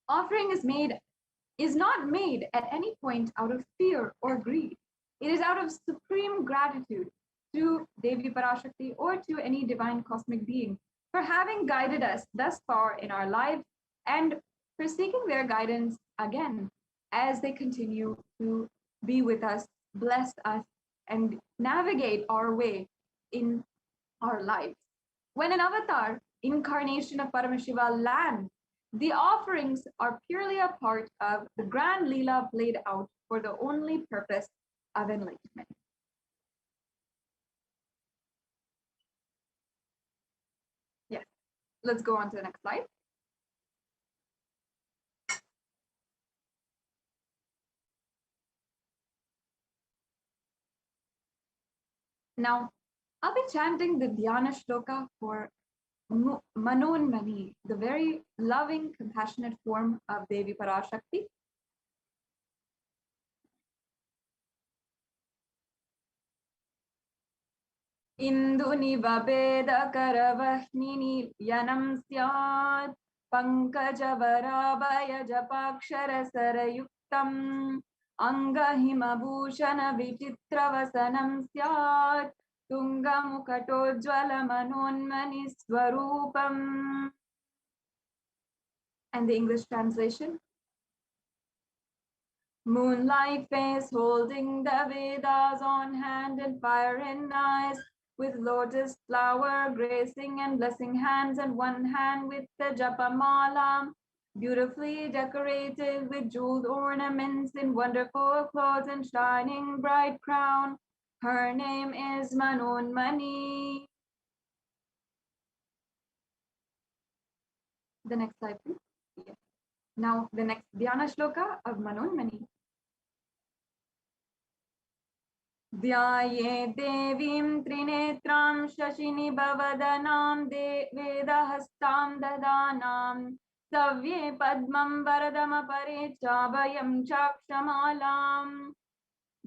Offering is not made at any point out of fear or greed. It is out of supreme gratitude to Devi Parashakti or to any divine cosmic being for having guided us thus far in our lives and for seeking their guidance again as they continue to be with us, bless us, and navigate our way in our lives. When an avatar, incarnation of Paramashiva, lands, the offerings are purely a part of the grand Leela played out for the only purpose of enlightenment. Yes, let's go on to the next slide. Now, I'll be chanting the Dhyana Shloka for Manonmani, the very loving, compassionate form of Devi Parashakti. Induniva Veda Karavahmini Yanam Syat Pankajavara Japakshara Sarayuktam Angahimabhushana Vichitravasanam Syat Tungamukatojvala Manonmani Swarupam. And the English translation. Moonlight face holding the Vedas on hand and fire in eyes, with lotus flower gracing and blessing hands, and one hand with the japamala, beautifully decorated with jeweled ornaments in wonderful clothes and shining bright crown. Her name is Manonmani. The next slide, please. Yes. Now, the next Dhyana Shloka of Manonmani. Dhyaye devim trinetram shashini bhavadanam vedahastam dadanam savye padmam varadam apare chabhayam chakshamalam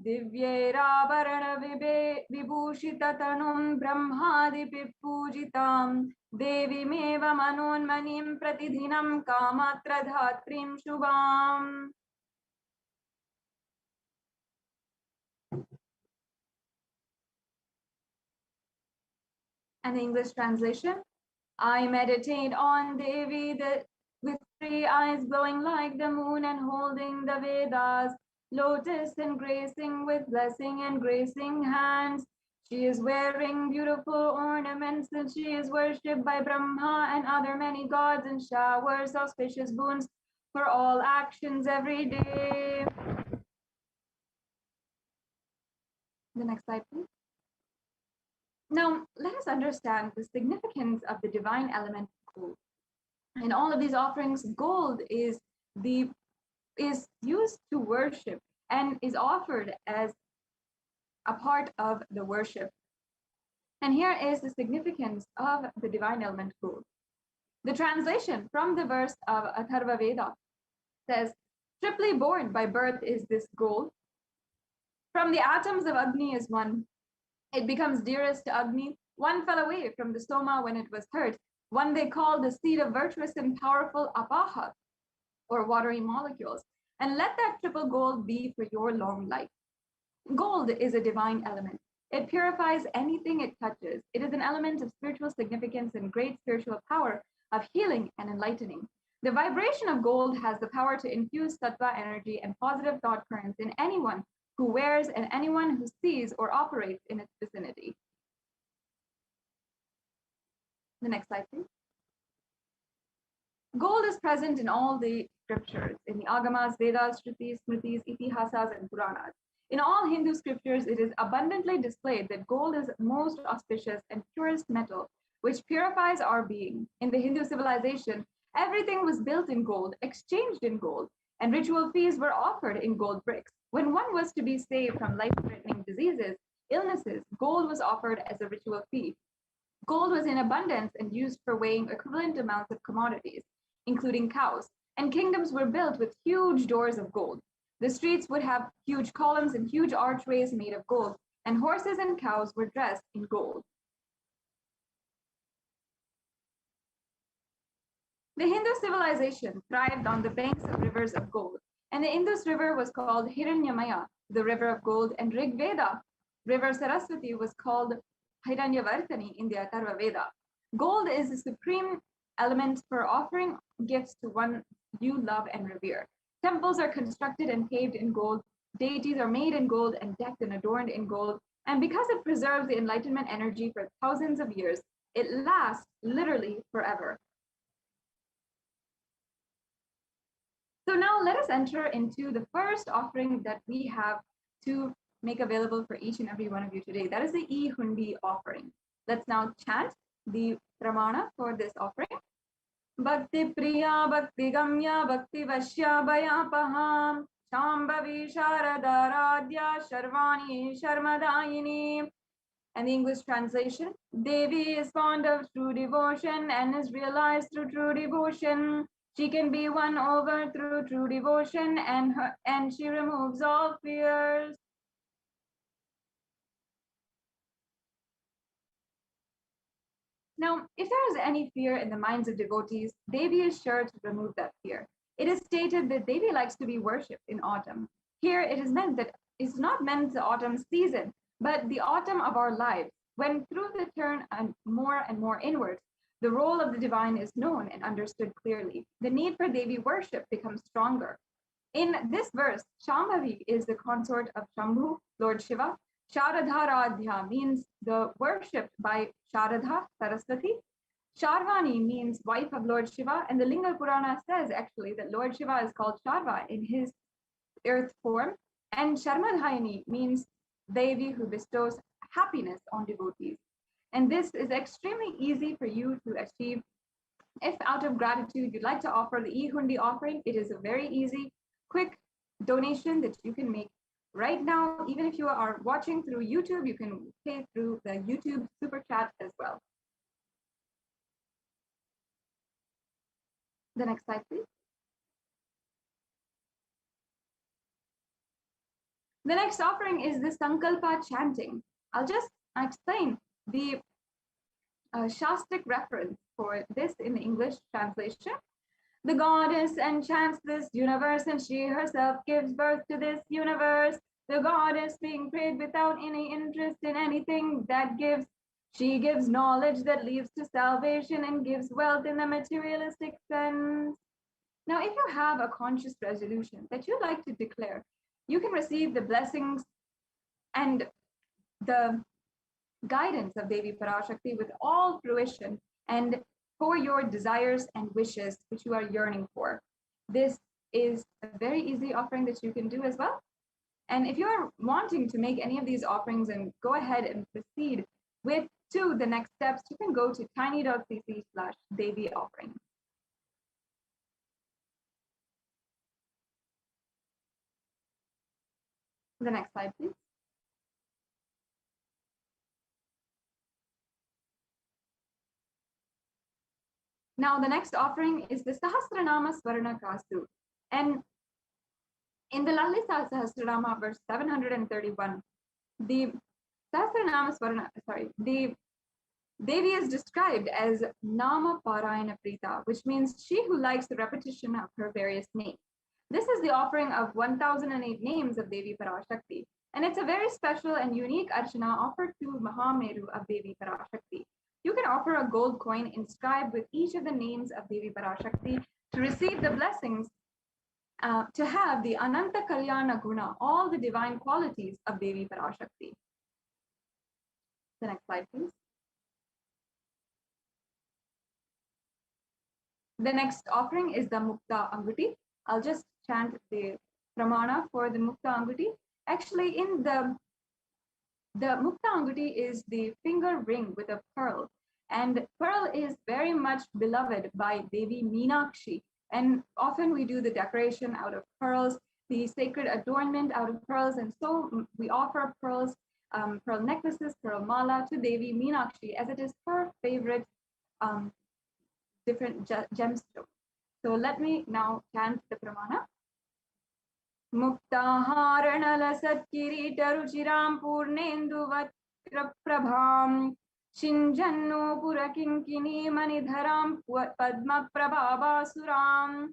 divyeravarana vibhushitatanum brahmadipi pujitam devimeva manonmanim pratidhinam kamatra dhatrim shubham. And the English translation, I meditate on Devi, the with 3 eyes glowing like the moon and holding the Vedas, lotus and gracing with blessing and gracing hands. She is wearing beautiful ornaments and she is worshipped by Brahma and other many gods and showers auspicious boons for all actions every day. The next slide, please. Now, let us understand the significance of the divine element gold. In all of these offerings, gold is used to worship and is offered as a part of the worship. And here is the significance of the divine element gold. The translation from the verse of Atharva Veda says, triply born by birth is this gold. From the atoms of Agni is one. It becomes dearest to Agni. One fell away from the Soma when it was hurt. One they call the seed of virtuous and powerful Apaha, or watery molecules. And let that triple gold be for your long life. Gold is a divine element. It purifies anything it touches. It is an element of spiritual significance and great spiritual power of healing and enlightening. The vibration of gold has the power to infuse sattva energy and positive thought currents in anyone who wears and anyone who sees or operates in its vicinity. The next slide, please. Gold is present in all the scriptures, in the Agamas, Vedas, Shrutis, Smritis, Itihasas, and Puranas. In all Hindu scriptures, it is abundantly displayed that gold is most auspicious and purest metal, which purifies our being. In the Hindu civilization, everything was built in gold, exchanged in gold, and ritual feasts were offered in gold bricks. When one was to be saved from life-threatening diseases, illnesses, gold was offered as a ritual fee. Gold was in abundance and used for weighing equivalent amounts of commodities, including cows, and kingdoms were built with huge doors of gold. The streets would have huge columns and huge archways made of gold, and horses and cows were dressed in gold. The Hindu civilization thrived on the banks of rivers of gold, and the Indus River was called Hiranyamaya, the river of gold, and Rig Veda, river Saraswati, was called Hiranyavartani in the Atharva Veda. Gold is the supreme element for offering gifts to one you love and revere. Temples are constructed and paved in gold. Deities are made in gold and decked and adorned in gold. And because it preserves the Enlightenment energy for thousands of years, it lasts literally forever. So now let us enter into the first offering that we have to make available for each and every one of you today. That is the E-Hundi offering. Let's now chant the pramana for this offering. Bhakti Priya Bhakti Gamya Bhakti Vashya Bhayapaham Shambhavi Sharadaradhya Sharvani Sharmadayini. And the English translation, Devi is fond of true devotion and is realized through true devotion. She can be won over through true devotion and she removes all fears. Now, if there is any fear in the minds of devotees, Devi is sure to remove that fear. It is stated that Devi likes to be worshipped in autumn. Here it is meant that it's not meant the autumn season, but the autumn of our lives, when through the turn and more inwards, the role of the divine is known and understood clearly. The need for Devi worship becomes stronger. In this verse, Shambhavi is the consort of Shambhu, Lord Shiva. Sharadharadhya means the worshipped by Sharadha, Saraswati. Sharvani means wife of Lord Shiva, and the Linga Purana says actually that Lord Shiva is called Sharva in his earth form, and Sharmadhayani means Devi who bestows happiness on devotees. And this is extremely easy for you to achieve. If out of gratitude you'd like to offer the E-Hundi offering, it is a very easy, quick donation that you can make right now. Even if you are watching through YouTube, you can pay through the YouTube super chat as well. The next slide, please. The next offering is the Sankalpa chanting. I'll just explain the Shastic reference for this in the English translation. The goddess enchants this universe and she herself gives birth to this universe. The goddess being prayed without any interest in anything that gives. She gives knowledge that leads to salvation and gives wealth in the materialistic sense. Now, if you have a conscious resolution that you'd like to declare, you can receive the blessings and the guidance of Devi Parashakti with all fruition and for your desires and wishes which you are yearning for. This is a very easy offering that you can do as well. And if you're wanting to make any of these offerings and go ahead and proceed to the next steps, you can go to tiny.cc/Devi offering. The next slide, please. Now, the next offering is the Sahasranama Swarna Kastu. And in the Lalita Sahasranama, verse 731, the Sahasranama Swarna, the Devi is described as Nama Parayana Prita, which means she who likes the repetition of her various names. This is the offering of 1008 names of Devi Parashakti, and it's a very special and unique archana offered to Mahameru of Devi Parashakti. You can offer a gold coin inscribed with each of the names of Devi Parashakti to receive the blessings, to have the Ananta Kalyana Guna, all the divine qualities of Devi Parashakti. The next slide, please. The next offering is the Mukta Anguti. I'll just chant the pramana for the Mukta Anguti. Actually, in the Mukta Anguti is the finger ring with a pearl. And pearl is very much beloved by Devi Meenakshi. And often we do the decoration out of pearls, the sacred adornment out of pearls. And so we offer pearls, pearl necklaces, pearl mala to Devi Meenakshi, as it is her favorite different gemstones. So let me now chant the pramana. Muktaharanala satkirita ruchiram purnendu vakrabham shinjanno purakinkini manidharam padma prabhavasuram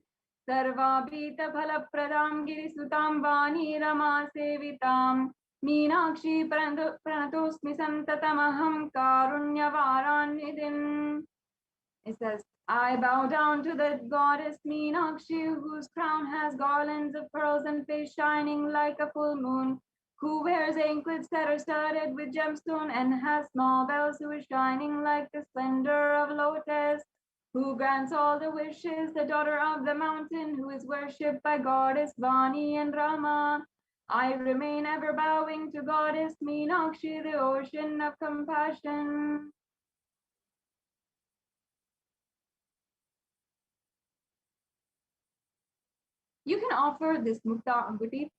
sarvabhita phalapradam girisutam vani rama sevitam Meenakshi pranatosmi santatamaham karunyavaranidin. It says, I bow down to the goddess Meenakshi, whose crown has garlands of pearls and face shining like a full moon, who wears anklets that are studded with gemstone and has small bells, who is shining like the splendor of lotus, who grants all the wishes, the daughter of the mountain, who is worshipped by goddess Vani and Rama. I remain ever bowing to goddess Meenakshi, the ocean of compassion. You can offer this Mukta Anguti,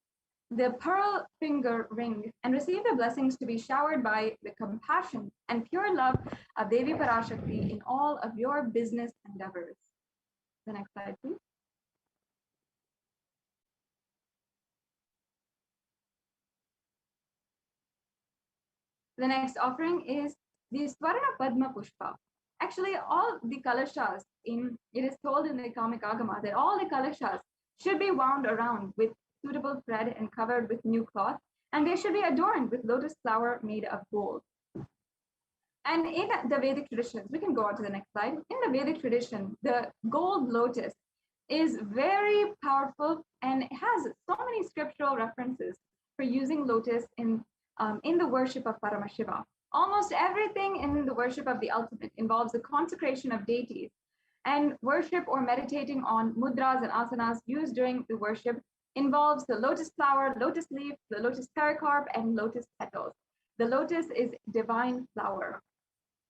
the pearl finger ring, and receive the blessings to be showered by the compassion and pure love of Devi Parashakti in all of your business endeavors. The next slide, please. The next offering is the Swarna Padma Pushpa. Actually, all the kalashas it is told in the Kamic Agama that all the kalashas should be wound around with suitable thread and covered with new cloth, and they should be adorned with lotus flower made of gold. And in the Vedic traditions, we can go on to the next slide. In the Vedic tradition, the gold lotus is very powerful and has so many scriptural references for using lotus in the worship of Paramashiva. Almost everything in the worship of the ultimate involves the consecration of deities, and worship or meditating on mudras and asanas used during the worship involves the lotus flower, lotus leaf, the lotus pericarp, and lotus petals. The lotus is divine flower.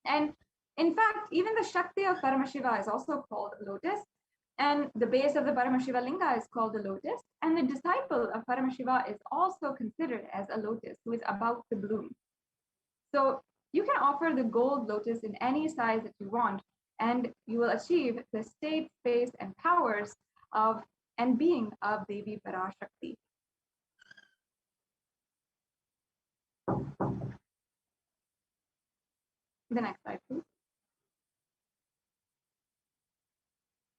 And in fact, even the Shakti of Paramashiva is also called lotus, and the base of the Paramashiva linga is called the lotus, and the disciple of Paramashiva is also considered as a lotus who is about to bloom. So you can offer the gold lotus in any size that you want, and you will achieve the state, space, and powers of and being of Devi Parashakti. The next slide, please.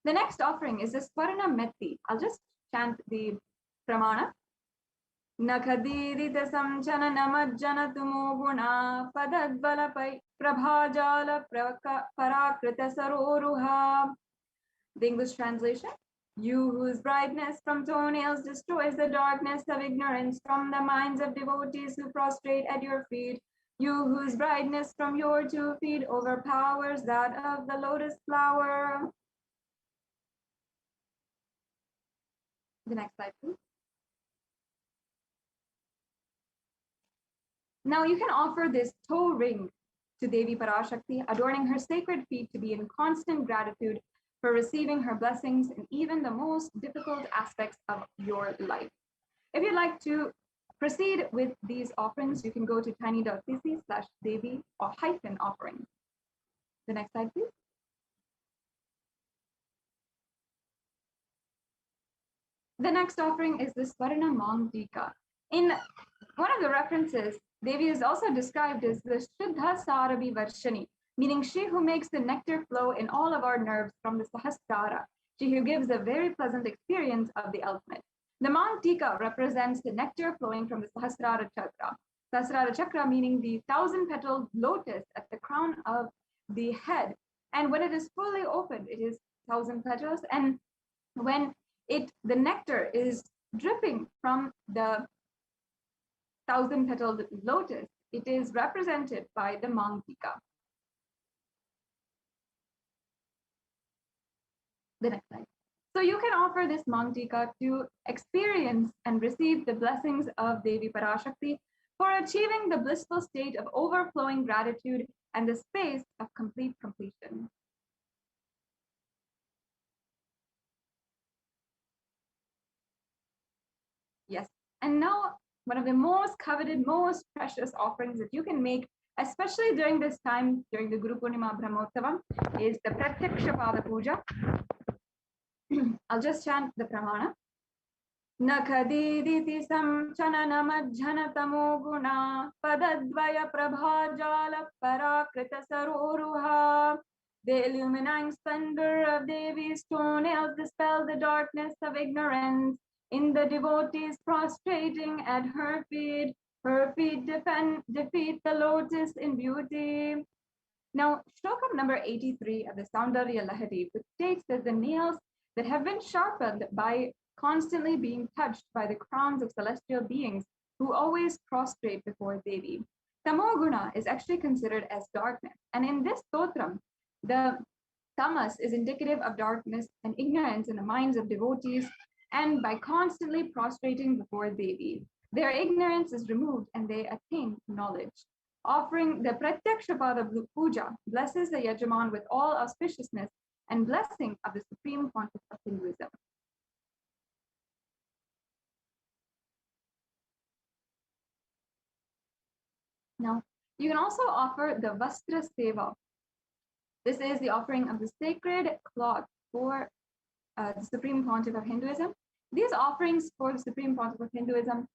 The next offering is the Swarna Metti. I'll just chant the pramana. Nakhadirita samchana namajjana tumo guna padadbala prabhajala parakrita saroruha. The English translation. You whose brightness from toenails destroys the darkness of ignorance from the minds of devotees who prostrate at your feet. You whose brightness from your 2 feet overpowers that of the lotus flower. The next slide, please. Now you can offer this toe ring to Devi Parashakti, adorning her sacred feet to be in constant gratitude for receiving her blessings in even the most difficult aspects of your life. If you'd like to proceed with these offerings, you can go to tiny.cc/Devi or -offering. The next slide, please. The next offering is the Swarna Mangtika. In one of the references, Devi is also described as the Shuddha Sarabi Varshani, meaning she who makes the nectar flow in all of our nerves from the Sahasrara, she who gives a very pleasant experience of the ultimate. The Mangtika represents the nectar flowing from the Sahasrara Chakra. Sahasrara Chakra meaning the 1,000-petaled lotus at the crown of the head. And when it is fully opened, it is 1,000 petals. And when the nectar is dripping from the 1,000-petaled lotus, it is represented by the Mangtika. The next slide. So you can offer this Mangtika to experience and receive the blessings of Devi Parashakti for achieving the blissful state of overflowing gratitude and the space of complete completion. Yes, and now one of the most coveted, most precious offerings that you can make, especially during this time, during the Guru Purnima Brahmotsavam, is the Pratyaksha Pada Puja. I'll just chant the pramana. Nakadiditi samchanana majjana tamo guna padadvaya prabhajala parakrita saroruha. The illuminating splendor of Devi's toenails dispel the darkness of ignorance. In the devotees prostrating at her feet defeat the lotus in beauty. Now, shloka number 83 of the Soundarya Lahari, which states that the nails that have been sharpened by constantly being touched by the crowns of celestial beings who always prostrate before Devi. Tamoguna is actually considered as darkness. And in this stotram, the tamas is indicative of darkness and ignorance in the minds of devotees. And by constantly prostrating before Devi, their ignorance is removed and they attain knowledge. Offering the Pratyaksha Pada Puja blesses the Yajaman with all auspiciousness and blessing of the Supreme Pontiff of Hinduism. Now, you can also offer the Vastra Seva. This is the offering of the sacred cloth for the Supreme Pontiff of Hinduism. These offerings for the Supreme Pontiff of Hinduism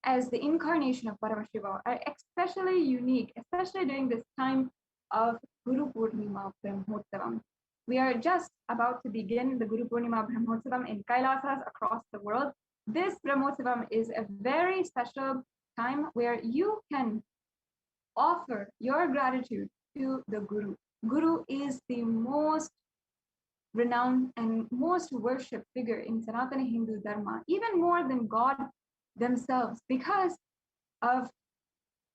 as the incarnation of Paramashivoham are especially unique, especially during this time of Guru Purnima Brahmotsavam. We are just about to begin the Guru Purnima Brahmotsavam in Kailasas across the world. This Brahmotsavam is a very special time where you can offer your gratitude to the Guru. Guru is the most renowned and most worshipped figure in Sanatana Hindu Dharma, even more than God themselves, because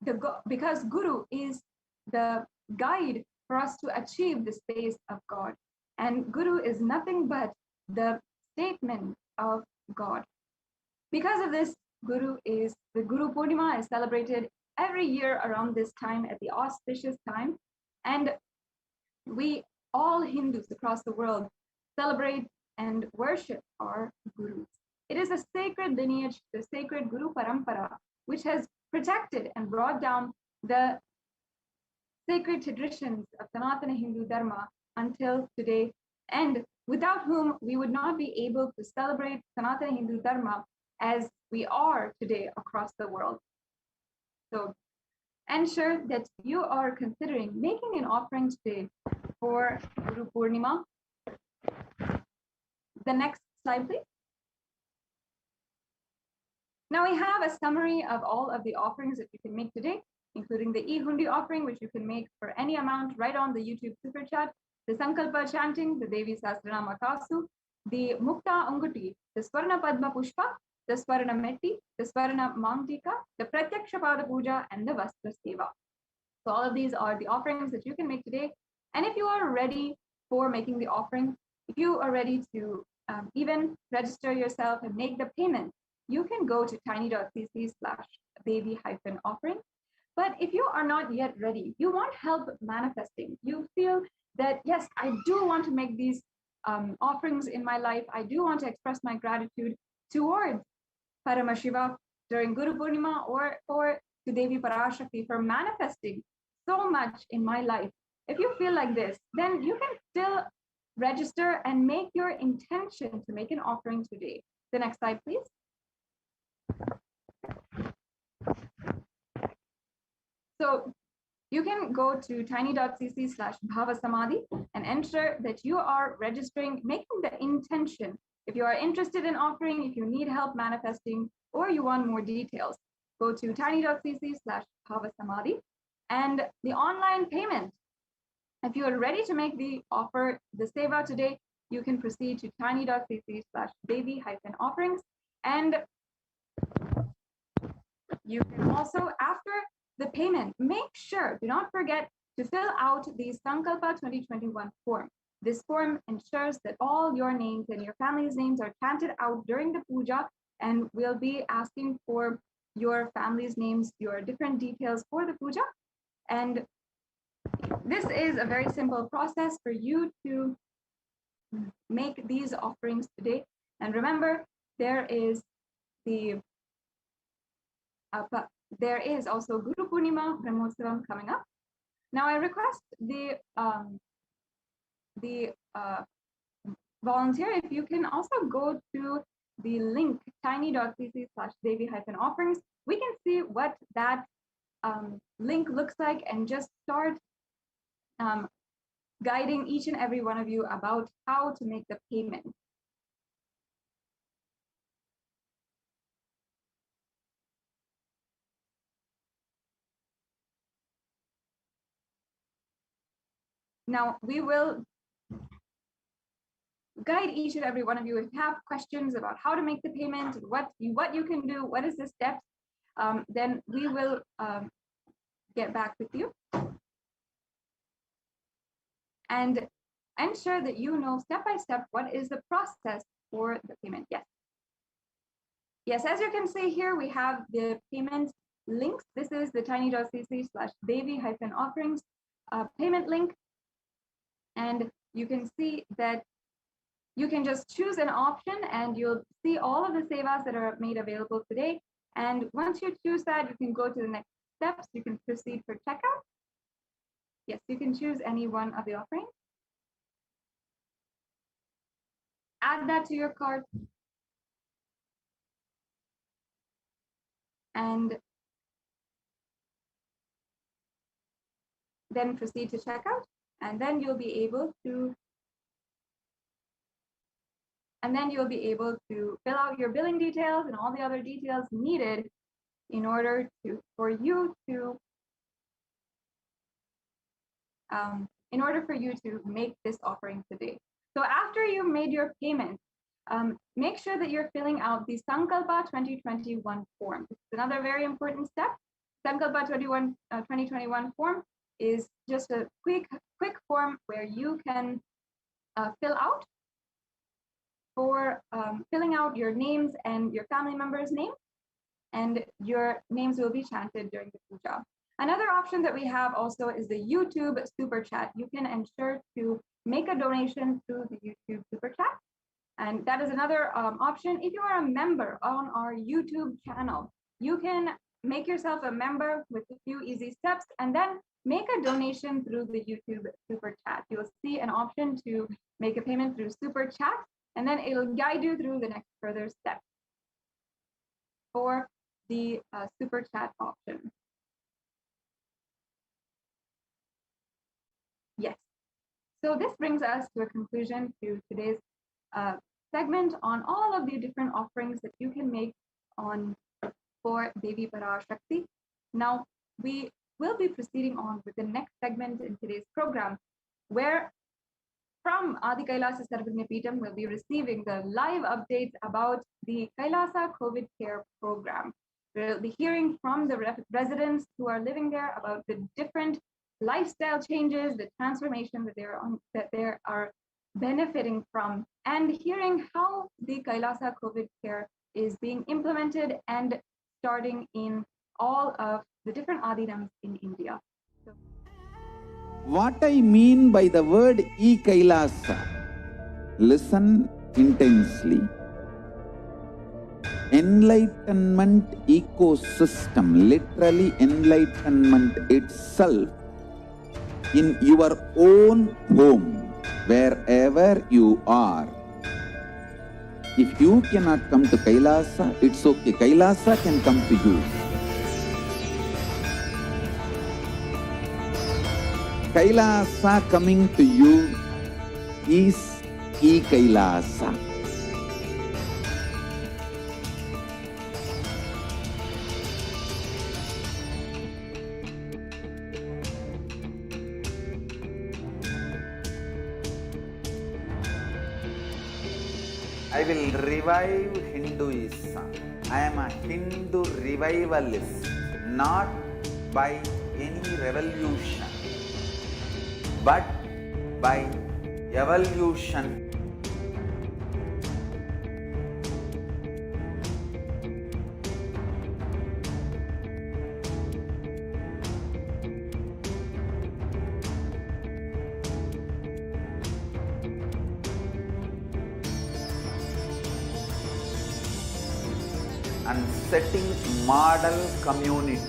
Guru is the guide for us to achieve the space of God. And Guru is nothing but the statement of God. Because of this, the Guru Purnima is celebrated every year around this time at the auspicious time. And we, all Hindus across the world, celebrate and worship our Gurus. It is a sacred lineage, the sacred Guru Parampara, which has protected and brought down the sacred traditions of Sanatana Hindu Dharma until today, and without whom we would not be able to celebrate Sanatana Hindu Dharma as we are today across the world. So ensure that you are considering making an offering today for Guru Purnima. The next slide, please. Now we have a summary of all of the offerings that you can make today, including the e-hundi offering, which you can make for any amount right on the YouTube super chat, the Sankalpa chanting, the Devi Sahasranama Kasu, the Mukta Anguti, the Swarna Padma Pushpa, the Swarna Metti, the Swarna Mantika, the Pratyaksha Pada Puja, and the Vastra Seva. So all of these are the offerings that you can make today. And if you are ready for making the offering, if you are ready to even register yourself and make the payment, you can go to tiny.cc/baby-offering. But if you are not yet ready, you want help manifesting, you feel that, yes, I do want to make these offerings in my life, I do want to express my gratitude towards Paramashiva during Guru Purnima or to Devi Parashakti for manifesting so much in my life. If you feel like this, then you can still register and make your intention to make an offering today. The next slide, please. So you can go to tiny.cc/bhavasamadhi and ensure that you are registering, making the intention. If you are interested in offering, if you need help manifesting, or you want more details, go to tiny.cc/bhavasamadhi. And the online payment, if you are ready to make the offer, the seva today, you can proceed to tiny.cc/baby-offerings. And you can also, after the payment, make sure, do not forget to fill out the Sankalpa 2021 form. This form ensures that all your names and your family's names are chanted out during the puja, and we'll be asking for your family's names, your different details for the puja. And this is a very simple process for you to make these offerings today. And remember, there is also Guru Purnima Brahmotsavam coming up. Now I request the volunteer, if you can also go to the link tiny.cc/baby-offerings. We can see what that link looks like and just start guiding each and every one of you about how to make the payment. Now we will guide each and every one of you. If you have questions about how to make the payment, what you can do, what is the steps, then we will get back with you and ensure that you know step by step what is the process for the payment. Yes, as you can see here, we have the payment links. This is the tiny.cc/baby-offerings payment link. And you can see that you can just choose an option and you'll see all of the sevas that are made available today. And once you choose that, you can go to the next steps. You can proceed for checkout. Yes, you can choose any one of the offerings. Add that to your cart. And then proceed to checkout. And then you'll be able to fill out your billing details and all the other details needed in order for you to make this offering today. So after you made your payment, make sure that you're filling out the Sankalpa 2021 form. This is another very important step. Sankalpa 2021 form is just a quick form where you can fill out for filling out your names and your family members' names, and your names will be chanted during the puja. Another option that we have also is the YouTube Super Chat. You can ensure to make a donation through the YouTube Super Chat. And that is another option. If you are a member on our YouTube channel, you can make yourself a member with a few easy steps and then make a donation through the YouTube Super Chat. You'll see an option to make a payment through Super Chat, and then it'll guide you through the next further steps for the Super Chat option. Yes. So this brings us to a conclusion to today's segment on all of the different offerings that you can make for Devi Parashakti. Now we will be proceeding on with the next segment in today's program, where from Adi Kailasa Sarvagnapeetham, we'll be receiving the live updates about the Kailasa COVID care program. We'll be hearing from the residents who are living there about the different lifestyle changes, the transformation that they are benefiting from, and hearing how the Kailasa COVID care is being implemented and starting in all of the different Adinams in India. What I mean by the word Kailasa, listen intensely. Enlightenment ecosystem, literally enlightenment itself, in your own home, wherever you are. If you cannot come to Kailasa, it's okay. Kailasa can come to you. Kailasa coming to you is Kailasa. I will revive Hinduism. I am a Hindu revivalist, not by any revolution, but by evolution. And setting model communities.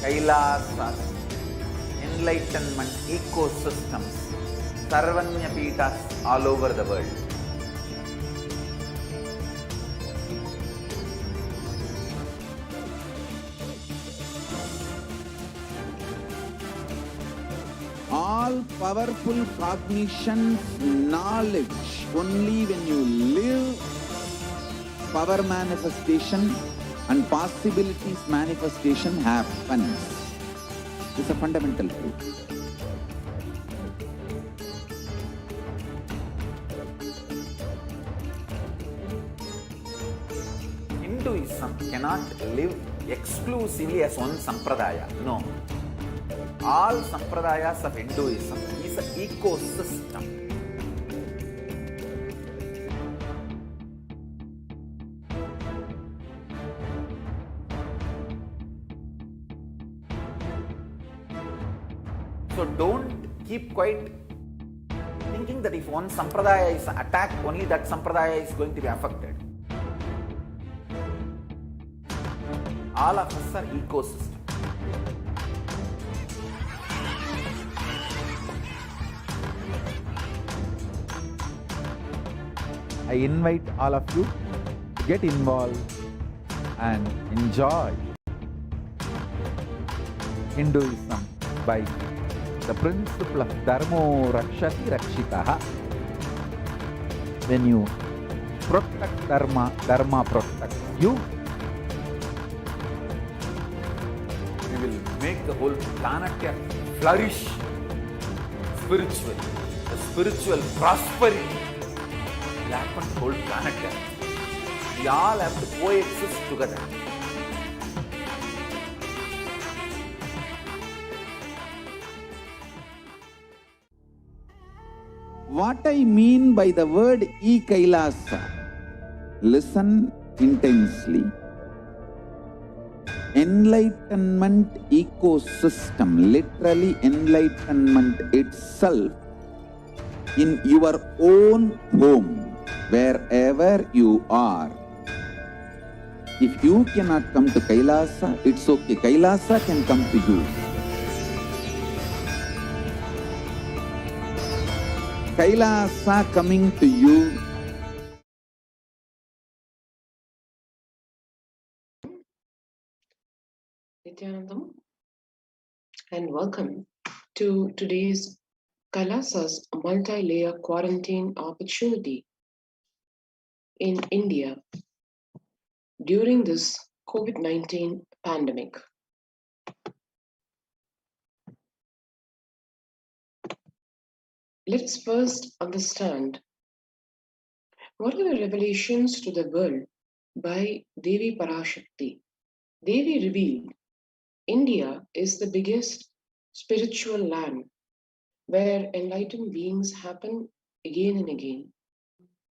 Kailasas, enlightenment ecosystems, Sarvanyapeethas all over the world. All powerful cognition, knowledge, only when you live, power manifestation and possibilities manifestation happens. This is a fundamental truth. Hinduism cannot live exclusively as one sampradaya. No. All sampradayas of Hinduism is an ecosystem. So don't keep quiet thinking that if one sampradaya is attacked, only that sampradaya is going to be affected. All of us are ecosystems. I invite all of you to get involved and enjoy Hinduism by the principle of Dharmo Rakshati Rakshitaha. When you protect Dharma, Dharma protects you. We will make the whole planet flourish spiritually, the spiritual prosperity. Will happen to the whole planet Earth. We all have to coexist together. What I mean by the word Kailasa, listen intensely. Enlightenment ecosystem, literally enlightenment itself, in your own home, wherever you are. If you cannot come to Kailasa, it's okay. Kailasa can come to you. Kailasa coming to you. Nithyanandam, and welcome to today's Kailasa's multi-layer quarantine opportunity in India during this COVID-19 pandemic. let's first understand what are the revelations to the world by Devi Parashakti. Devi revealed India is the biggest spiritual land where enlightened beings happen again and again,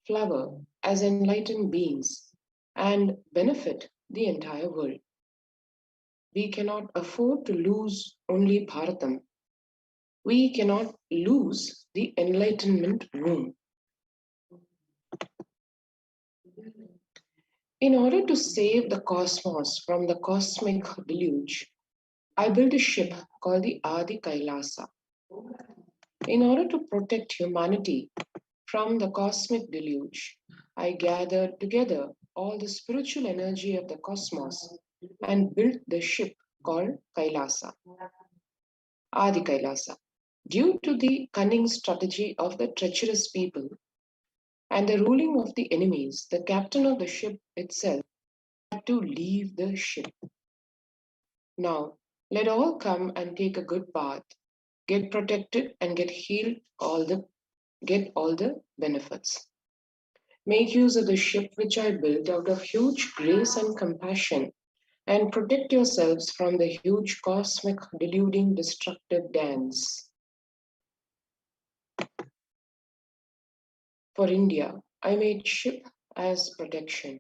flower as enlightened beings, and benefit the entire world. We cannot afford to lose only Bharatam. We cannot lose the enlightenment room. In order to save the cosmos from the cosmic deluge, I built a ship called the Adi Kailasa. In order to protect humanity from the cosmic deluge, I gathered together all the spiritual energy of the cosmos and built the ship called Kailasa, Adi Kailasa. Due to the cunning strategy of the treacherous people and the ruling of the enemies, the captain of the ship itself had to leave the ship. Now, let all come and take a good bath, get protected and get healed, get all the benefits. Make use of the ship which I built out of huge grace and compassion, and protect yourselves from the huge cosmic deluding destructive dance. For India, I made ship as protection.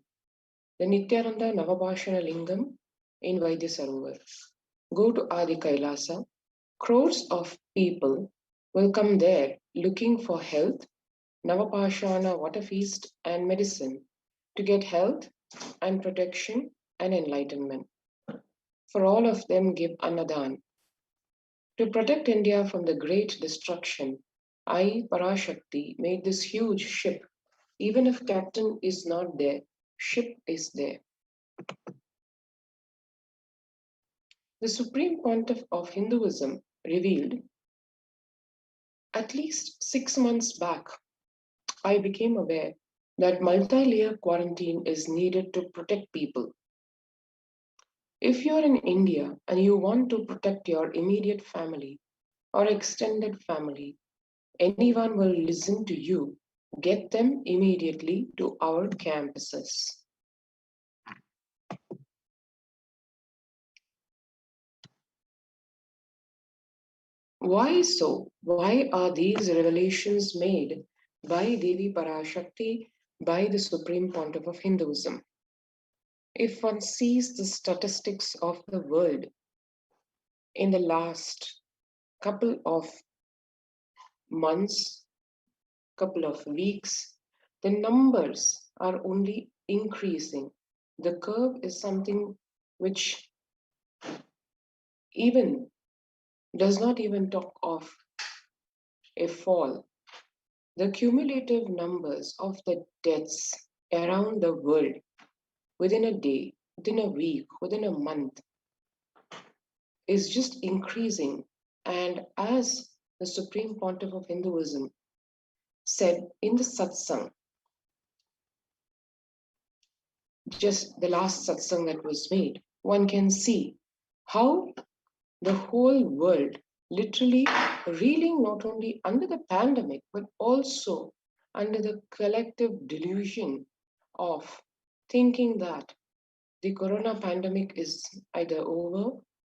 The Nithyananda Navabhashana Lingam in Vaidya Sarovar. Go to Adi Kailasa. Crores of people will come there looking for health, Navapashana water feast, and medicine to get health and protection and enlightenment. For all of them, give Annadan. To protect India from the great destruction, I, Parashakti, made this huge ship. Even if captain is not there, ship is there. The Supreme Pontiff of Hinduism revealed, at least 6 months back, I became aware that multi-layer quarantine is needed to protect people. If you're in India and you want to protect your immediate family or extended family, anyone will listen to you. Get them immediately to our campuses. Why so? Why are these revelations made by Devi Parashakti, by the Supreme Pontiff of Hinduism? If one sees the statistics of the world in the last couple of months, couple of weeks, the numbers are only increasing. The curve is something which even does not even talk of a fall. The cumulative numbers of the deaths around the world within a day, within a week, within a month is just increasing. And as the Supreme Pontiff of Hinduism said in the satsang, just the last satsang that was made, one can see how the whole world literally reeling not only under the pandemic, but also under the collective delusion of thinking that the corona pandemic is either over,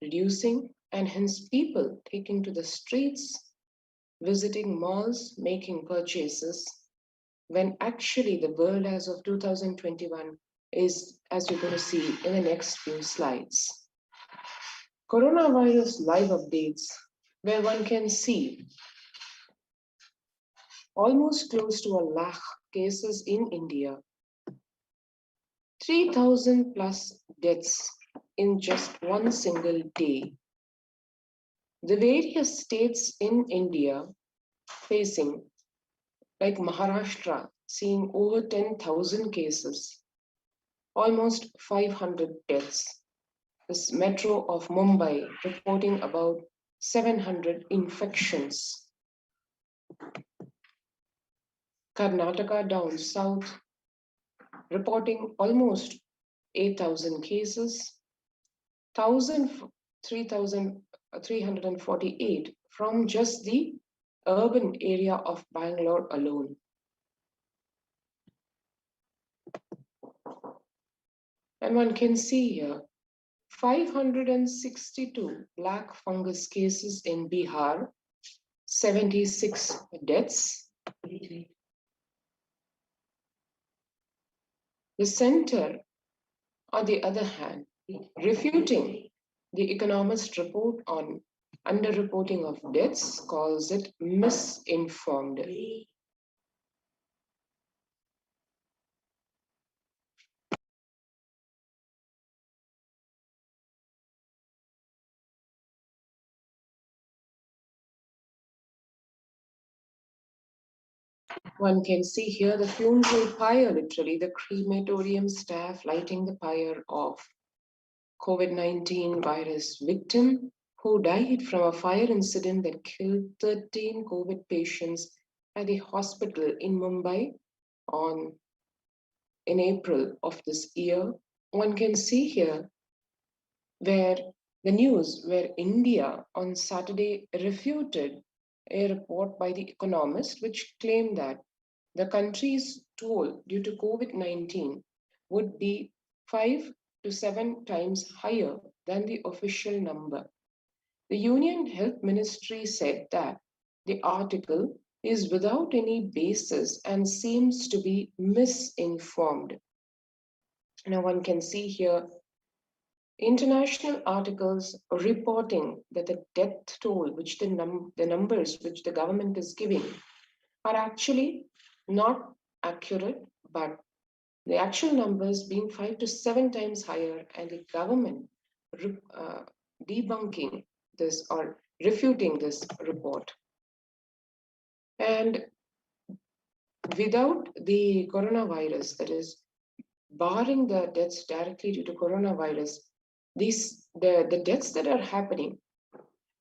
reducing, and hence people taking to the streets, visiting malls, making purchases, when actually the world as of 2021 is, as we're going to see in the next few slides. Coronavirus live updates, where one can see almost close to 1 lakh cases in India, 3,000 plus deaths in just one single day. The various states in India facing, like Maharashtra, seeing over 10,000 cases, almost 500 deaths. This metro of Mumbai reporting about 700 infections. Karnataka down south reporting almost 8,000 cases, 3,348 from just the urban area of Bangalore alone. And one can see here 562 black fungus cases in Bihar, 76 deaths. The center, on the other hand, refuting the Economist report on underreporting of deaths, calls it misinformed. One can see here the funeral pyre, literally the crematorium staff lighting the pyre of COVID-19 virus victim who died from a fire incident that killed 13 COVID patients at the hospital in Mumbai in April of this year. One can see here where the news where India on Saturday refuted a report by The Economist which claimed that the country's toll due to COVID-19 would be 5 to 7 times higher than the official number. The Union Health Ministry said that the article is without any basis and seems to be misinformed. Now one can see here international articles reporting that the death toll, which the numbers which the government is giving, are actually not accurate, but the actual numbers being 5 to 7 times higher, and the government debunking this or refuting this report. And without the coronavirus, that is, barring the deaths directly due to coronavirus, the deaths that are happening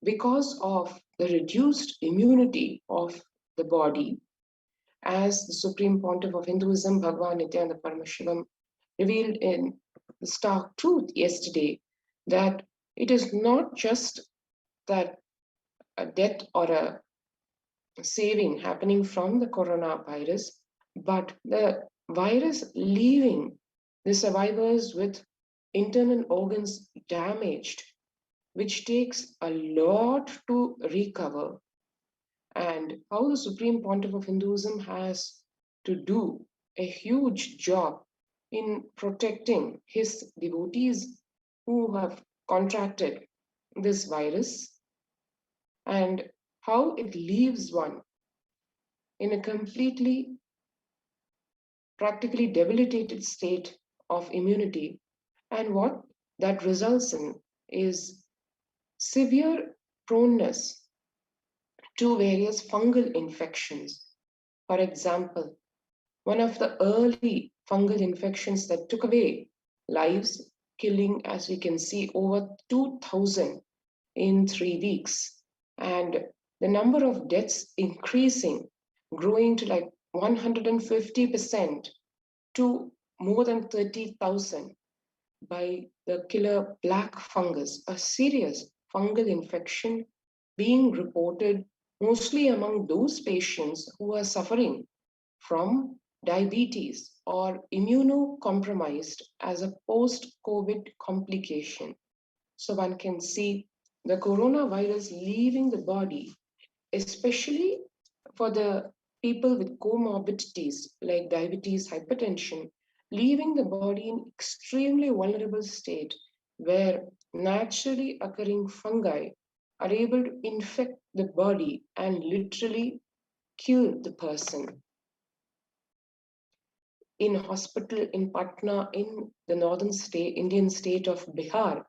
because of the reduced immunity of the body, as the Supreme Pontiff of Hinduism, Bhagwan Nithyananda Paramashivam, revealed in the stark truth yesterday, that it is not just that a death or a saving happening from the coronavirus, but the virus leaving the survivors with internal organs damaged, which takes a lot to recover. And how the Supreme Pontiff of Hinduism has to do a huge job in protecting his devotees who have contracted this virus, and how it leaves one in a completely, practically debilitated state of immunity. And what that results in is severe proneness to various fungal infections. For example, one of the early fungal infections that took away lives, killing, as we can see, over 2,000 in 3 weeks, and the number of deaths increasing, growing to like 150% to more than 30,000 by the killer black fungus, a serious fungal infection being reported mostly among those patients who are suffering from diabetes or immunocompromised as a post-COVID complication. So one can see the coronavirus leaving the body, especially for the people with comorbidities like diabetes, hypertension, leaving the body in extremely vulnerable state where naturally occurring fungi are able to infect the body and literally kill the person. In hospital in Patna, in the northern state, Indian state of Bihar,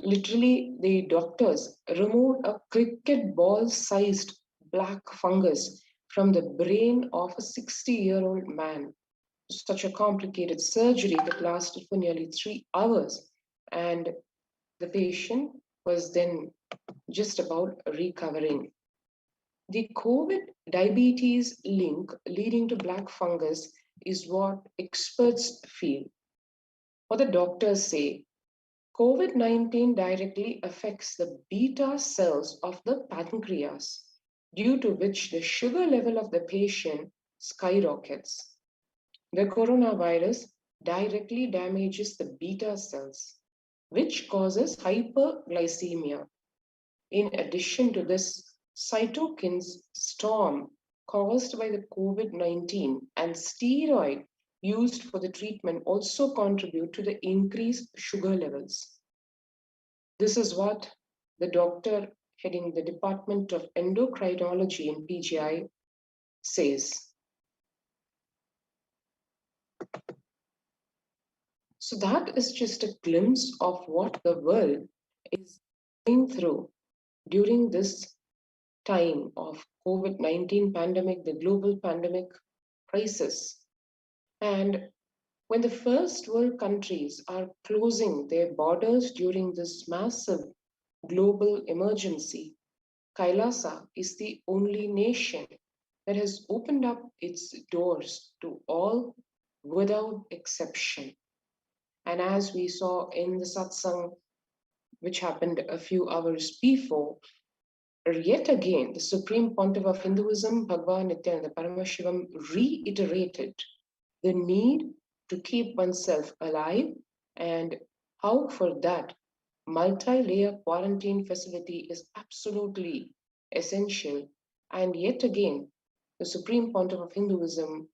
literally the doctors removed a cricket ball sized black fungus from the brain of a 60-year-old man. Such a complicated surgery that lasted for nearly 3 hours, and the patient was then just about recovering. The COVID diabetes link leading to black fungus is what experts feel. What the doctors say, COVID-19 directly affects the beta cells of the pancreas, due to which the sugar level of the patient skyrockets. The coronavirus directly damages the beta cells, which causes hyperglycemia. In addition to this, cytokines storm caused by the COVID-19 and steroid used for the treatment also contribute to the increased sugar levels. This is what the doctor heading the Department of Endocrinology in PGI says. So that is just a glimpse of what the world is going through during this time of COVID-19 pandemic, the global pandemic crisis. And when the first world countries are closing their borders during this massive global emergency, Kailasa is the only nation that has opened up its doors to all without exception. And as we saw in the satsang, which happened a few hours before, yet again, the Supreme Pontiff of Hinduism, Bhagavan Nithyananda Paramashivam, reiterated the need to keep oneself alive and how for that multi-layer quarantine facility is absolutely essential. And yet again, the Supreme Pontiff of Hinduism,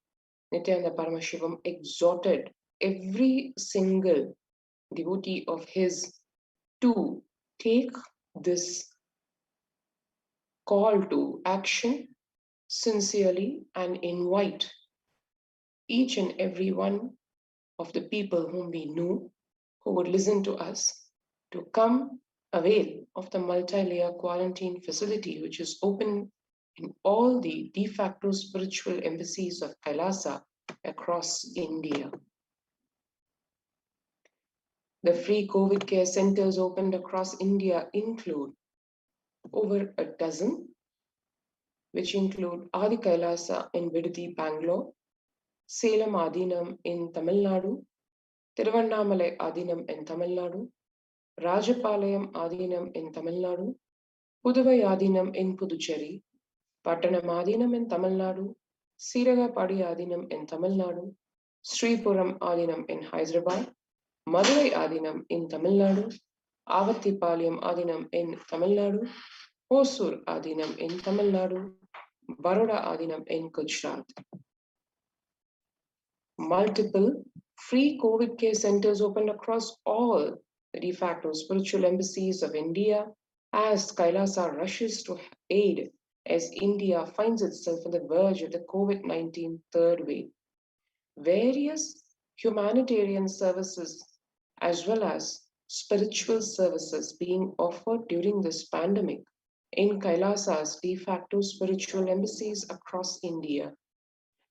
Nithyananda Paramashivam, exhorted every single devotee of his to take this call to action sincerely and invite each and every one of the people whom we knew who would listen to us to come avail of the multi-layer quarantine facility, which is open in all the de facto spiritual embassies of Kailasa across India. The free COVID care centers opened across India include over a dozen, which include Adi Kailasa in Vidadi, Bangalore, Salem Adinam in Tamil Nadu, Tiruvannamalai Adinam in Tamil Nadu, Rajapalayam Adinam in Tamil Nadu, Puduvai Adinam in Puducherry, Pattanam Adinam in Tamil Nadu, Siragapadi Adinam in Tamil Nadu, Sripuram Adinam in Hyderabad, Madurai Adinam in Tamil Nadu, Avathipalayam Adinam in Tamil Nadu, Hosur Adinam in Tamil Nadu, Baroda Adinam in Gujarat. Multiple free COVID care centers opened across all the de facto spiritual embassies of India as Kailasa rushes to aid as India finds itself on the verge of the COVID-19 third wave. Various humanitarian services as well as spiritual services being offered during this pandemic in Kailasa's de facto spiritual embassies across India.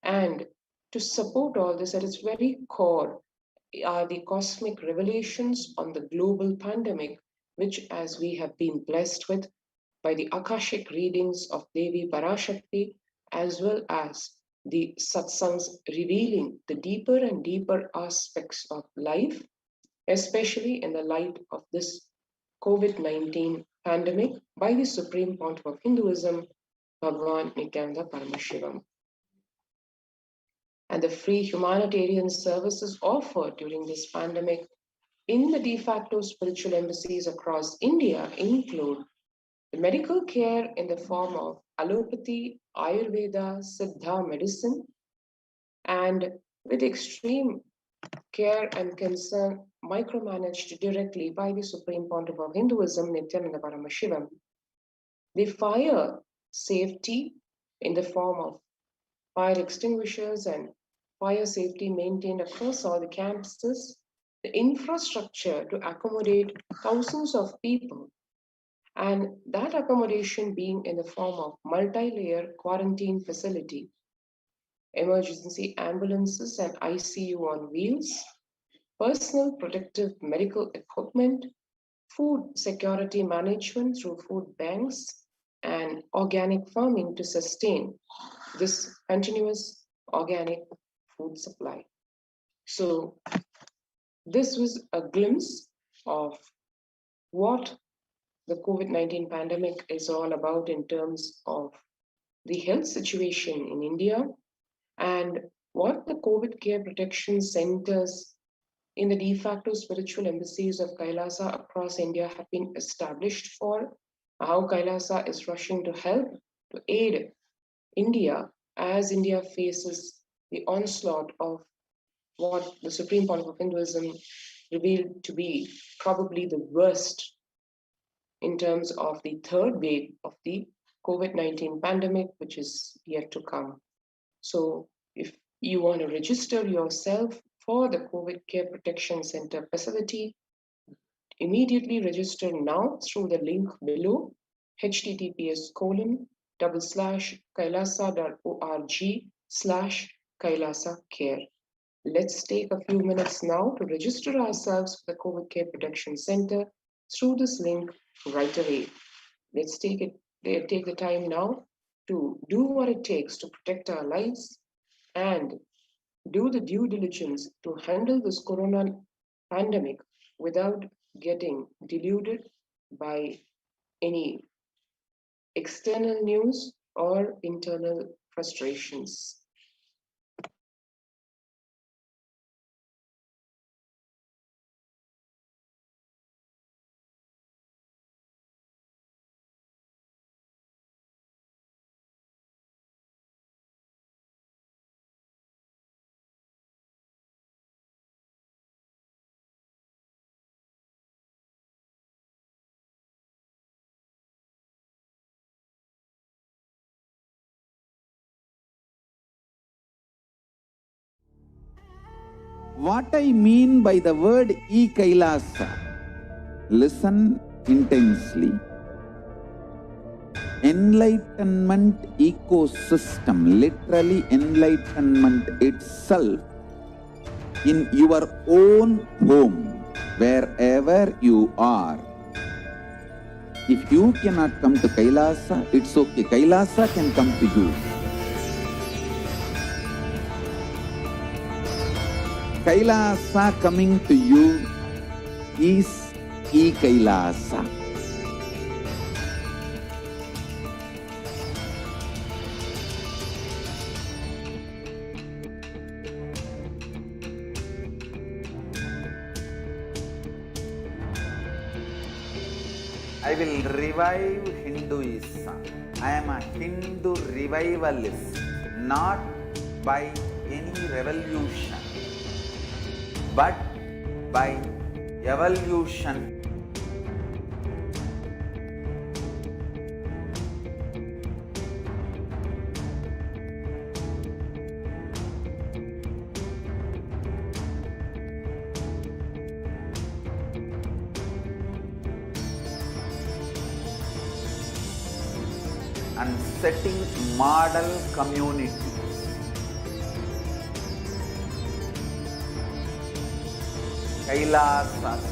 And to support all this at its very core are the cosmic revelations on the global pandemic, which as we have been blessed with by the Akashic readings of Devi Parashakti, as well as the satsangs revealing the deeper and deeper aspects of life, especially in the light of this COVID-19 pandemic by the Supreme Pontiff of Hinduism, Bhagavan Nithyananda Paramashivam. And the free humanitarian services offered during this pandemic in the de facto spiritual embassies across India include the medical care in the form of allopathy, Ayurveda, Siddha medicine, and with extreme care and concern micromanaged directly by the Supreme Pontiff of Hinduism, Nithyananda Paramashivam. The fire safety in the form of fire extinguishers and fire safety maintained across all the campuses, the infrastructure to accommodate thousands of people, and that accommodation being in the form of multi-layer quarantine facility, emergency ambulances and ICU on wheels, personal protective medical equipment, food security management through food banks, and organic farming to sustain this continuous organic food supply. So this was a glimpse of what the COVID-19 pandemic is all about in terms of the health situation in India and what the COVID care protection centers in the de facto spiritual embassies of Kailasa across India have been established for, how Kailasa is rushing to help to aid India as India faces the onslaught of what the Supreme Court of Hinduism revealed to be probably the worst in terms of the third wave of the COVID-19 pandemic, which is yet to come. So if you want to register yourself for the COVID Care Protection Center facility, immediately register now through the link below, https://kailasa.org/Kailasa Care. Let's take a few minutes now to register ourselves for the COVID Care Protection Center through this link right away. Let's take the time now to do what it takes to protect our lives and do the due diligence to handle this corona pandemic without getting deluded by any external news or internal frustrations. What I mean by the word Kailasa, listen intensely. Enlightenment ecosystem, literally enlightenment itself, in your own home, wherever you are. If you cannot come to Kailasa, it's okay. Kailasa can come to you. Kailasa coming to you is Kailasa. I will revive Hinduism. I am a Hindu revivalist, not by any revolution, but by evolution. And setting model communities. Kailasas,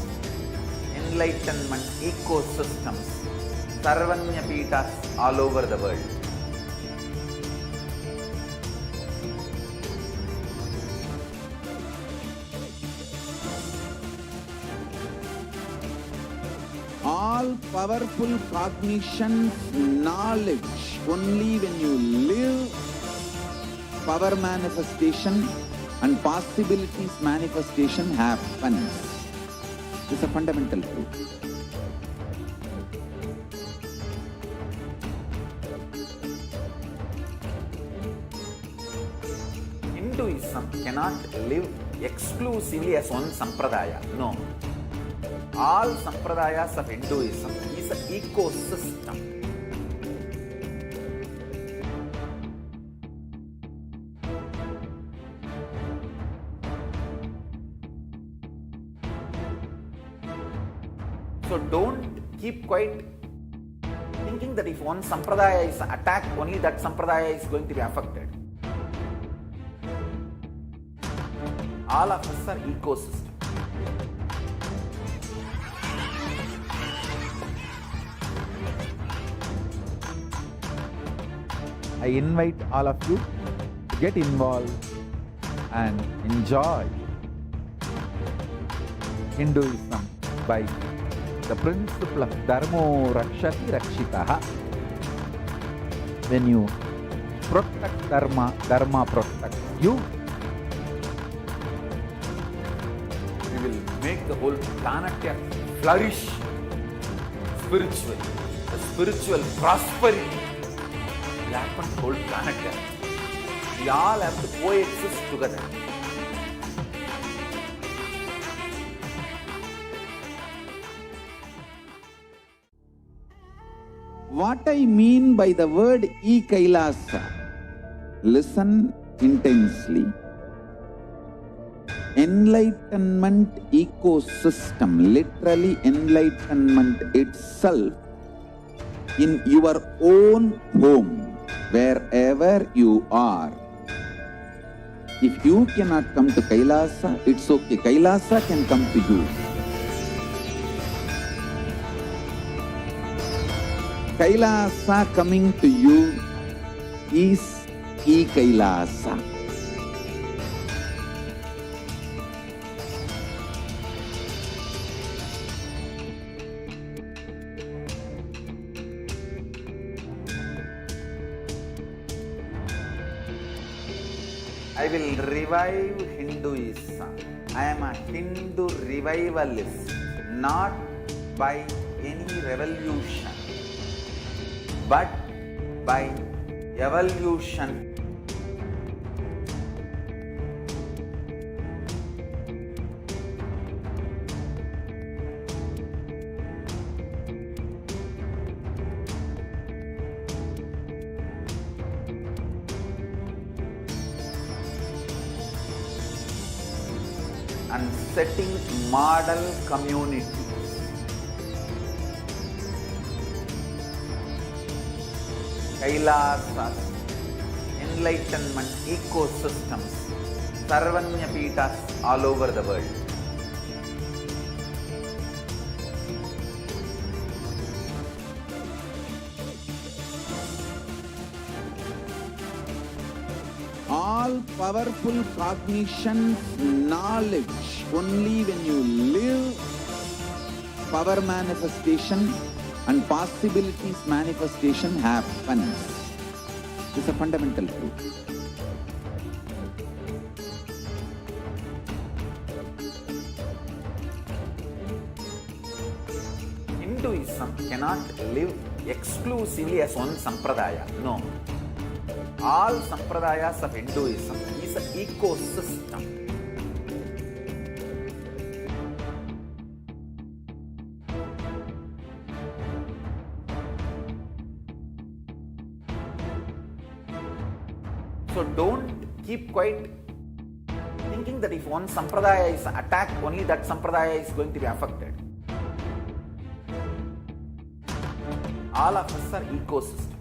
enlightenment ecosystems, Sarvanya Peethas all over the world. All powerful cognition, knowledge, only when you live, power manifestation and possibilities manifestation happens. This is a fundamental truth. Hinduism cannot live exclusively as one sampradaya. No. All sampradayas of Hinduism is an ecosystem. So don't keep quiet thinking that if one sampradaya is attacked, only that sampradaya is going to be affected. All of us are ecosystem. I invite all of you to get involved and enjoy Hinduism by the principle of Dharmo Rakshati Rakshitaha. When you protect Dharma, Dharma protect you. We will make the whole planet flourish spiritually. The spiritual prosperity will happen to the whole planet Earth. We all have to coexist together. What I mean by the word Kailasa, listen intensely. Enlightenment ecosystem, literally enlightenment itself, in your own home, wherever you are. If you cannot come to Kailasa, it's okay. Kailasa can come to you. Kailasa coming to you is Kailasa. I will revive Hinduism. I am a Hindu revivalist, not by any revolution, but by evolution. And setting model communities. Kailasas, enlightenment ecosystems, Sarvanya Pitas all over the world. All powerful cognition, knowledge, only when you live, power manifestation and possibilities manifestation happens. This is a fundamental truth. Hinduism cannot live exclusively as one sampradaya. No. All sampradayas of Hinduism is an ecosystem. So don't keep quiet thinking that if one sampradaya is attacked, only that sampradaya is going to be affected. All of us are ecosystem.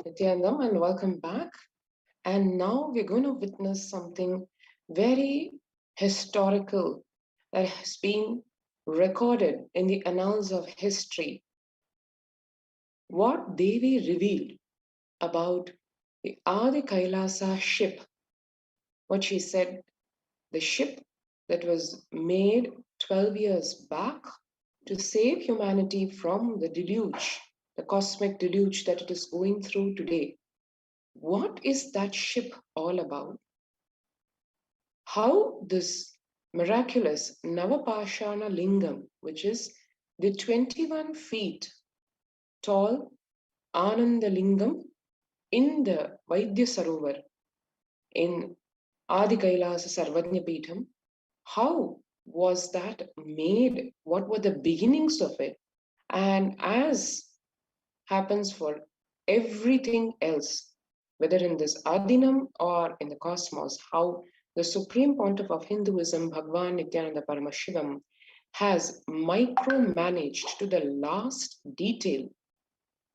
Nithyanandam, and welcome back. And now we're going to witness something very historical that has been recorded in the annals of history. What Devi revealed about the Adi Kailasa ship. What she said, the ship that was made 12 years back to save humanity from the deluge, the cosmic deluge that it is going through today. What is that ship all about? How this miraculous Navapashana Lingam, which is the 21 feet tall Ananda Lingam in the Vaidya Sarovar in Adi Kailasa Sarvanya Peetham, how was that made? What were the beginnings of it? And as happens for everything else, whether in this Adinam or in the cosmos, how the Supreme Pontiff of Hinduism, Bhagwan Nithyananda Paramashivam, has micromanaged to the last detail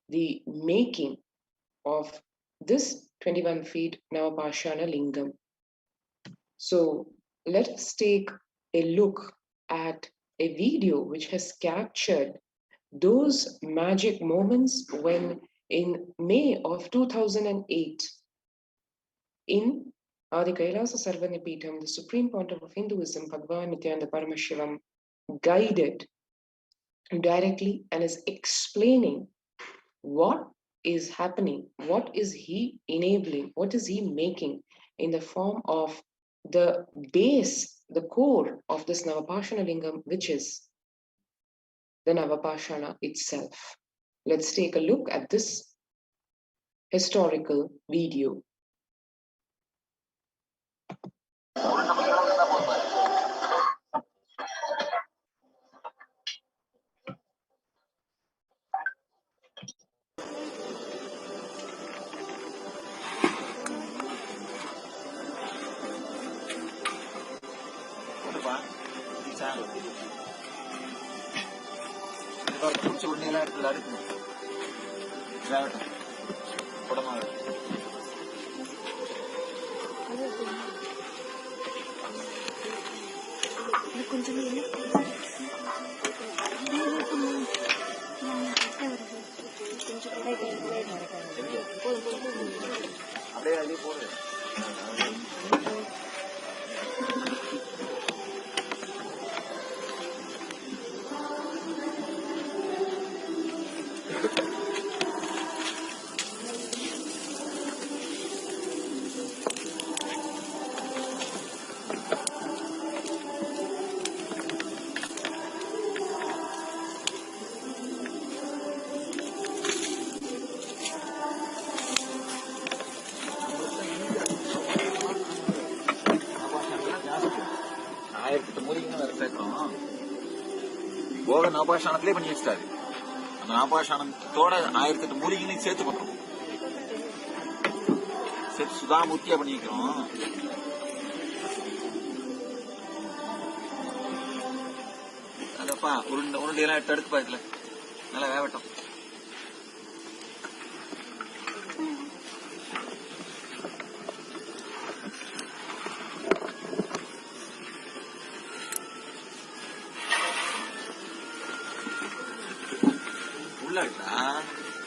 the making of this 21 feet Navapashana Lingam. So let us take a look at a video which has captured those magic moments when in May of 2008, in Adi Kailasa Sarvanipeetham, the Supreme Pontiff of Hinduism, Bhagavan Nithyananda Paramashivam, guided directly and is explaining what is happening, what is he enabling, what is he making in the form of the base, the core of this Navapashana Lingam, which is the Navapashana itself. Let's take a look at this historical video. போக நவபாஷாணத்திலே பண்ணி வச்சிட்டாரு. அந்த நவபாஷாணத்தோட 1008 மூலிகைகளையும் சேர்த்து பண்றோம். சேர்த்து சுதாமூர்த்தியா பண்ணி வைக்கிறோம். அதப்பா உருண்டையெல்லாம் எடுத்து பாத்துல நல்லா வேகட்டும்.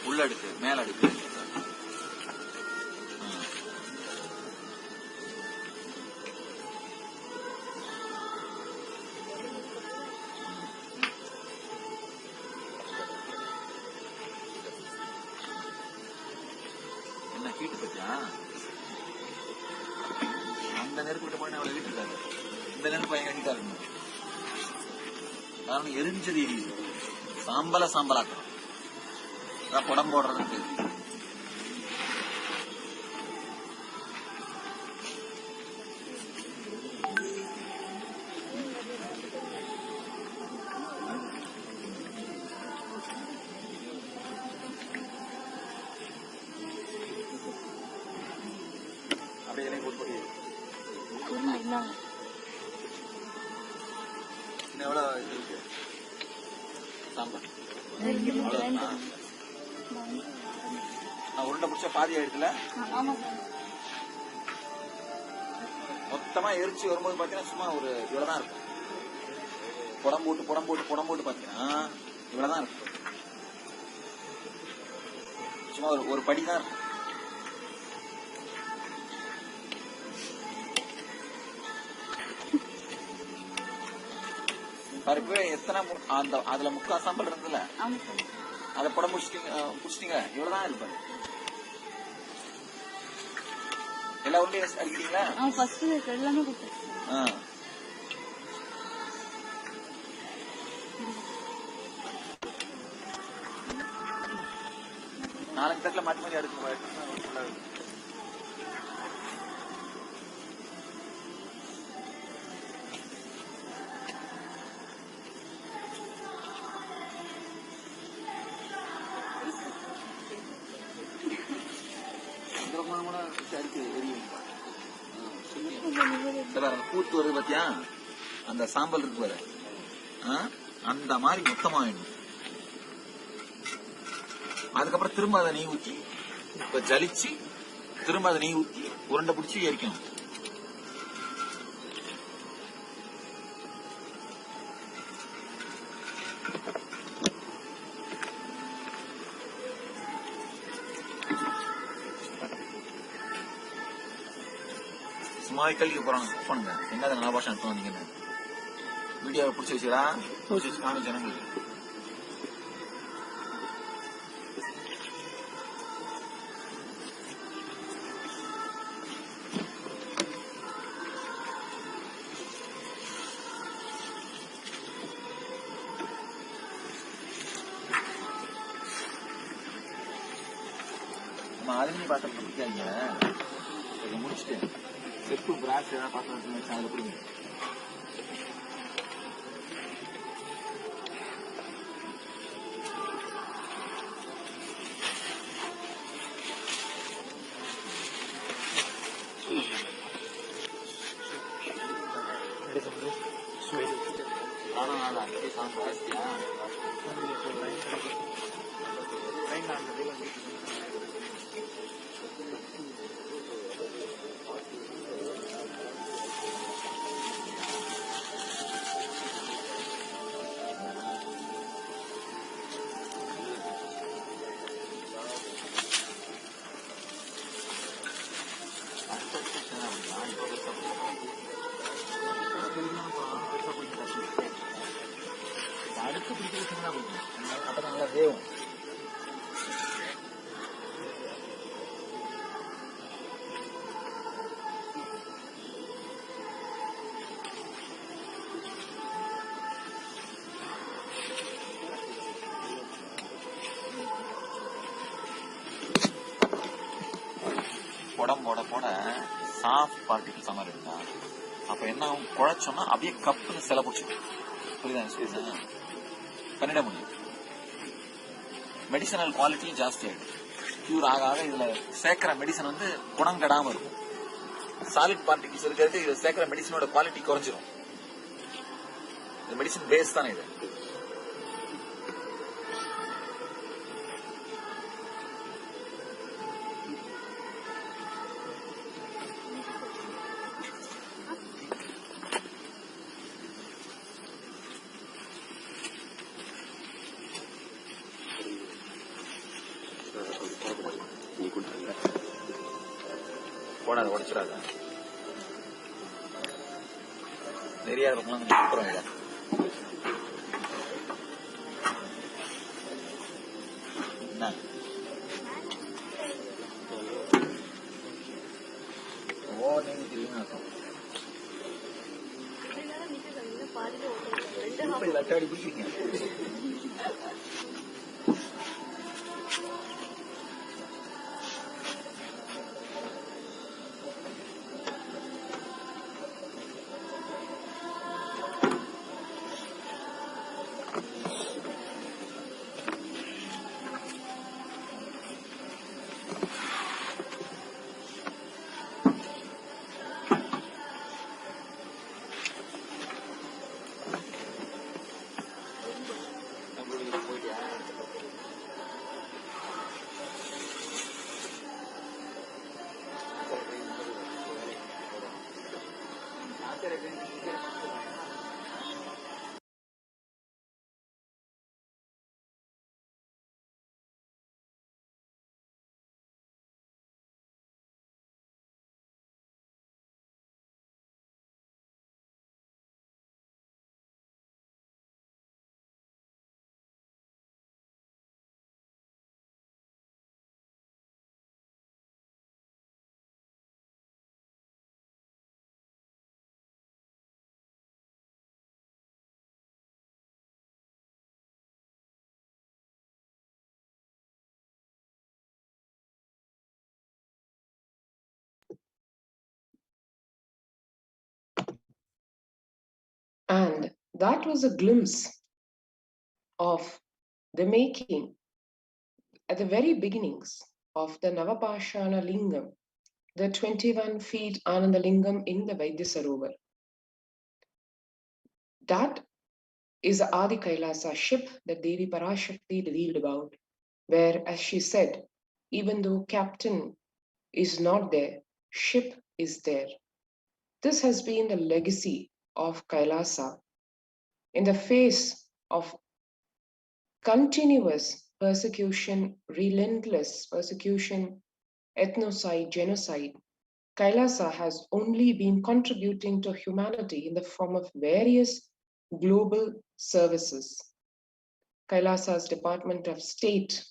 உள்ள அடுக்கு மேல அடுக்கு என்ன ஹீட்டு பத்தியா? அந்த நெருப்பு போய் அவளை வீட்டு இருக்காரு. இந்த நெருப்பு பையன் கட்டிட்டா இருக்கணும். காரணம் எரிஞ்சது எரியுது. சாம்பலாக்கணும். குடம் போடுறதுக்கு அப்படியே போட்டு எவ்வளோ இருக்கு சாம்பார் உருண்டை பிடிச்சா பாதி ஆயிடுச்சுல. மொத்தமா எரிச்சு வரும்போது பாத்தீங்கன்னா சும்மா ஒரு இவ்வளவுதான் இருக்கும். புடம் போட்டு பாத்தீங்கன்னா இவ்வளவுதான் இருக்கும். சும்மா ஒரு படிதான் இருக்கும். பருப்பு எத்தனை அதுல முக்கா சாம்பல் இருந்ததுல அதை புடம் புடிச்சிட்டீங்க. இவ்வளவுதான் இருப்பாரு. எல்லா உருண்டையும் அடிக்கிறீங்களா? நாலஞ்சு தட்டில் மாற்றி மாற்றி அடுக்கு. பூத்து வருது பாத்தியா? அந்த சாம்பல் இருக்கு பாரு, அந்த மாதிரி மொத்தமா வேணும். அதுக்கப்புறம் திரும்ப அதை நெய் ஊற்றி இப்ப ஜலிச்சு திரும்ப அதை நெய் ஊற்றி உருண்டை பிடிச்சி எரிக்கணும். சும்மாவே கல்விக்கு போறாங்க பண்ணுங்க என்ன நலபாஷம் எடுத்து வந்தீங்கன்னு வீடியோவை பிடிச்சி வச்சுடா பிடிச்சி வச்சு காமி ஜனங்களுக்கு. அதுன்னு பார்த்து பிடிக்காங்க முடிச்சுட்டு செப்பு பிராஸ் ஏதாவது பார்த்து வச்சு அதில் பிடிங்க. ஜாஸ்தியா அடுத்து பிடிக்கிறதுனா அப்ப நல்லா வேவும். போட போட சாஃப்ட் பார்ட்டிகிள்ஸ் மாதிரி இருந்தா அப்ப என்ன ஆகும், குழைச்சோம்னா அப்படியே கப்புன்னு சில பிடிச்சிடும். புரியுதா? பண்ணிட முடியும். மெடிசனல் குவாலிட்டியும் ஜாஸ்தி ஆயிடும். கியூர் ஆக ஆக இதுல சேர்க்கிற மெடிசன் வந்து குணம் கெடாம இருக்கும். சாலிட் பார்ட்டிகிள்ஸ் இருக்கிறது இதுல சேர்க்கிற மெடிசனோட குவாலிட்டி குறைஞ்சிரும். மெடிசன் பேஸ் தானே இது. போடாத, உடச்சிடாத. தெரியாத பக்கம் அப்புறம் இதை என்ன நீங்க தெரியுமா லட்டாடி பிடிச்சிங்க. And that was a glimpse of the making at the very beginnings of the Navapashana Lingam, the 21 feet Ananda Lingam in the Vaidya Sarovar. That is the Adi Kailasa ship that Devi Parashakti revealed about, where, as she said, even though captain is not there, ship is there. This has been the legacy of Kailasa in the face of continuous persecution, relentless persecution, ethnocide, genocide, Kailasa has only been contributing to humanity in the form of various global services. Kailasa's Department of State,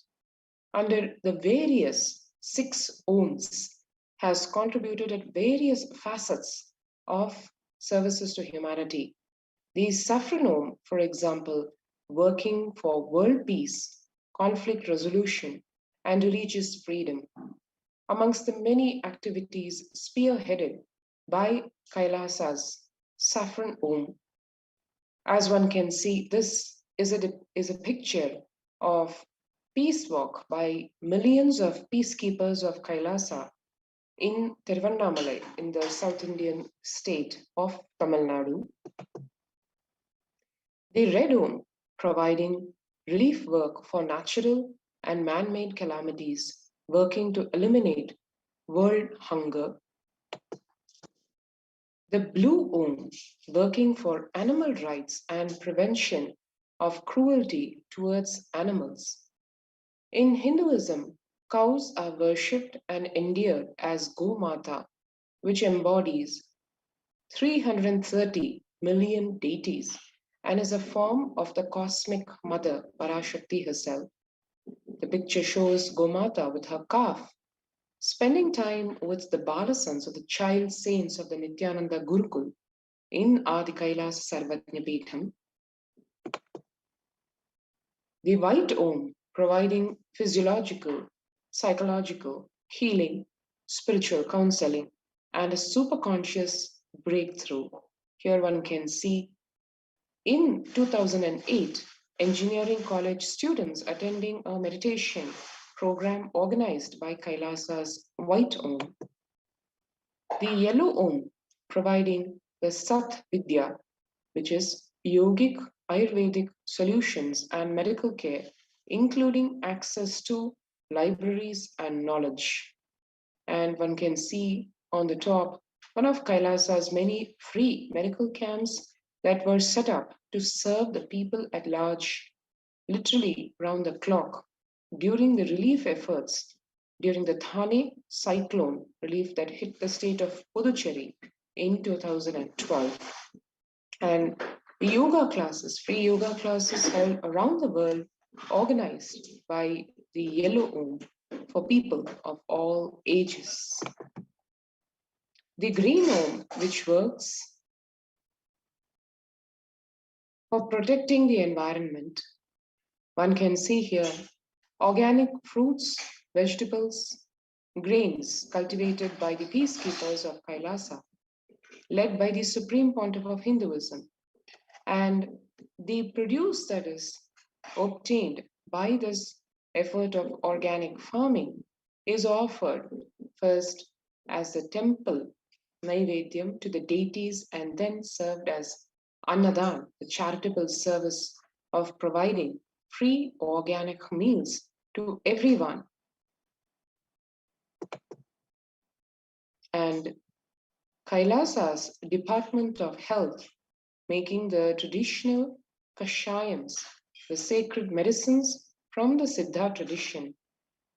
under the various 6 Ohms, has contributed at various facets of services to humanity. The Saffron Ohm, for example, working for world peace, conflict resolution, and religious freedom, amongst the many activities spearheaded by Kailasa's Saffron Ohm. As one can see, this is a picture of peace walk by millions of peacekeepers of Kailasa in Tiruvannamalai, in the South Indian state of Tamil Nadu. The Red Ohm, providing relief work for natural and man-made calamities, working to eliminate world hunger. The Blue Ohm, working for animal rights and prevention of cruelty towards animals. In Hinduism, cows are worshipped and endeared as Gomata, which embodies 330 million deities and is a form of the cosmic mother, Parashakti herself. The picture shows Gomata with her calf, spending time with the Balasans, or the child saints of the Nithyananda Gurukul in Adi Kailasa Sarvatnya Peetham. The White Ohm, providing physiological, psychological, healing, spiritual counseling, and a superconscious breakthrough. Here one can see in 2008, engineering college students attending a meditation program organized by Kailasa's White Ohm. The Yellow Ohm, providing the Sat Vidya, which is yogic, Ayurvedic solutions and medical care, including access to libraries and knowledge. And one can see on the top one of Kailasa's many free medical camps that were set up to serve the people at large, literally round the clock, during the relief efforts during the Thane cyclone relief that hit the state of Puducherry in 2012. And the yoga classes, free yoga classes held around the world, organized by the Yellow Ohm for people of all ages. The Green Ohm, which works for protecting the environment. One can see here organic fruits, vegetables, grains cultivated by the peacekeepers of Kailasa, led by the Supreme Pontiff of Hinduism. And the produce that is obtained by this effort of organic farming is offered first as the temple Naivedyam to the deities and then served as Annadan, the charitable service of providing free organic meals to everyone. And Kailasa's Department of Health, making the traditional kashayams, the sacred medicines from the Siddha tradition,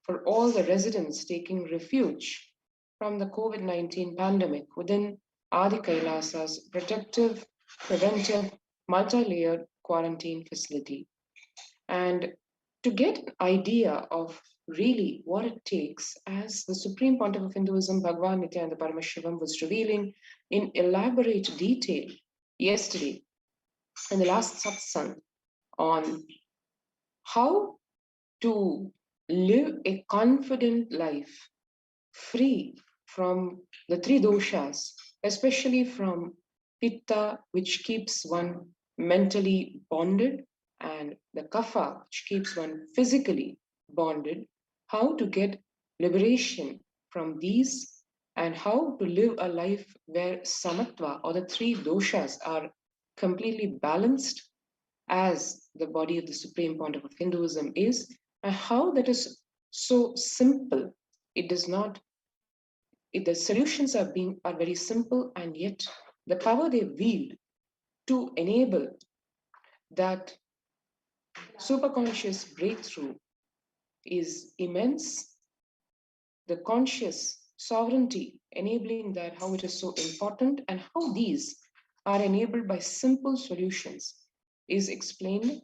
for all the residents taking refuge from the COVID-19 pandemic within Adi Kailasa's protective, preventive, multi-layered quarantine facility. And to get an idea of really what it takes, as the Supreme Pontiff of Hinduism, Bhagavan Nithyananda Paramashivam, was revealing in elaborate detail yesterday in the last satsang on how to live a confident life free from the 3 doshas, especially from pitta, which keeps one mentally bonded, and the kapha, which keeps one physically bonded, how to get liberation from these, and how to live a life where samatva, or the 3 doshas, are completely balanced, as the body of the Supreme Pontiff of Hinduism is, and how that is so simple. It does not, the solutions are very simple, and yet the power they wield to enable that superconscious breakthrough is immense. The conscious sovereignty, enabling that, how it is so important, and how these are enabled by simple solutions is explained.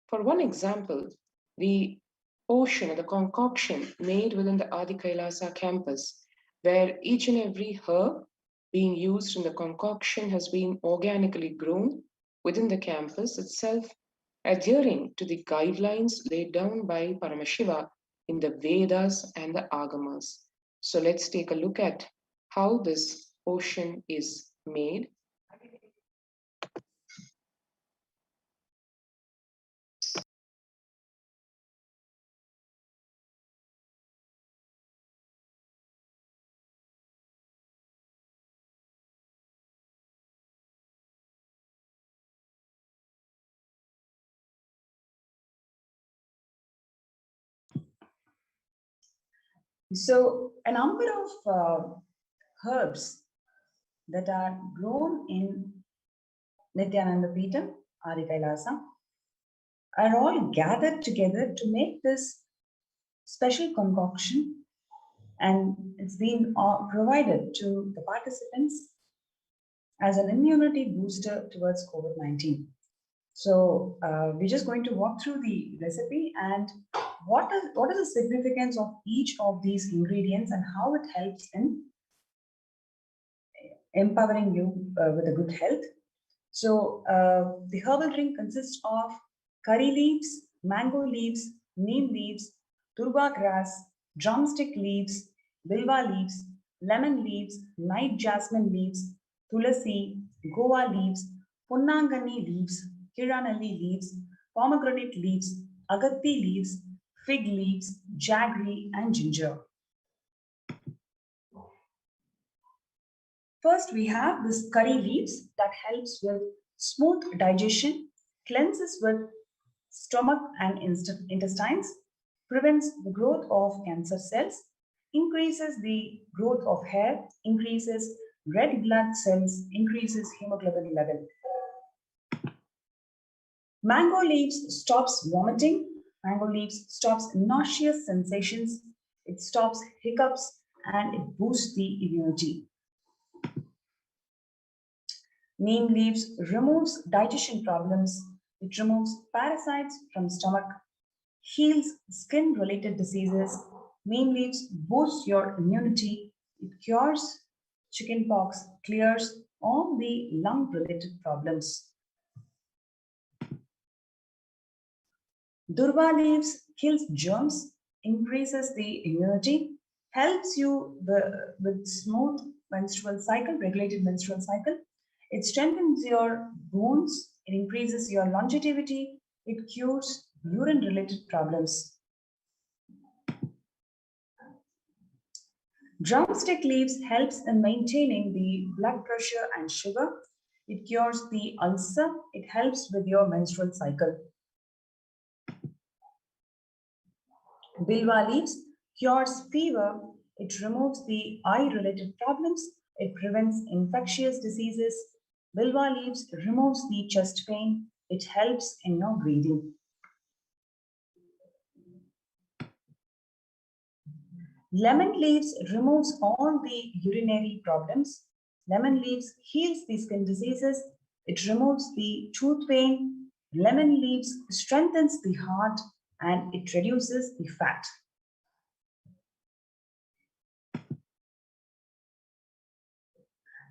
For one example, the potion or the concoction made within the Adi Kailasa campus, where each and every herb being used in the concoction has been organically grown within the campus itself, adhering to the guidelines laid down by Paramashiva in the Vedas and the Agamas. So let's take a look at how this potion is made. So, a number of herbs that are grown in Nithyananda Peetham, Adi Kailasa, are all gathered together to make this special concoction, and it's been provided to the participants as an immunity booster towards COVID-19. So we're just going to walk through the recipe and what is the significance of each of these ingredients and how it helps in empowering you with a good health. So the herbal drink consists of curry leaves, mango leaves, neem leaves, turba grass, drumstick leaves, bilva leaves, lemon leaves, night jasmine leaves, tulasi, goa leaves, punnangani leaves, kiranali leaves, pomegranate leaves, agatti leaves, fig leaves, jaggery, and ginger. First, we have this curry leaves that helps with smooth digestion, cleanses with stomach and intestines, prevents the growth of cancer cells, increases the growth of hair, increases red blood cells, increases hemoglobin level. Mango leaves stops vomiting. Mango leaves stops nauseous sensations. It stops hiccups and it boosts the immunity. Neem leaves removes digestion problems. It removes parasites from stomach, heals skin-related diseases. Neem leaves boosts your immunity. It cures chickenpox, clears all the lung-related problems. Durva leaves kills germs, increases the immunity, helps you with smooth menstrual cycle, regulated menstrual cycle. It strengthens your bones, it increases your longevity, it cures urine-related problems. Drumstick leaves helps in maintaining the blood pressure and sugar. It cures the ulcer, it helps with your menstrual cycle. Bilva leaves cures fever, it removes the eye-related problems, it prevents infectious diseases. Bilva leaves removes the chest pain, it helps in your breathing. Lemon leaves removes all the urinary problems. Lemon leaves heals the skin diseases, it removes the tooth pain. Lemon leaves strengthens the heart and it reduces the fat.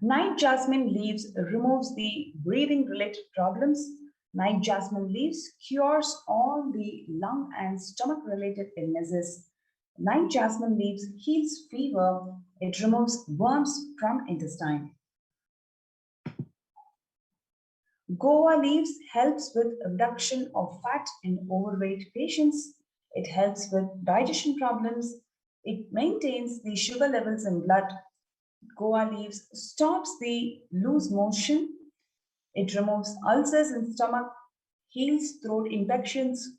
Night jasmine leaves removes the breathing related problems. Night jasmine leaves cures all the lung and stomach related illnesses. Night jasmine leaves heals fever. It removes worms from intestine. Goa leaves helps with reduction of fat in overweight patients. It helps with digestion problems. It maintains the sugar levels in blood. Goa leaves stops the loose motion. It removes ulcers in stomach, heals throat infections,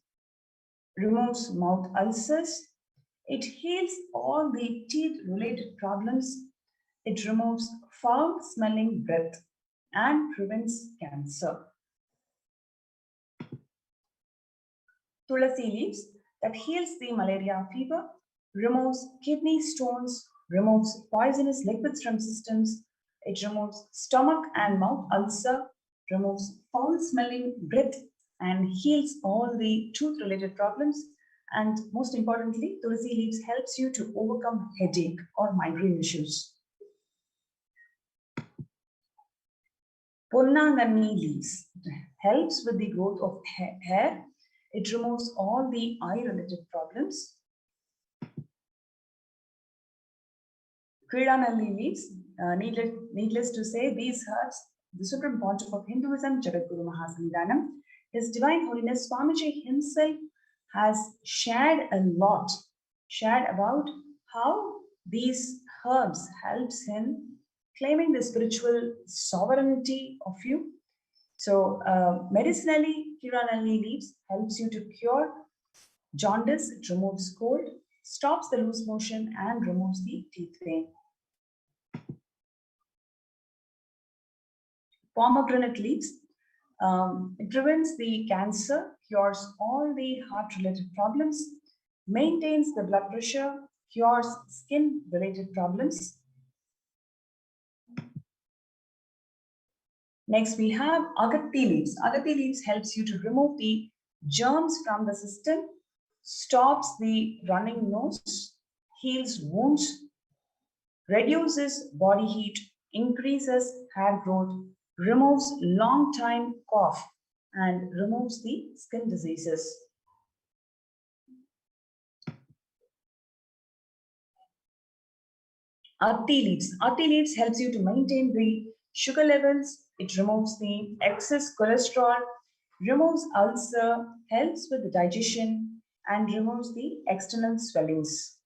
removes mouth ulcers. It heals all the teeth-related problems. It removes foul-smelling breath and prevents cancer. Tulasi leaves that heals the malaria fever, removes kidney stones, removes poisonous liquids from systems. It removes stomach and mouth ulcer, removes foul-smelling breath, and heals all the tooth-related problems. And most importantly, tulsi leaves helps you to overcome headache or migraine issues. Ponnanganni leaves helps with the growth of hair. It removes all the eye-related problems. Kridanalli leaves, needless to say, these herbs, the Supreme Pontiff of Hinduism, Jagadguru Mahasannidhanam, His Divine Holiness Swamiji himself has shared about how these herbs helps him claiming the spiritual sovereignty of you. So medicinally, Kiranali leaves helps you to cure jaundice, it removes cold, stops the loose motion, and removes the teeth pain. Pomegranate leaves, it prevents the cancer, cures all the heart-related problems, maintains the blood pressure, cures skin-related problems. Next, we have Agatti leaves. Agatti leaves helps you to remove the germs from the system, stops the running nose, heals wounds, reduces body heat, increases hair growth, removes long-time cough, and removes the skin diseases. Tea leaves. Tea leaves helps you to maintain the sugar levels. It removes the excess cholesterol, removes ulcer, helps with the digestion, and removes the external swellings.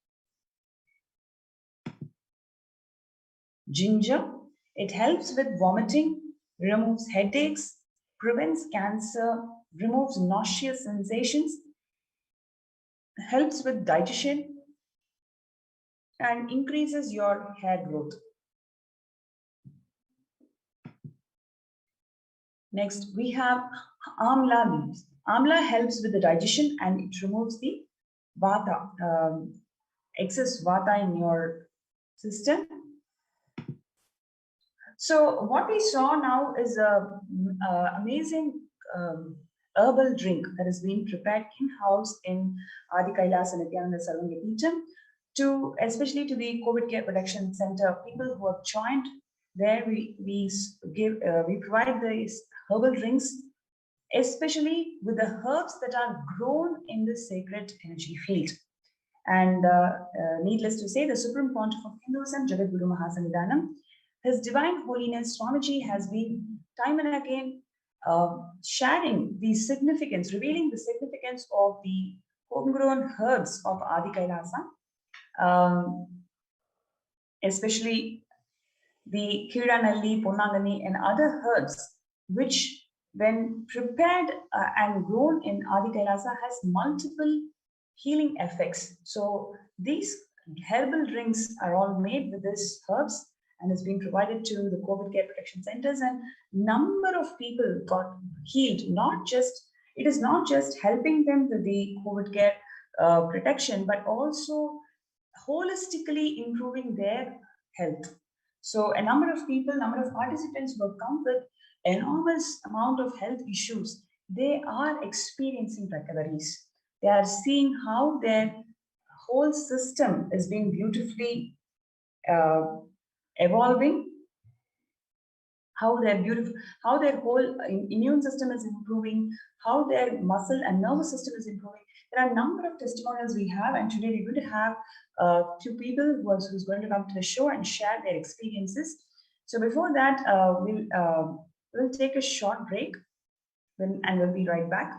Ginger. It helps with vomiting, removes headaches, prevents cancer, removes nauseous sensations, helps with digestion, and increases your hair growth. Next, we have amla leaves. Amla helps with the digestion and it removes the vata, excess vata in your system. So what we saw now is a amazing herbal drink that has been prepared in-house in Adi Kailasa Nithyananda Paramashivam to especially to the COVID Care Protection Center. People who have joined there, we provide these herbal drinks, especially with the herbs that are grown in the sacred energy field. And needless to say, the Supreme Pontiff of Hinduism, Jagadguru Mahasannidhanam, His Divine Holiness Swamiji has been time and again sharing the significance, revealing the significance of the homegrown herbs of Adi Kailasa, especially the Kiranalli, Ponnanganni, and other herbs, which when prepared and grown in Adi Kailasa has multiple healing effects. So these herbal drinks are all made with these herbs and is being provided to the COVID care protection centers, and number of people got healed. It is not just helping them with the COVID care protection, but also holistically improving their health. So a number of participants who have come with enormous amount of health issues, they are experiencing recoveries. They are seeing how their whole system is being beautifully evolving, how their whole immune system is improving, how their muscle and nervous system is improving. There are a number of testimonials we have, and today we're going to have two people who's going to come to the show and share their experiences. So before that, we'll take a short break, and we'll be right back.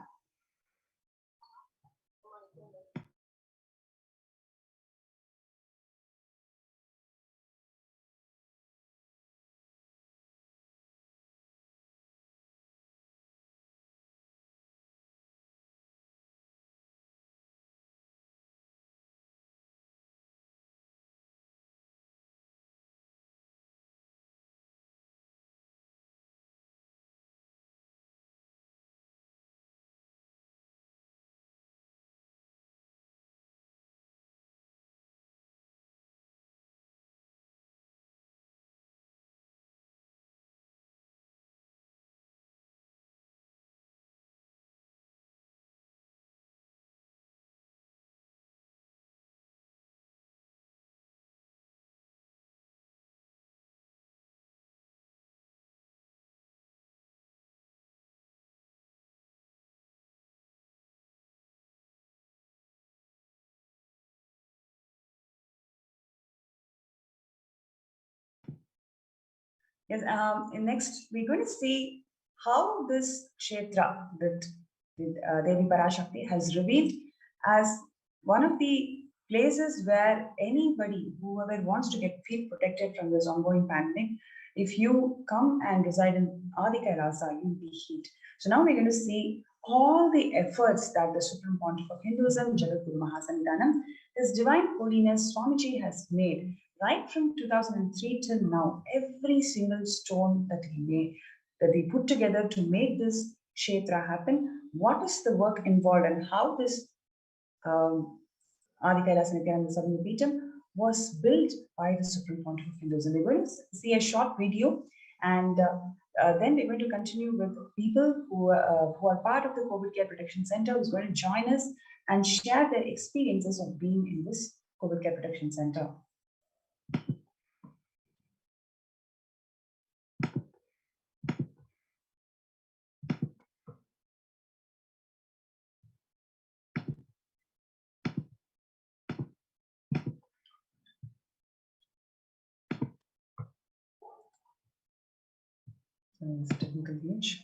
Yes, in next, we're going to see how this kshetra that Devi Parashakti has revealed as one of the places where anybody, whoever wants to get feel protected from this ongoing pandemic, if you come and reside in Adi Kailasa, you'll be healed. So now we're going to see all the efforts that the Supreme Pontiff of Hinduism, Jagadguru Mahasannidhanam, His Divine Holiness Swamiji has made right from 2003 till now. Every single stone that he made, that he put together to make this kshetra happen, what is the work involved and how this Adi Kailasa Nithyananda Paramashivam was built by the Supreme Pontiff of Hinduism. We're going to see a short video, and then we're going to continue with people who are part of the COVID Care Protection Center, who's going to join us and share their experiences of being in this COVID Care Protection Center. So it's a technical glitch.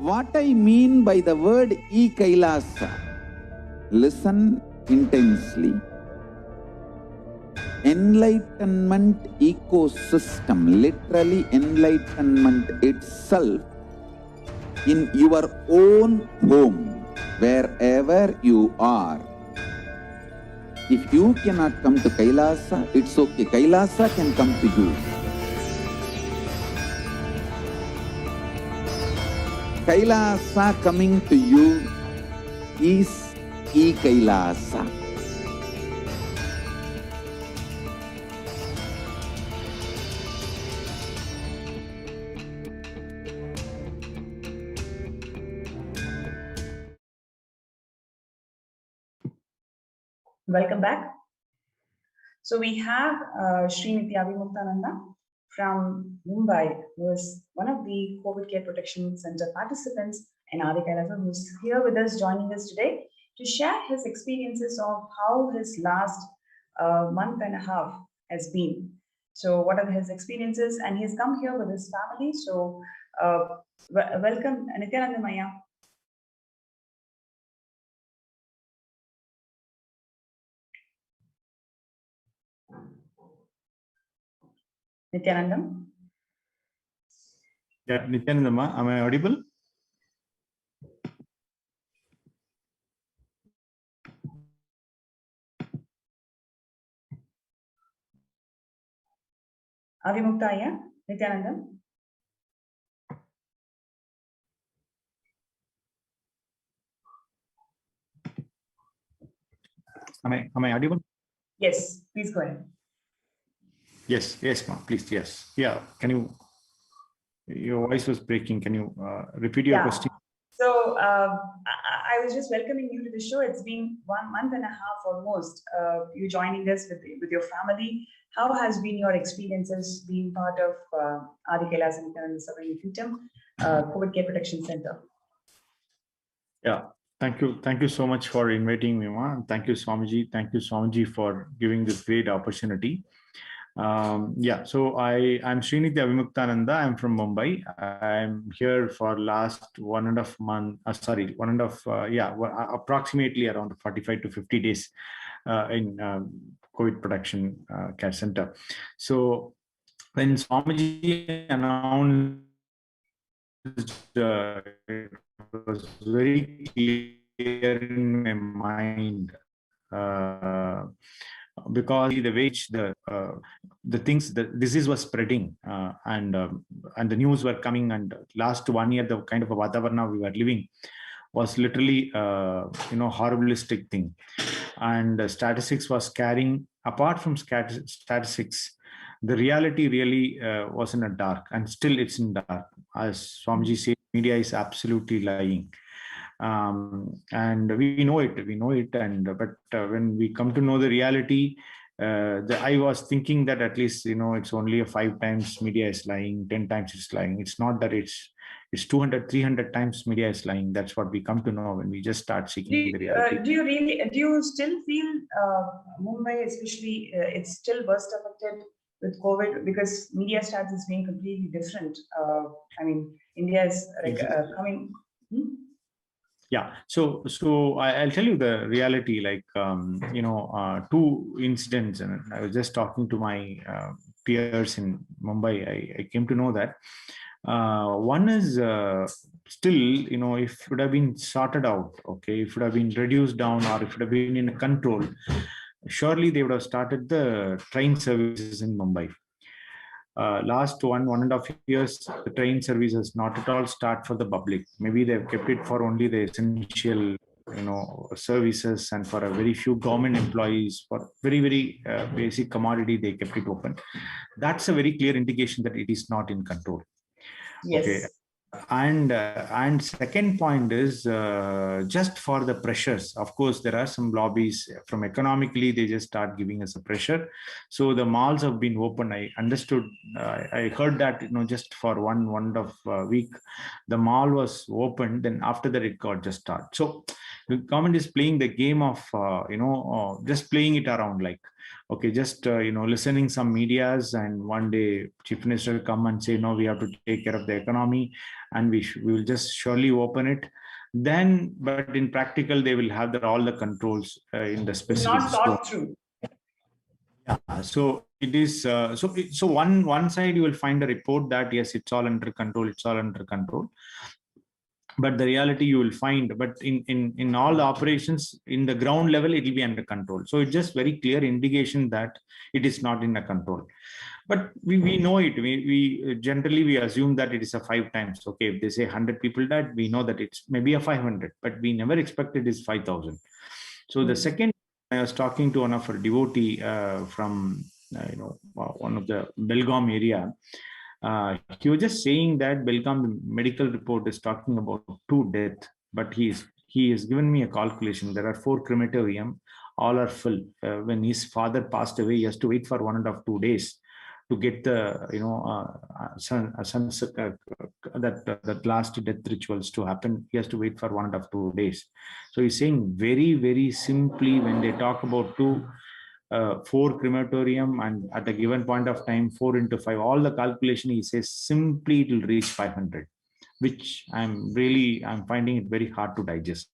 What I mean by the word Kailasa, listen intensely. Enlightenment ecosystem, literally enlightenment itself, in your own home, wherever you are. If you cannot come to Kailasa, it's okay. Kailasa can come to you. Kailasa coming to you is Kailasa. Welcome back. So we have Sri Nithyananda from Mumbai, who is one of the COVID Care Protection Center participants, and Adi Kailasa, who's here with us, joining us today to share his experiences of how his last month and a half has been. So what are his experiences? And he's come here with his family. So welcome, Nithyananda Maya. Nithyanandam? Yeah, Nithyanandama, am I audible? Avimuktaya, Nithyanandam? Am I audible? Yes, please go ahead. Yes, ma'am, please, yes. Yeah, can you, your voice was breaking. Can you repeat your question? So I was just welcoming you to the show. It's been 1 month and a half almost. You joining us with your family. How has been your experiences being part of Adi Kailasa Nithyananda Paramashivam COVID Care Protection Center? Yeah, thank you so much for inviting me, ma'am. Thank you, Swamiji, for giving this great opportunity. Yeah, so I'm Srinidhi Avimuktananda. I'm from Mumbai. I'm here for last 1.5 month. Approximately around 45 to 50 days in COVID Protection Care Center. So when Swamiji announced, it was very clear in my mind. Because the way the things, the disease was spreading and the news were coming, and last 1 year the kind of a vatavarna we were living was literally horribilistic thing, and statistics was carrying. Apart from statistics, the reality really was in a dark, and still it's in dark. As Swamiji said, media is absolutely lying. And we know it, but when we come to know the reality, I was thinking that at least it's only a 5 times media is lying, 10 times it's lying. It's not that it's 200, 300 times media is lying. That's what we come to know when we just start seeking the reality. Do you still feel Mumbai, especially, it's still worst affected with COVID, because media starts as being completely different? I mean, India is like coming. Yeah, so I'll tell you the reality. Like 2 incidents, and I was just talking to my peers in Mumbai. I came to know that one is still, if it would have been sorted out, okay, if it would have been reduced down, or if it would have been in control, surely they would have started the train services in Mumbai. Last 1.5 years, the train service has not at all start for the public. Maybe they've kept it for only the essential, services, and for a very few government employees, for very basic commodity, they kept it open. That's a very clear indication that it is not in control. Yes. Okay. And second point is just for the pressures. Of course, there are some lobbies from economically, they just start giving us a pressure. So the malls have been open. I understood, I heard that, just for one week, the mall was open. Then after that, it got just started. So the government is playing the game of, just playing it around, like, Okay, just listening some medias, and one day chief minister come and say, no, we have to take care of the economy, and we will just surely open it. Then, but in practical, they will have all the controls in the It's specific not zone. thought through. Yeah, so it is. So one side you will find a report that yes, it's all under control. It's all under control. But the reality you will find, but in all the operations in the ground level, it will be under control. So it's just very clear indication that it is not in a control. But we know it. We generally we assume that it is a 5 times. Okay, if they say 100 people died, we know that it's maybe a 500, but we never expect it is 5,000. So the second, I was talking to one of our devotee from one of the Belgaum area. He was just saying that Belgaum medical report is talking about 2 deaths, but he has given me a calculation. There are 4 crematorium, all are full. When his father passed away, he has to wait for 1.5 to 2 days to get the that last death rituals to happen. He has to wait for 1.5 to 2 days. So he's saying very, very simply, when they talk about 4 crematorium, and at a given point of time 4 into 5, all the calculation, he says simply it will reach 500, which I'm finding it very hard to digest.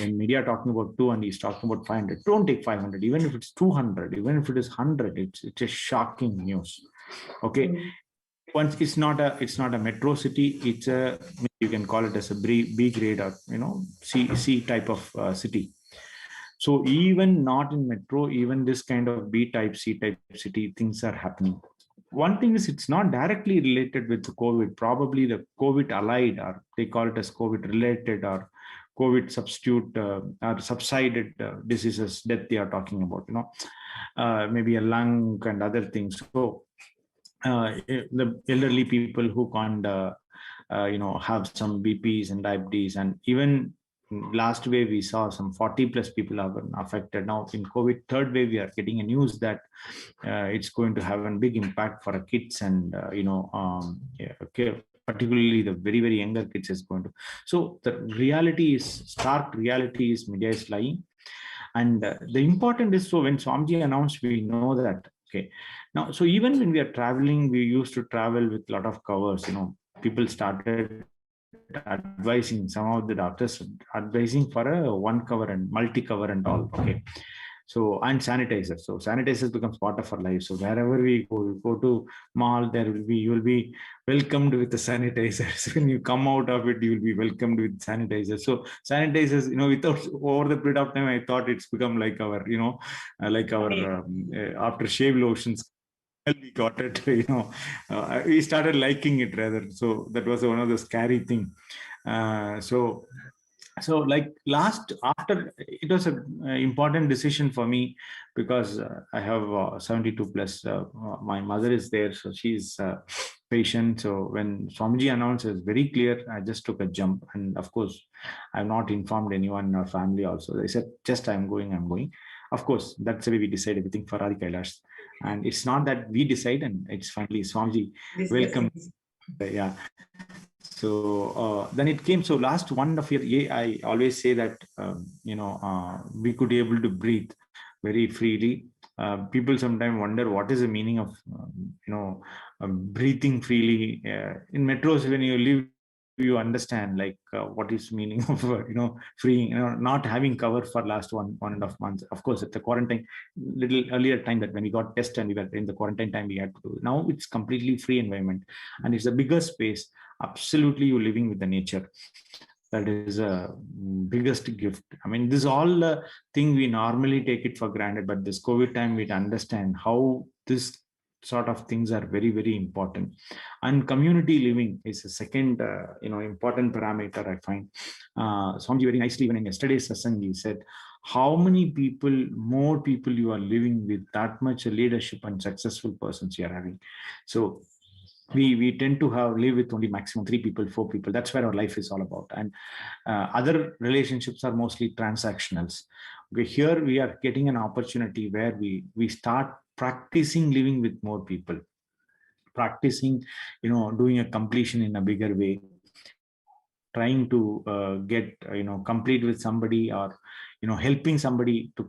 When media are talking about 2 and he's talking about 500, don't take 500. Even if it's 200, even if it is 100, it's a shocking news. Okay, once it's not a metro city, it's a, you can call it as a B grade or C type of city. So even not in metro, even this kind of B type, C type city, things are happening. One thing is, it's not directly related with the COVID, probably the COVID allied, or they call it as COVID related or COVID substitute or subsided diseases that they are talking about, maybe a lung and other things. So the elderly people who can't, have some BPs and diabetes, and even last wave we saw some 40 plus people have been affected. Now in COVID third wave, we are getting a news that it's going to have a big impact for kids and particularly the very, very younger kids is going to. So the reality is, stark reality is, media is lying. And the important is, so when Swamiji announced, we know that, okay. Now, so even when we are traveling, we used to travel with a lot of covers, people started advising, some of the doctors advising for a 1 cover and multi-cover and all, okay. So, and sanitizer. So sanitizers becomes part of our life. So wherever we go to mall, you will be welcomed with the sanitizers. When you come out of it, you will be welcomed with sanitizers. So sanitizers, without, over the period of time, I thought it's become like our, aftershave lotions. We got it, we started liking it rather. So that was one of the scary thing. So like after, it was an important decision for me, because I have 72 plus, my mother is there, so she's patient. So when Swamiji announced, it was very clear, I just took a jump. And of course, I've not informed anyone in our family also. They said, just I'm going. Of course, that's the way we decide everything for Adi Kailash. And it's not that we decide, and it's finally Swamiji, welcome. Yeah. So then it came. So last 1.5 year, I always say that, we could be able to breathe very freely. People sometimes wonder what is the meaning of, breathing freely. In metros, when you live, you understand like what is meaning of freeing, not having cover for last 1.5 months. Of course, at the quarantine, little earlier time, that when we got tested and we were in the quarantine time, we had to do. Now it's completely free environment, and it's a bigger space. Absolutely, you're living with the nature. That is a biggest gift. I mean, this is all the thing we normally take it for granted, but this COVID time, we understand how this sort of things are very, very important. And community living is a second important parameter, I find. Swamiji very nicely, even in yesterday's session, he said, how many more people you are living with, that much leadership and successful persons you are having. So we tend to live with only maximum 3 people, 4 people. That's where our life is all about. And other relationships are mostly transactionals. Okay, here we are getting an opportunity where we start practicing living with more people, practicing, doing a completion in a bigger way, trying to get, complete with somebody, or, helping somebody to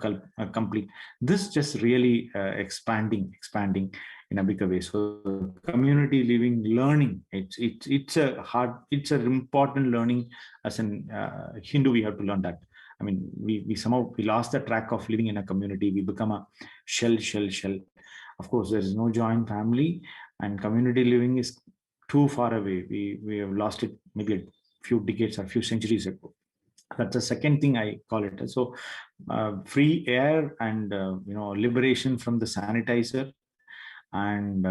complete this, just really expanding in a bigger way. So community living, learning, it's an important learning. As an Hindu, we have to learn that. I mean, we somehow we lost the track of living in a community. We become a shell. Of course, there is no joint family, and community living is too far away. We have lost it maybe a few decades or a few centuries ago. That's the second thing I call it. So free air and liberation from the sanitizer, and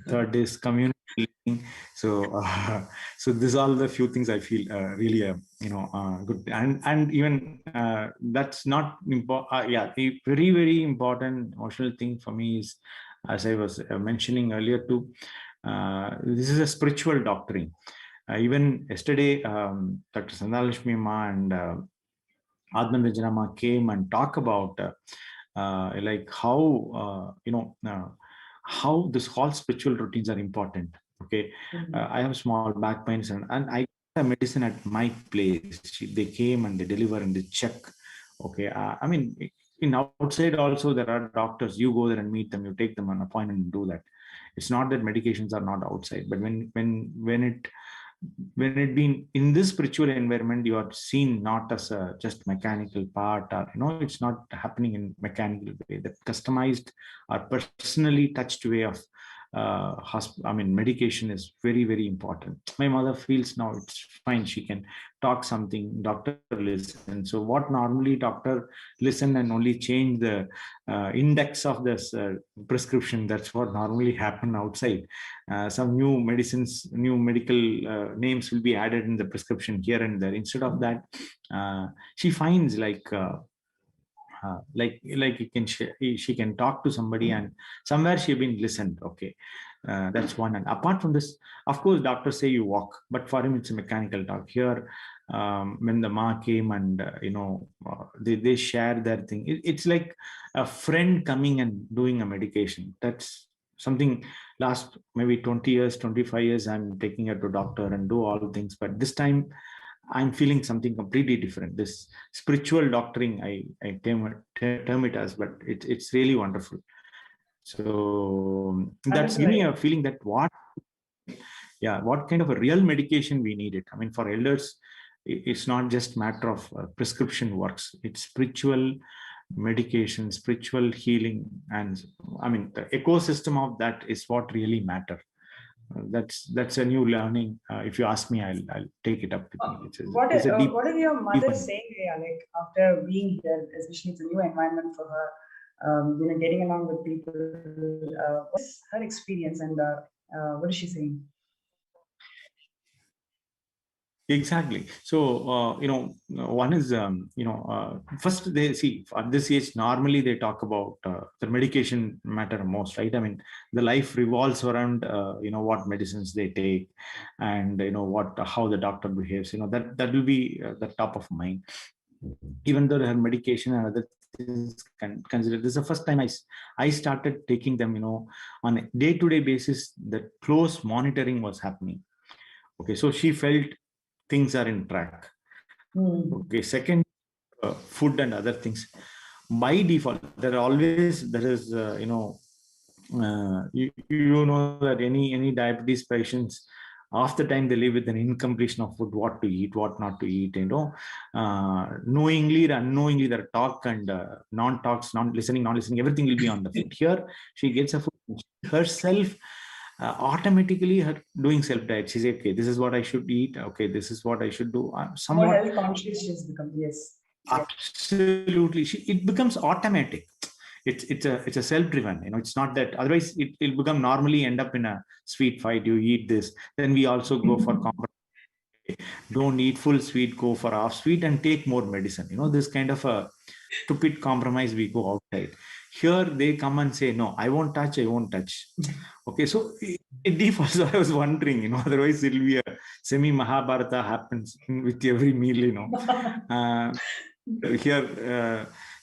third is community living. So so these are the few things I feel really good, and even that's not important. Yeah, the very important emotional thing for me is, as I was mentioning earlier too, this is a spiritual doctrine. Even yesterday, Dr. Sandalashmi Ma and Adnan Rajanama came and talk about like how how this whole spiritual routines are important. Okay, I have small back pains, and I got a medicine at my place. They came and they deliver and they check. Okay, I mean, in outside also there are doctors. You go there and meet them. You take them an appointment and do that. It's not that medications are not outside, but when it been in this spiritual environment, you are seen not as a just mechanical part, or it's not happening in mechanical way. That customized or personally touched way of medication is very important. My mother feels now it's fine, she can talk something, doctor listen. So what normally doctor listen and only change the index of this prescription, that's what normally happen outside. Some new medicines, new medical names will be added in the prescription here and there. Instead of that, she finds like she can talk to somebody, and somewhere she been listened. Okay, that's one. And apart from this, of course, doctors say you walk, but for him it's a mechanical talk. Here, when the Ma came and they share their thing, it's like a friend coming and doing a medication. That's something. Last maybe 20 years, 25 years, I'm taking her to doctor and do all the things, but this time I'm feeling something completely different. This spiritual doctrine, I term it as, but it's really wonderful. So that's giving me a feeling that what kind of a real medication we need it. I mean, for elders, it's not just matter of prescription works. It's spiritual medication, spiritual healing, and I mean the ecosystem of that is what really matter. That's a new learning. If you ask me, I'll take it up with me. What is your mother saying here, like after being here, especially it's a new environment for her, getting along with people? What's her experience, and what is she saying? Exactly. So, one is, first they see at this age, normally they talk about the medication matter most, right? I mean, the life revolves around, what medicines they take, and, how the doctor behaves, that will be the top of mind. Even though her medication and other things can consider, this is the first time I started taking them, on a day-to-day basis. The close monitoring was happening. Okay, so she felt things are in track. Okay, second, food and other things. By default, there is you know that any diabetes patients, half the time they live with an incompletion of food, what to eat, what not to eat, knowingly or unknowingly, their talk and non-talks, non-listening, everything will be on the food. Here, she gets a food herself. Automatically her doing self-diet. She says, okay, this is what I should eat. Okay, this is what I should do. More health conscious she's become, yes. Absolutely. It becomes automatic. It's a self-driven, it's not that otherwise it'll become normally end up in a sweet fight. You eat this, then we also go for compromise. Don't eat full sweet, go for half sweet and take more medicine. This kind of a stupid compromise, we go outside. Here they come and say, no, I won't touch. Okay, so it defaults. I was wondering, otherwise it'll be a semi-Mahabharata happens with every meal,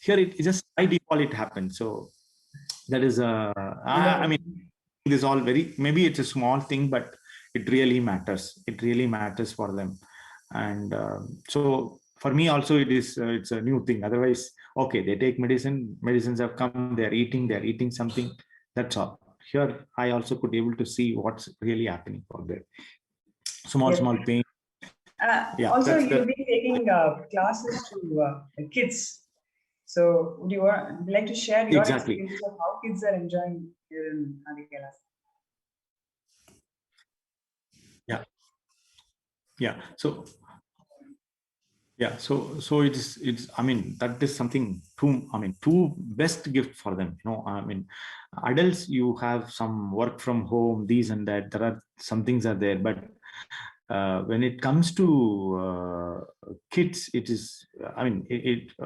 here it just by default it happens. So that is I mean, this is all maybe it's a small thing, but it really matters. It really matters for them. And so for me also it's a new thing. Otherwise, okay, they take medicines have come, they're eating something, that's all. Here I also could able to see what's really happening for them. Yes. Small pain. Yeah, Also, that's you'll the be taking classes to kids. So, would you like to share your exactly. experiences of how kids are enjoying here in Adi Kailasa? Yeah, yeah. So it's I mean that is something two best gift for them. I mean, adults, you have some work from home, these and that. There are some things are there, but when it comes to kids, it is I mean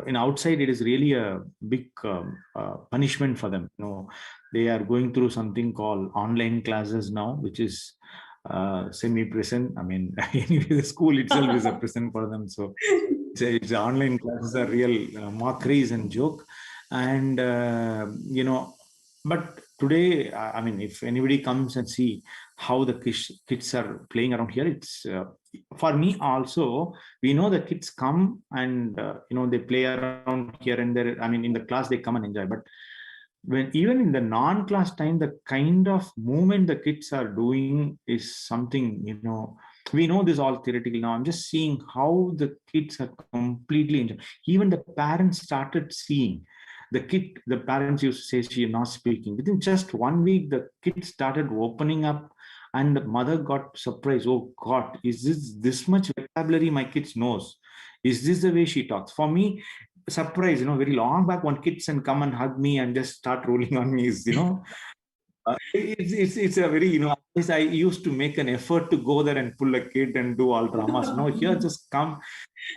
in outside it is really a big punishment for them. They are going through something called online classes now, which is semi-prison. I mean, anyway, the school itself is a prison for them. So it's online classes are real mockeries and joke. And but today, I mean, if anybody comes and see how the kids are playing around here, it's for me also. We know the kids come and they play around here and there. I mean, in the class they come and enjoy, but when even in the non-class time, the kind of movement the kids are doing is something, we know this all theoretical. Now I'm just seeing how the kids are completely enjoying. Even the parents started seeing the parents used to say she is not speaking. Within just 1 week, the kid started opening up, and the mother got surprised. Oh God, is this much vocabulary my kids knows? Is this the way she talks? For me, surprise, very long back, one kids and come and hug me and just start rolling on me is, it's a very, I used to make an effort to go there and pull a kid and do all dramas. No, here just come.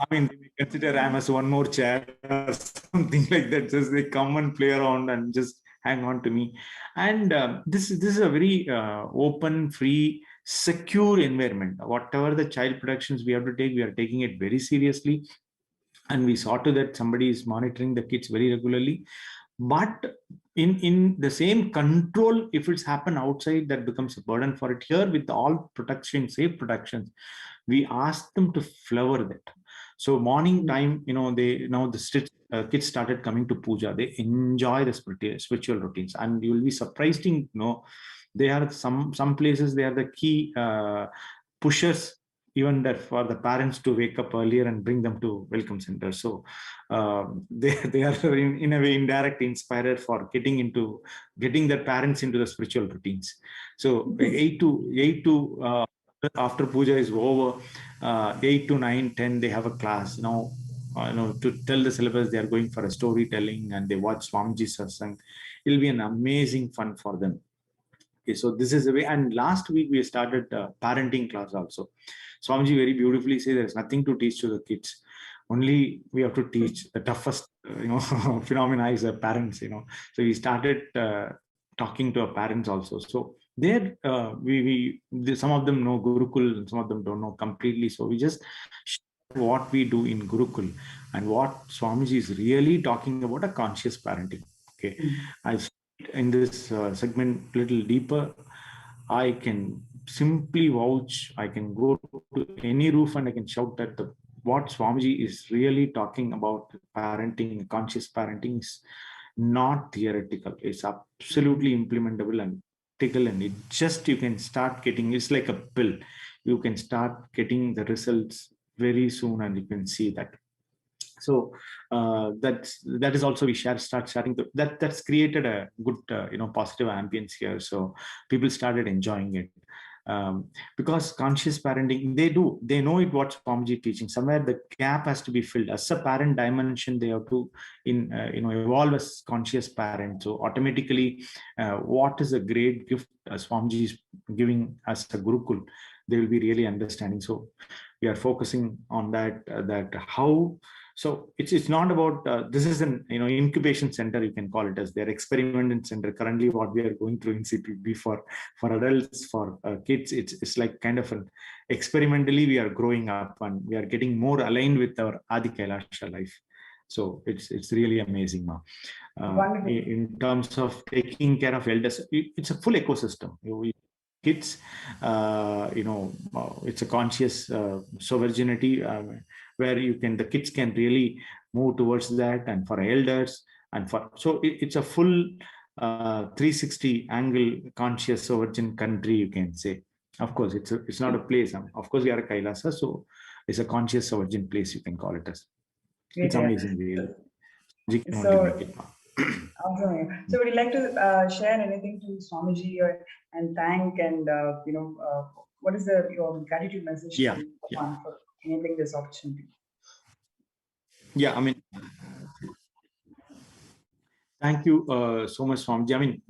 I mean, they consider I'm as one more chair or something like that. Just they come and play around and just hang on to me. And this is a very open, free, secure environment. Whatever the child productions we have to take, we are taking it very seriously. And we saw to that somebody is monitoring the kids very regularly. But in the same control, if it's happened outside, that becomes a burden for it. Here, with all protection, safe protections, we ask them to flower that. So morning time, the kids started coming to puja. They enjoy the spiritual routines, and you will be surprised to know they are some places they are the key pushers, even that for the parents to wake up earlier and bring them to welcome center. So they are in a way indirect inspired for getting their parents into the spiritual routines. So 8 to after puja is over, 8 to 9, 10 they have a class. To tell the syllabus, they are going for a storytelling and they watch Swamiji satsang. It'll be an amazing fun for them. Okay, so this is the way. And last week we started parenting class also. Swamiji very beautifully say there's nothing to teach to the kids. Only we have to teach the toughest, phenomena is the parents. So we started talking to our parents also. So there, some of them know Gurukul, and some of them don't know completely. So we just share what we do in Gurukul and what Swamiji is really talking about, a conscious parenting. Okay, I've in this segment little deeper. I can simply vouch. I can go to any roof and I can shout that what Swamiji is really talking about parenting, conscious parenting, is not theoretical. It's absolutely implementable and practical, and it just you can start getting. It's like a pill. You can start getting the results very soon, and you can see that. So that is also we start sharing that's created a good positive ambience here. So people started enjoying it. Because conscious parenting, they know it what Swamiji teaching. Somewhere the gap has to be filled. As a parent dimension, they have to evolve as conscious parent. So automatically, what is a great gift Swamiji is giving us a Gurukul, they will be really understanding. So we are focusing on that how. So it's not about this is an incubation center, you can call it as their experimental center. Currently, what we are going through in CPB for adults, for kids, it's like kind of an experimentally we are growing up and we are getting more aligned with our Adi Kailasa life. So it's really amazing now. In terms of taking care of elders, it's a full ecosystem. Kids, it's a conscious sovereignty. where the kids can really move towards that, and for elders, and so it's a full 360 angle conscious origin country, you can say. Of course, it's not a place. Of course, we are a Kailasa, so it's a conscious origin place, you can call it as. It's amazing, really. You can only make it now. Awesome. So would you like to share anything to Swamiji and thank and what is your gratitude message Yeah, for enabling this opportunity? Yeah, I mean, thank you so much, Swamiji. I mean,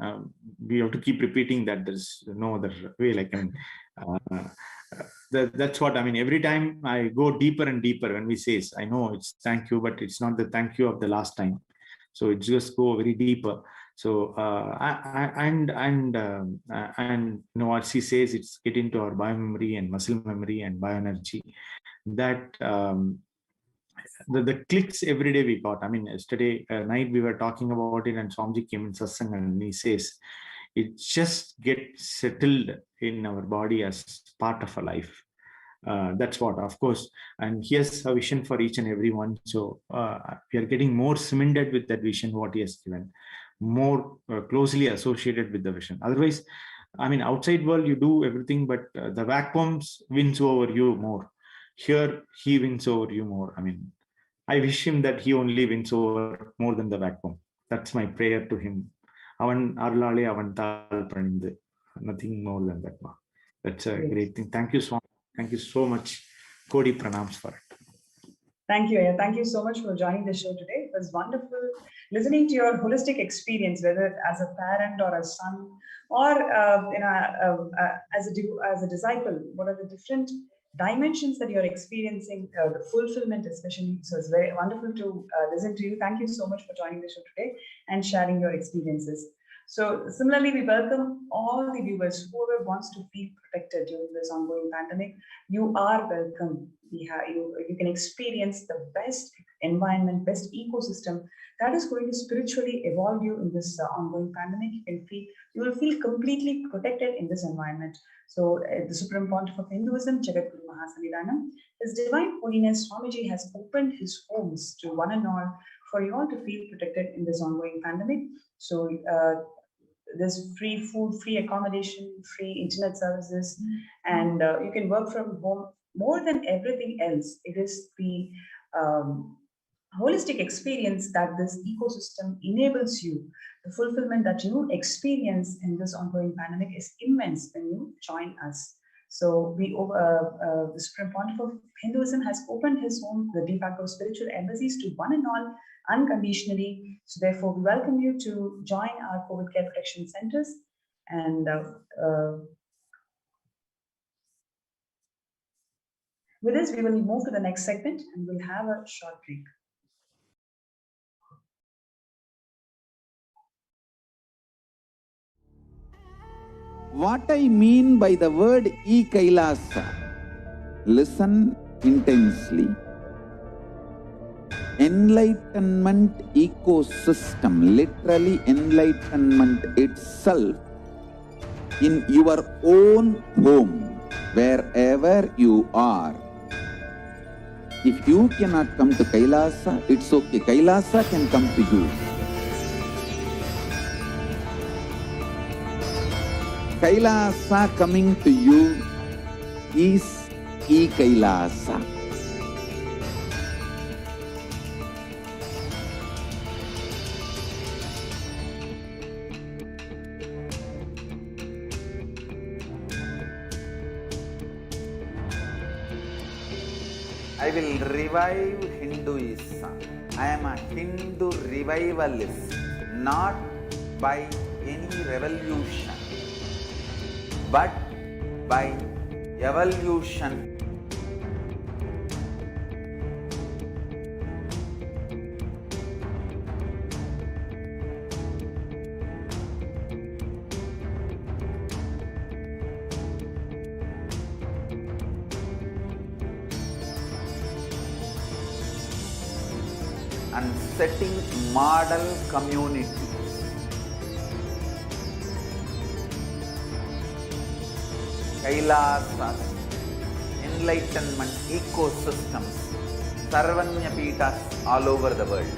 we have to keep repeating that. There's no other way. Like, I mean, that's what I mean. Every time I go deeper and deeper when we say, I know it's thank you, but it's not the thank you of the last time. So it just go very deeper. So what she says, it's get into our biomemory and muscle memory and bioenergy. That the clicks every day we got. I mean, yesterday night we were talking about it, and Swamiji came in satsang and he says, it just gets settled in our body as part of a life. That's what, of course, and he has a vision for each and every one. So we are getting more cemented with that vision, what he has given, more closely associated with the vision. Otherwise, I mean, outside world, you do everything, but the vacuums wins over you more. Here, he wins over you more. I mean, I wish him that he only wins over more than the vacuum. That's my prayer to him. Avan arulale avan tal praninde. Nothing more than that. That's a great thing. Thank you, Swami. Thank you so much. Kodi pranams for it. Thank you, Aya. Thank you so much for joining the show today. It was wonderful listening to your holistic experience, whether as a parent or a son, or as a disciple. What are the different dimensions that you're experiencing, the fulfillment especially. So it's very wonderful to listen to you. Thank you so much for joining the show today and sharing your experiences. So similarly, we welcome all the viewers, whoever wants to feel protected during this ongoing pandemic. You are welcome. You can experience the best environment, best ecosystem that is going to spiritually evolve you in this ongoing pandemic. You will feel completely protected in this environment. So the Supreme Pontiff of Hinduism, Jagadguru Mahasannidhanam, His Divine Holiness Swamiji has opened his homes to one and all for you all to feel protected in this ongoing pandemic. So there's free food, free accommodation, free internet services, and you can work from home. More than everything else, it is the holistic experience that this ecosystem enables you. The fulfillment that you experience in this ongoing pandemic is immense when you join us. So the Supreme Pontiff of Hinduism has opened his home, the de facto spiritual embassies, to one and all unconditionally. So therefore, we welcome you to join our COVID care protection centers. And with this, we will move to the next segment and we'll have a short break. What I mean by the word Kailasa, listen intensely. Enlightenment ecosystem, literally enlightenment itself, in your own home, wherever you are. If you cannot come to Kailasa, it's okay. Kailasa can come to you. Kailasa coming to you is Kailasa. I will revive Hinduism. I am a Hindu revivalist, not by any revolution, but by evolution. And setting model communities. Kailasa's enlightenment ecosystems Sarvanya Peethas all over the world.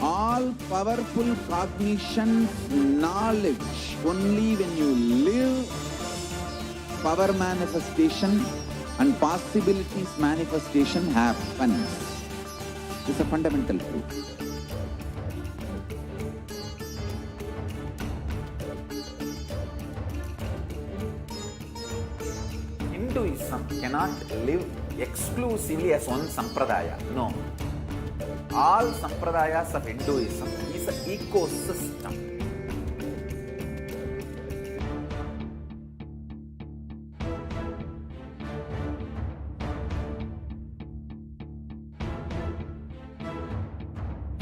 All powerful cognition, knowledge, only when you live, power manifestation and possibilities manifestation happens. It's a fundamental truth. Hinduism cannot live exclusively as one sampradaya. No. All sampradayas of Hinduism is an ecosystem.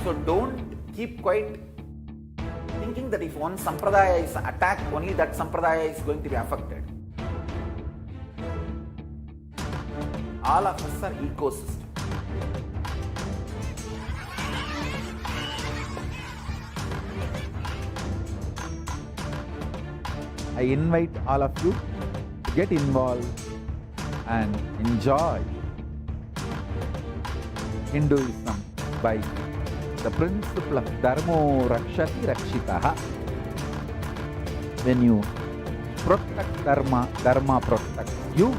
So don't keep quiet thinking that if one sampradaya is attacked, only that sampradaya is going to be affected. All of us are ecosystem. I invite all of you to get involved and enjoy Hinduism by the principle of Dharmo Rakshati Rakshitaha. When you protect Dharma, Dharma protects you.